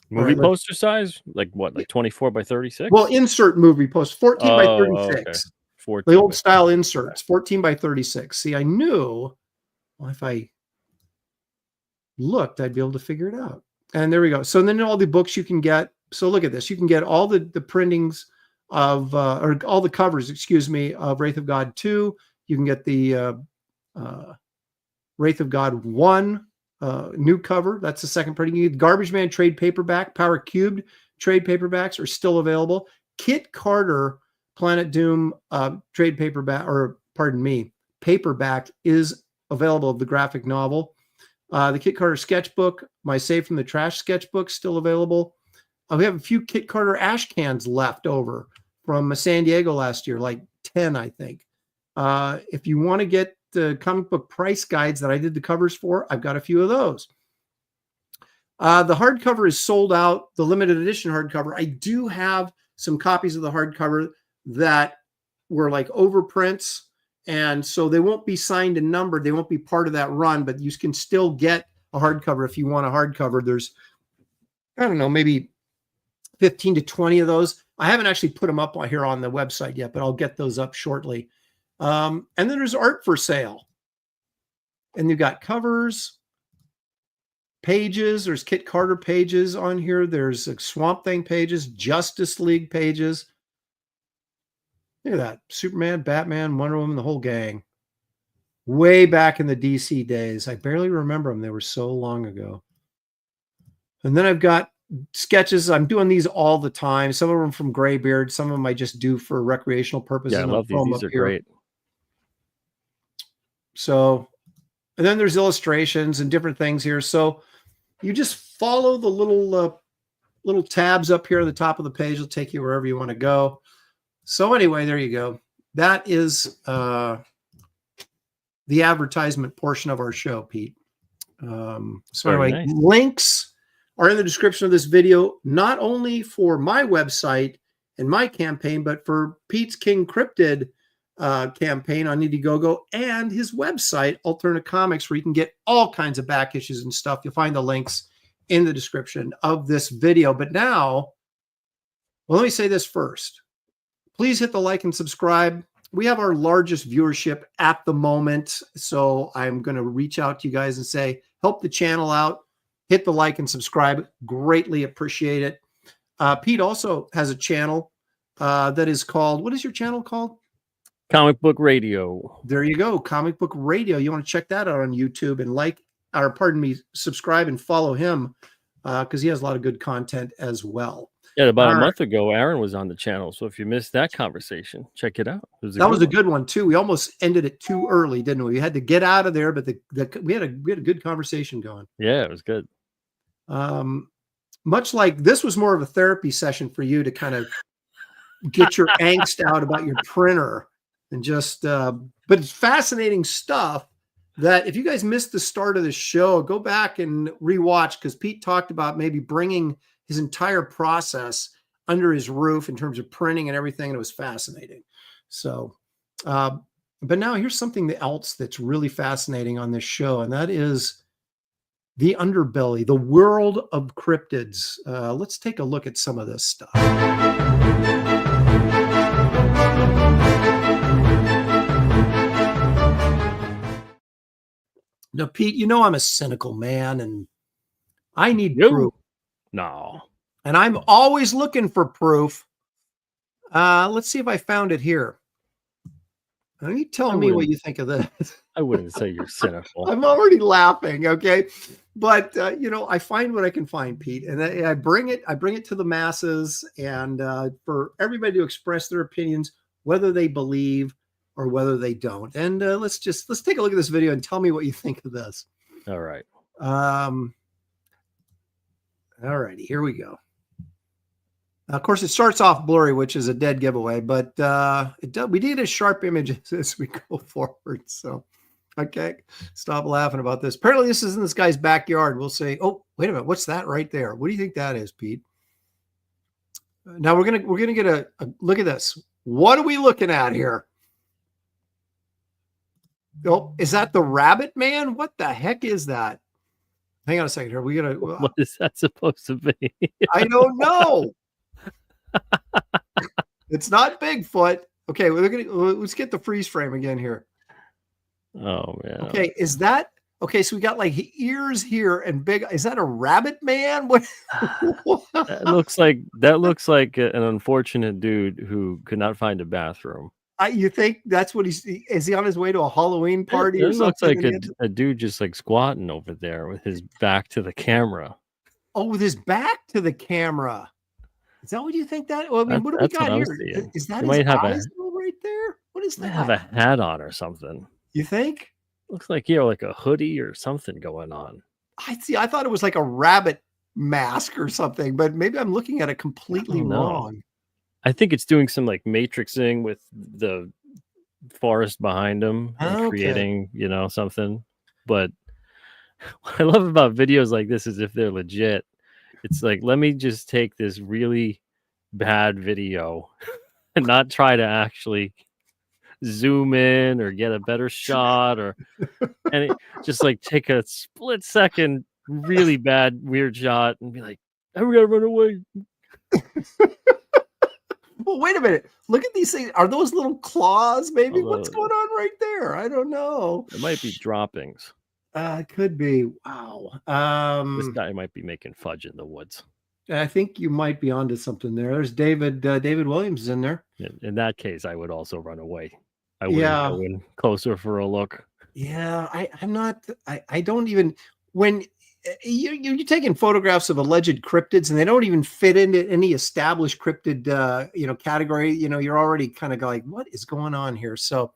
movie poster size? Like what? Like 24 by 36? Well, insert movie poster, 14 by 36. Okay. 14 the old style inserts, 14 by 36. See, I knew if I looked, I'd be able to figure it out. And there we go. So then all the books you can get. So look at this. You can get all the printings of, or all the covers, excuse me, of Wraith of God 2. You can get the Wraith of God 1 new cover. That's the second printing. You get Garbage Man trade paperback, Power Cubed trade paperbacks are still available. Kit Carter Planet Doom trade paperback, or pardon me, paperback is available of the graphic novel. The Kit Carter sketchbook, my Save from the Trash sketchbook, still available. We have a few Kit Carter ash cans left over from San Diego last year, like 10, I think. If you want to get the comic book price guides that I did the covers for, I've got a few of those. The hardcover is sold out, the limited edition hardcover. I do have some copies of the hardcover that were like overprints, and so they won't be signed and numbered. They won't be part of that run, but you can still get a hardcover if you want a hardcover. There's, I don't know, maybe 15 to 20 of those. I haven't actually put them up here on the website yet, but I'll get those up shortly. And then there's art for sale. And you've got covers, pages. There's Kit Carter pages on here. There's Swamp Thing pages, Justice League pages. Look at that. Superman, Batman, Wonder Woman, the whole gang. Way back in the DC days. I barely remember them. They were so long ago. And then I've got sketches. I'm doing these all the time. Some of them from Graybeard. Some of them I just do for recreational purposes. Yeah, I love these. These are great. So, and then there's illustrations and different things here. So you just follow the little tabs up here at the top of the page. It'll take you wherever you want to go. So anyway, there you go. That is the advertisement portion of our show, Pete. So anyway, nice. Links are in the description of this video, not only for my website and my campaign, but for Pete's King Cryptid campaign on Indiegogo and his website, Alternate Comics, where you can get all kinds of back issues and stuff. You'll find the links in the description of this video. But now, well, let me say this first. Please hit the like and subscribe. We have our largest viewership at the moment, so I'm going to reach out to you guys and say, help the channel out. Hit the like and subscribe. Greatly appreciate it. Pete also has a channel that is called, what is your channel called? Comic Book Radio. There you go. Comic Book Radio. You want to check that out on YouTube and subscribe and follow him because he has a lot of good content as well. Yeah, about a month ago, Aaron was on the channel. So if you missed that conversation, check it out. That was a good one too. We almost ended it too early, didn't we? We had to get out of there, but we had a good conversation going. Yeah, it was good. Much like this was more of a therapy session for you to kind of get your angst out about your printer and just, but it's fascinating stuff that if you guys missed the start of the show, go back and rewatch because Pete talked about maybe bringing his entire process under his roof in terms of printing and everything. And it was fascinating. So, but now here's something else that's really fascinating on this show. And that is the underbelly, the world of cryptids. Let's take a look at some of this stuff. Now, Pete, you know I'm a cynical man and I need proof. No. And I'm always looking for proof. Let's see if I found it here. You tell me what you think of this. I wouldn't say you're cynical. I'm already laughing, okay? But I find what I can find, Pete, and I bring it to the masses and for everybody to express their opinions, whether they believe or whether they don't. And let's take a look at this video and tell me what you think of this. All right. All righty, here we go. Of course, it starts off blurry, which is a dead giveaway, but we did a sharp image as we go forward. So, okay, stop laughing about this. Apparently, this is in this guy's backyard. We'll say, oh, wait a minute, what's that right there? What do you think that is, Pete? Now we're gonna get a look at this. What are we looking at here? Oh, is that the rabbit man? What the heck is that? Hang on a second here. We gotta. What is that supposed to be? I don't know. It's not Bigfoot. Okay, let's get the freeze frame again here. Oh man. Okay, is that okay? So we got like ears here and big. Is that a rabbit man? What? That looks like an unfortunate dude who could not find a bathroom. You think that's what is he on his way to a Halloween party or something? It looks like a dude just like squatting over there with his back to the camera. Oh, with his back to the camera. Is that what you think that? Well, I mean, what do we got here? Is that his eyes right there? What is that? Have a hat on or something. You think? Looks like like a hoodie or something going on. I see. I thought it was like a rabbit mask or something, but maybe I'm looking at it completely wrong. I think it's doing some like matrixing with the forest behind him and creating, something. But what I love about videos like this is if they're legit, it's like, let me just take this really bad video and not try to actually zoom in or get a better shot and just like take a split second, really bad, weird shot and be like, we gotta run away. Well, wait a minute. Look at these things. Are those little claws? Maybe what's going on right there? I don't know. It might be droppings. It could be. Wow. This guy might be making fudge in the woods. I think you might be onto something there. There's David Williams is in there. In that case, I would also run away. I wouldn't go in closer for a look. Yeah, I'm not. I don't even when you're taking photographs of alleged cryptids, and they don't even fit into any established cryptid, category. You're already kind of like, what is going on here? So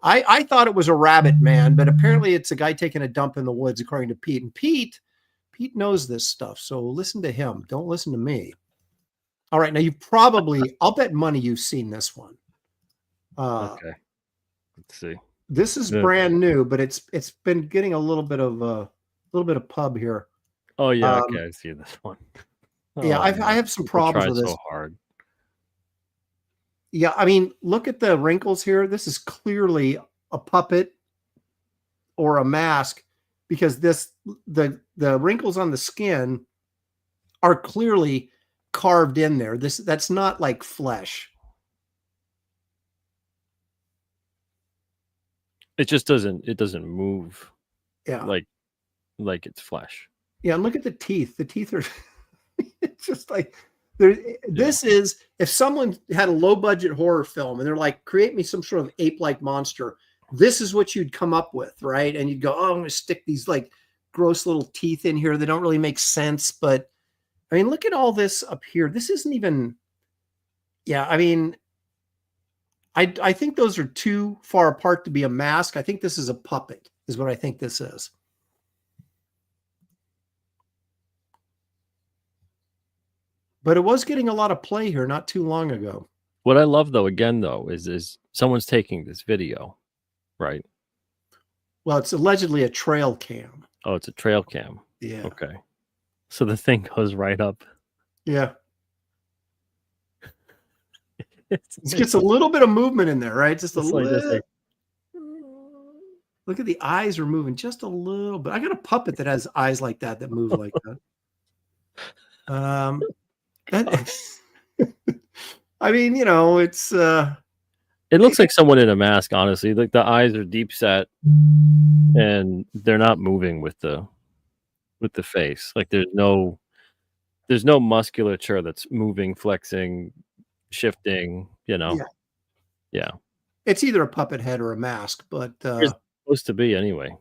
I thought it was a rabbit man, but apparently it's a guy taking a dump in the woods, according to Pete. And Pete knows this stuff, so listen to him. Don't listen to me. All right, now I'll bet money you've seen this one. Okay, let's see. This is brand new, but it's been getting a little bit of pub here. Oh yeah, okay, I see this one. Yeah, I have some problems with this. So hard. Yeah, I mean, look at the wrinkles here. This is clearly a puppet or a mask, because the wrinkles on the skin are clearly carved in there. That's not like flesh. It just doesn't move. Yeah. Like it's flesh. Yeah, and look at the teeth. The teeth are it's just like this is, if someone had a low budget horror film and they're like, create me some sort of ape-like monster, this is what you'd come up with, right? And you'd go, oh, I'm gonna stick these like gross little teeth in here. They don't really make sense, but I mean, look at all this up here. This isn't even, yeah, I mean, I think those are too far apart to be a mask. I think this is a puppet, is what I think this is. But it was getting a lot of play here not too long ago. What I love, though, is someone's taking this video, right? Well, it's allegedly a trail cam. Oh, it's a trail cam. Yeah. Okay. So the thing goes right up. Yeah. It gets a little bit of movement in there, right? Just a little. Look at the eyes are moving just a little bit. I got a puppet that has eyes like that move like that. I mean, it's it looks like someone in a mask, honestly. Like the eyes are deep set and they're not moving with the face. Like there's no musculature that's moving, flexing, shifting, Yeah. It's either a puppet head or a mask, but where's it supposed to be anyway?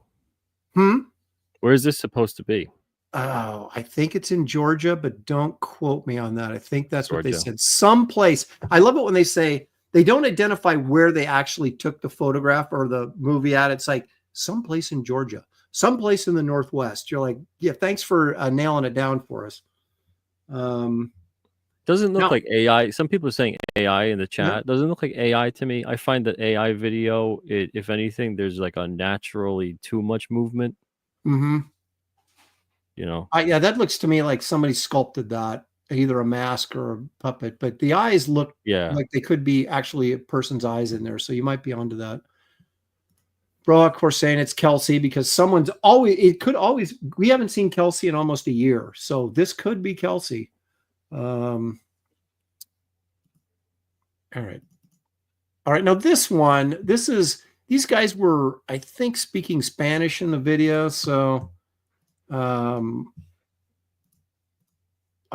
Where is this supposed to be? Oh, I think it's in Georgia, but don't quote me on that. I think that's what they said. Someplace. I love it when they say they don't identify where they actually took the photograph or the movie at. It's like someplace in Georgia, someplace in the Northwest. You're like, yeah, thanks for nailing it down for us. Doesn't look like AI. Some people are saying AI in the chat. Doesn't look like AI to me. I find that AI video, if anything, there's like a naturally too much movement. Mm-hmm. Yeah, that looks to me like somebody sculpted that, either a mask or a puppet. But the eyes look like they could be actually a person's eyes in there. So you might be onto that. Bro, of course, saying it's Kelsey because we haven't seen Kelsey in almost a year. So this could be Kelsey. All right. Now this one, these guys were, I think, speaking Spanish in the video. So I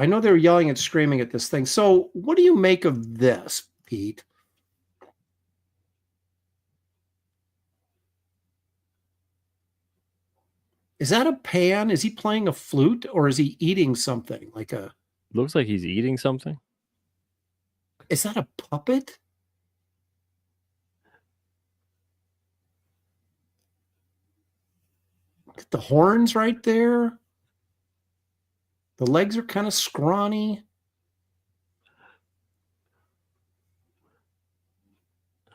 know they're yelling and screaming at this thing. So what do you make of this, Pete? Is that a pan? Is he playing a flute or is he eating something like a... Looks like he's eating something. Is that a puppet? Look at the horns right there. The legs are kind of scrawny.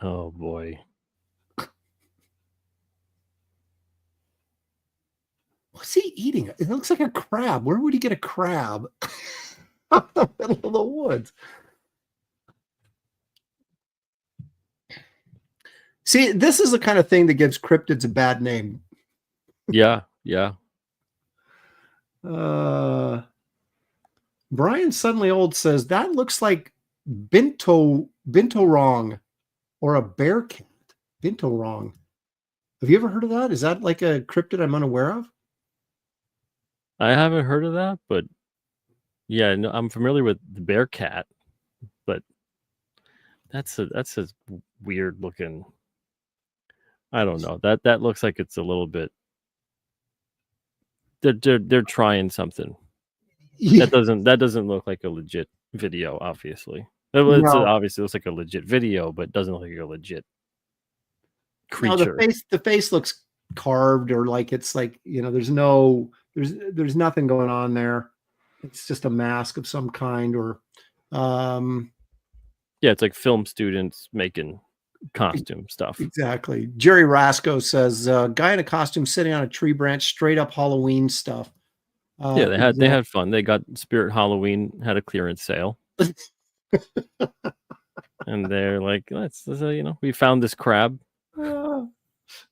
Oh boy. What's he eating? It looks like a crab. Where would he get a crab? Out in the middle of the woods. See, this is the kind of thing that gives cryptids a bad name. Yeah. Brian Suddenly Old says that looks like binturong or a bear cat. Binturong. Have you ever heard of that? Is that like a cryptid I'm unaware of? I haven't heard of that, but yeah, no, I'm familiar with the bear cat, but that's a weird looking. I don't know. That looks like it's a little bit they're trying something. Yeah. That doesn't look like a legit video, obviously. No. Obviously looks like a legit video, but doesn't look like a legit creature. No, the face looks carved, or like it's like, there's nothing going on there. It's just a mask of some kind, or yeah, it's like film students making costume stuff. Exactly. Jerry Rasco says, guy in a costume sitting on a tree branch, straight up Halloween stuff. Yeah, they had fun. They got Spirit Halloween had a clearance sale. And they're like, let's we found this crab. Go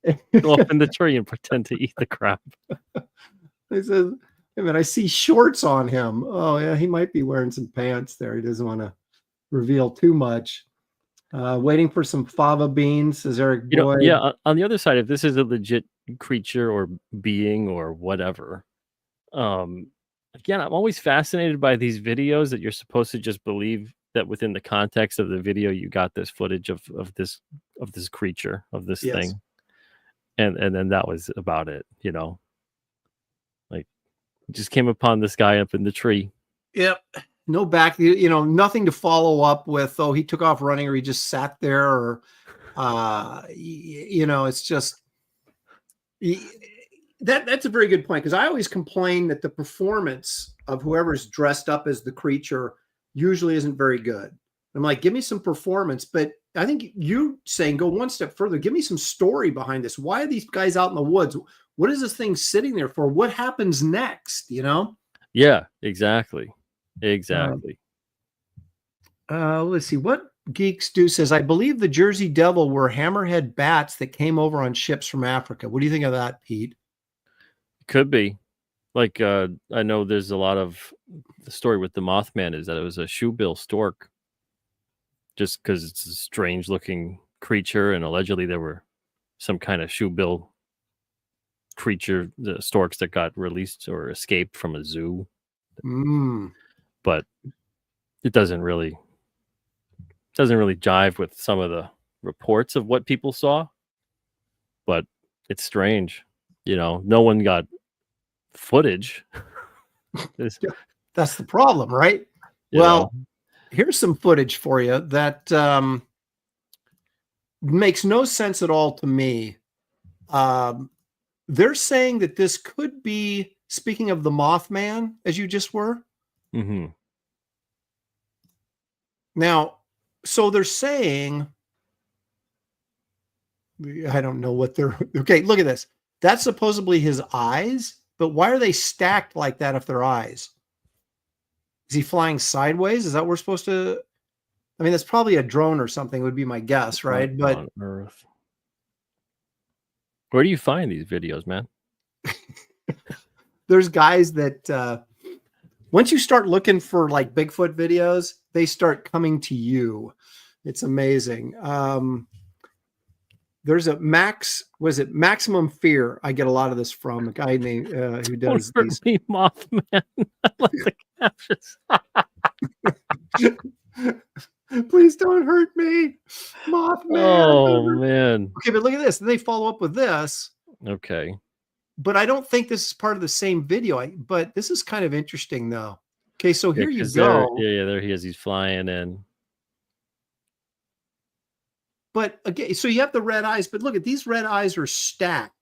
up in the tree and pretend to eat the crab. He says, hey man, I see shorts on him. Oh yeah, he might be wearing some pants there. He doesn't want to reveal too much. Waiting for some fava beans, says Eric Boyd. On the other side, if this is a legit creature or being or whatever, again, I'm always fascinated by these videos that you're supposed to just believe that within the context of the video you got this footage of this creature, of this thing, and then that was about it. Like, just came upon this guy up in the tree. Yep. No back, nothing to follow up with. Oh, he took off running, or he just sat there, or it's just that's a very good point, because I always complain that the performance of whoever's dressed up as the creature usually isn't very good. I'm like, give me some performance, but I think you saying go one step further. Give me some story behind this. Why are these guys out in the woods? What is this thing sitting there for? What happens next? Yeah, exactly. Exactly. Let's see what Geeks Do says. I believe the Jersey Devil were hammerhead bats that came over on ships from Africa. What do you think of that, Pete? Could be. Like, I know there's a lot of the story with the Mothman is that it was a shoebill stork, just because it's a strange looking creature, and allegedly there were some kind of shoebill creature, the storks that got released or escaped from a zoo. But it doesn't really jive with some of the reports of what people saw. But it's strange, no one got footage. That's the problem, right? Well, here's some footage for you that makes no sense at all to me. They're saying that this could be, speaking of the Mothman, as you just were. Mm-hmm. Now, so they're saying, I don't know what they're, okay, look at this. That's supposedly his eyes, but why are they stacked like that if they're eyes? Is he flying sideways? Is that what we're supposed to, I mean, that's probably a drone or something would be my guess, right? But on Earth. Where do you find these videos, man? There's guys that, once you start looking for like Bigfoot videos, they start coming to you. It's amazing. There's a Maximum Fear? I get a lot of this from a guy named who does these. Mothman. I like the captions. Please don't hurt me, Mothman. Oh man. Okay, but look at this. And they follow up with this. Okay. But I don't think this is part of the same video. But this is kind of interesting, though. Okay, so here you go. There he is. He's flying in. But again, so you have the red eyes. But look at these red eyes are stacked.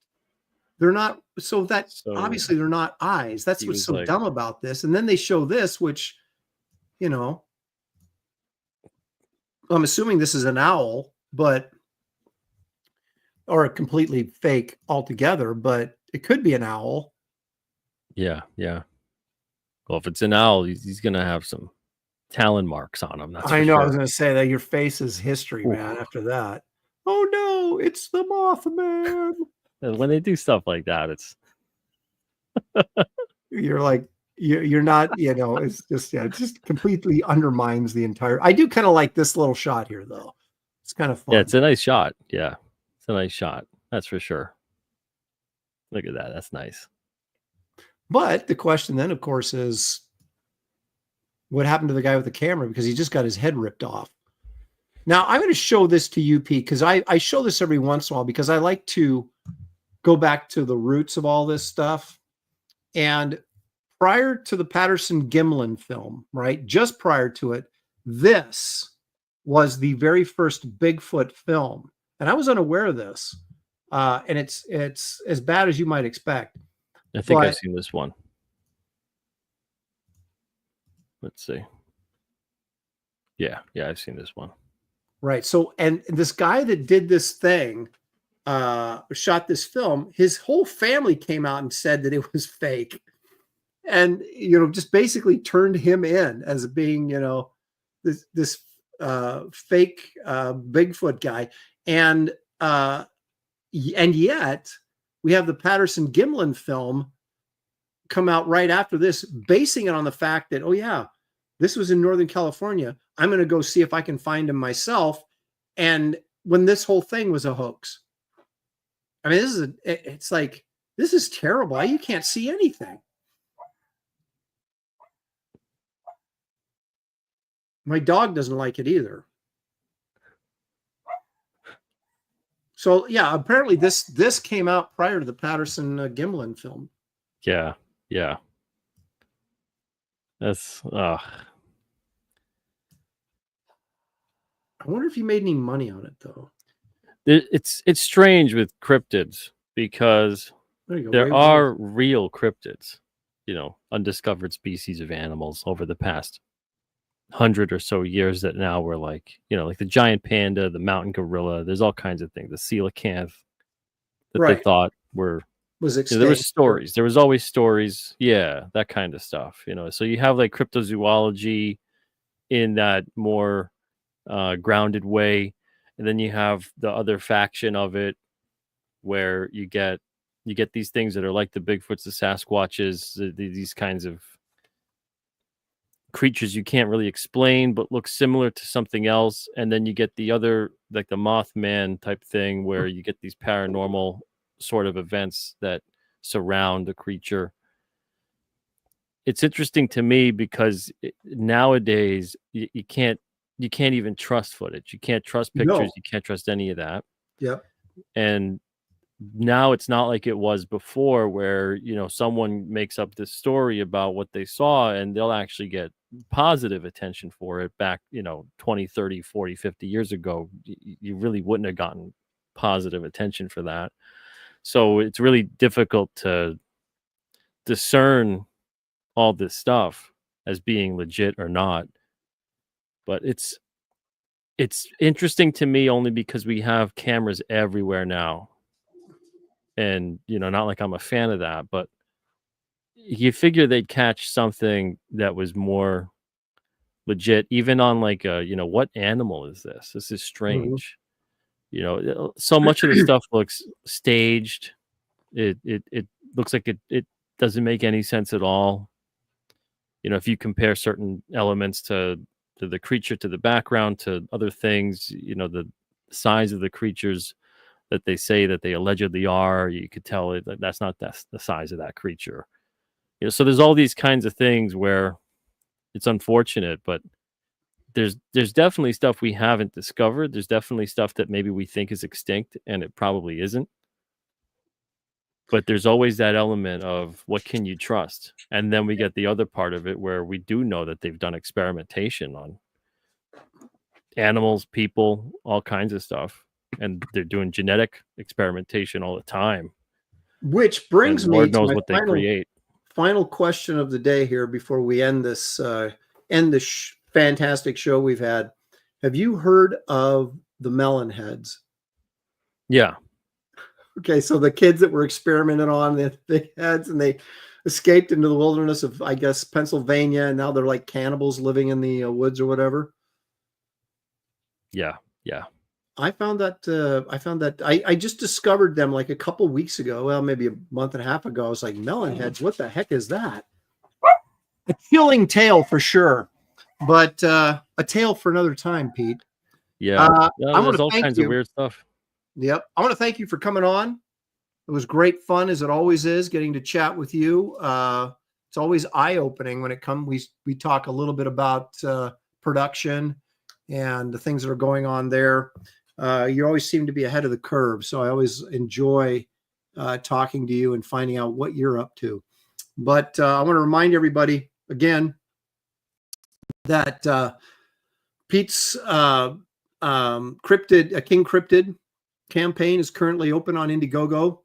They're not. So obviously they're not eyes. That's what's so dumb about this. And then they show this, which, I'm assuming this is an owl, or a completely fake altogether, but it could be an owl. Yeah. Well, if it's an owl, he's going to have some talon marks on him. I know. Sure. I was going to say that your face is history, man. After that, oh no, it's the Mothman. When they do stuff like that, it's you're like you're not. It's just it just completely undermines the entire. I do kind of like this little shot here, though. It's kind of fun. Yeah, it's a nice shot. Yeah, it's a nice shot. That's for sure. Look at that. That's nice. But the question then, of course, is what happened to the guy with the camera, because he just got his head ripped off. Now, I'm going to show this to you, Pete, because I show this every once in a while because I like to go back to the roots of all this stuff. And prior to the Patterson-Gimlin film, right, just prior to it, this was the very first Bigfoot film. And I was unaware of this. And it's as bad as you might expect. I think I've seen this one. Let's see. Yeah, I've seen this one. Right. So, and this guy that did this thing, shot this film, his whole family came out and said that it was fake. And, just basically turned him in as being, this fake Bigfoot guy. And yet we have the Patterson-Gimlin film come out right after this, basing it on the fact that, oh yeah, this was in Northern California. I'm going to go see if I can find him myself. And when this whole thing was a hoax. I mean, it's like, this is terrible. You can't see anything. My dog doesn't like it either. So yeah, apparently this came out prior to the Patterson-Gimlin film. Yeah. That's I wonder if he made any money on it though. It's strange with cryptids because there are real cryptids, undiscovered species of animals over the past 100 or so years that now we're like, like the giant panda, the mountain gorilla. There's all kinds of things. The coelacanth that they thought was extinct. There was stories. There was always stories. Yeah, that kind of stuff. So you have like cryptozoology in that more grounded way, and then you have the other faction of it where you get these things that are like the Bigfoots, the Sasquatches, these kinds of creatures you can't really explain but look similar to something else. And then you get the other, like the Mothman type thing, where you get these paranormal sort of events that surround the creature. It's interesting to me because nowadays you can't even trust footage. You can't trust pictures. No. You can't trust any of that. Yeah. And now it's not like it was before where, someone makes up this story about what they saw and they'll actually get positive attention for it. Back, 20, 30, 40, 50 years ago, you really wouldn't have gotten positive attention for that. So it's really difficult to discern all this stuff as being legit or not. But it's interesting to me only because we have cameras everywhere now. And, not like I'm a fan of that, but you figure they'd catch something that was more legit, even on like what animal is this? This is strange. Mm-hmm. So much of the stuff looks staged. It looks like it doesn't make any sense at all. If you compare certain elements to the creature, to the background, to other things, the size of the creatures that they say that they allegedly are, you could tell that's not the size of that creature. So there's all these kinds of things where it's unfortunate, but there's definitely stuff we haven't discovered. There's definitely stuff that maybe we think is extinct and it probably isn't. But there's always that element of what can you trust? And then we get the other part of it where we do know that they've done experimentation on animals, people, all kinds of stuff. And they're doing genetic experimentation all the time. Which brings me Lord knows what they create. Final question of the day here before we end this fantastic show we've had. Have you heard of the melon heads? Yeah. Okay, so the kids that were experimented on, the big heads, and they escaped into the wilderness of, I guess, Pennsylvania, and now they're like cannibals living in the woods or whatever. Yeah. I found that I just discovered them like a couple weeks ago. Well, maybe a month and a half ago. I was like, melon heads, what the heck is that? A chilling tale for sure, but a tale for another time, Pete. Yeah, there's all kinds of weird stuff. Yep. I want to thank you for coming on. It was great fun, as it always is, getting to chat with you. It's always eye-opening when it comes. We talk a little bit about production and the things that are going on there. You always seem to be ahead of the curve, so I always enjoy talking to you and finding out what you're up to. But I want to remind everybody again that Pete's Cryptid, King Cryptid campaign is currently open on Indiegogo.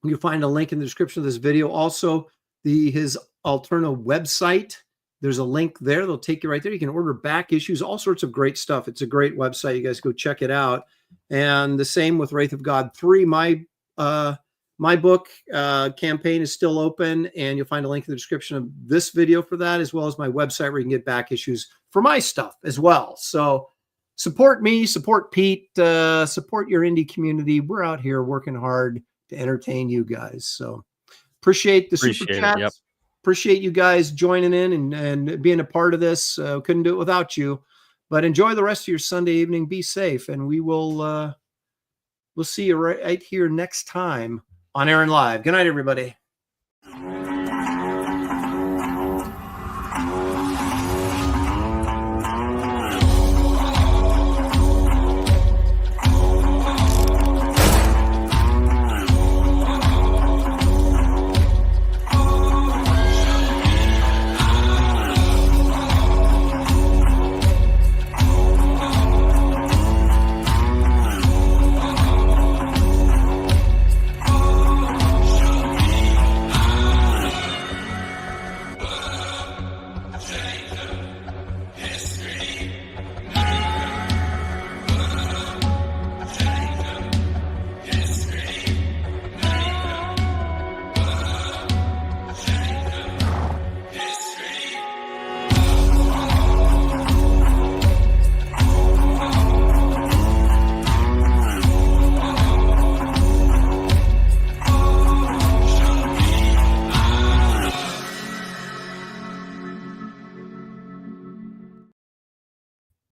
You'll find a link in the description of this video. Also, his Alterna website. There's a link there. They'll take you right there. You can order back issues, all sorts of great stuff. It's a great website. You guys go check it out. And the same with Wraith of God 3. My book campaign is still open, and you'll find a link in the description of this video for that, as well as my website where you can get back issues for my stuff as well. So support me, support Pete, support your indie community. We're out here working hard to entertain you guys. So appreciate the super chats. Yep. Appreciate you guys joining in and being a part of this. Couldn't do it without you. But enjoy the rest of your Sunday evening. Be safe, and we'll see you right here next time on Aaron Live. Good night, everybody.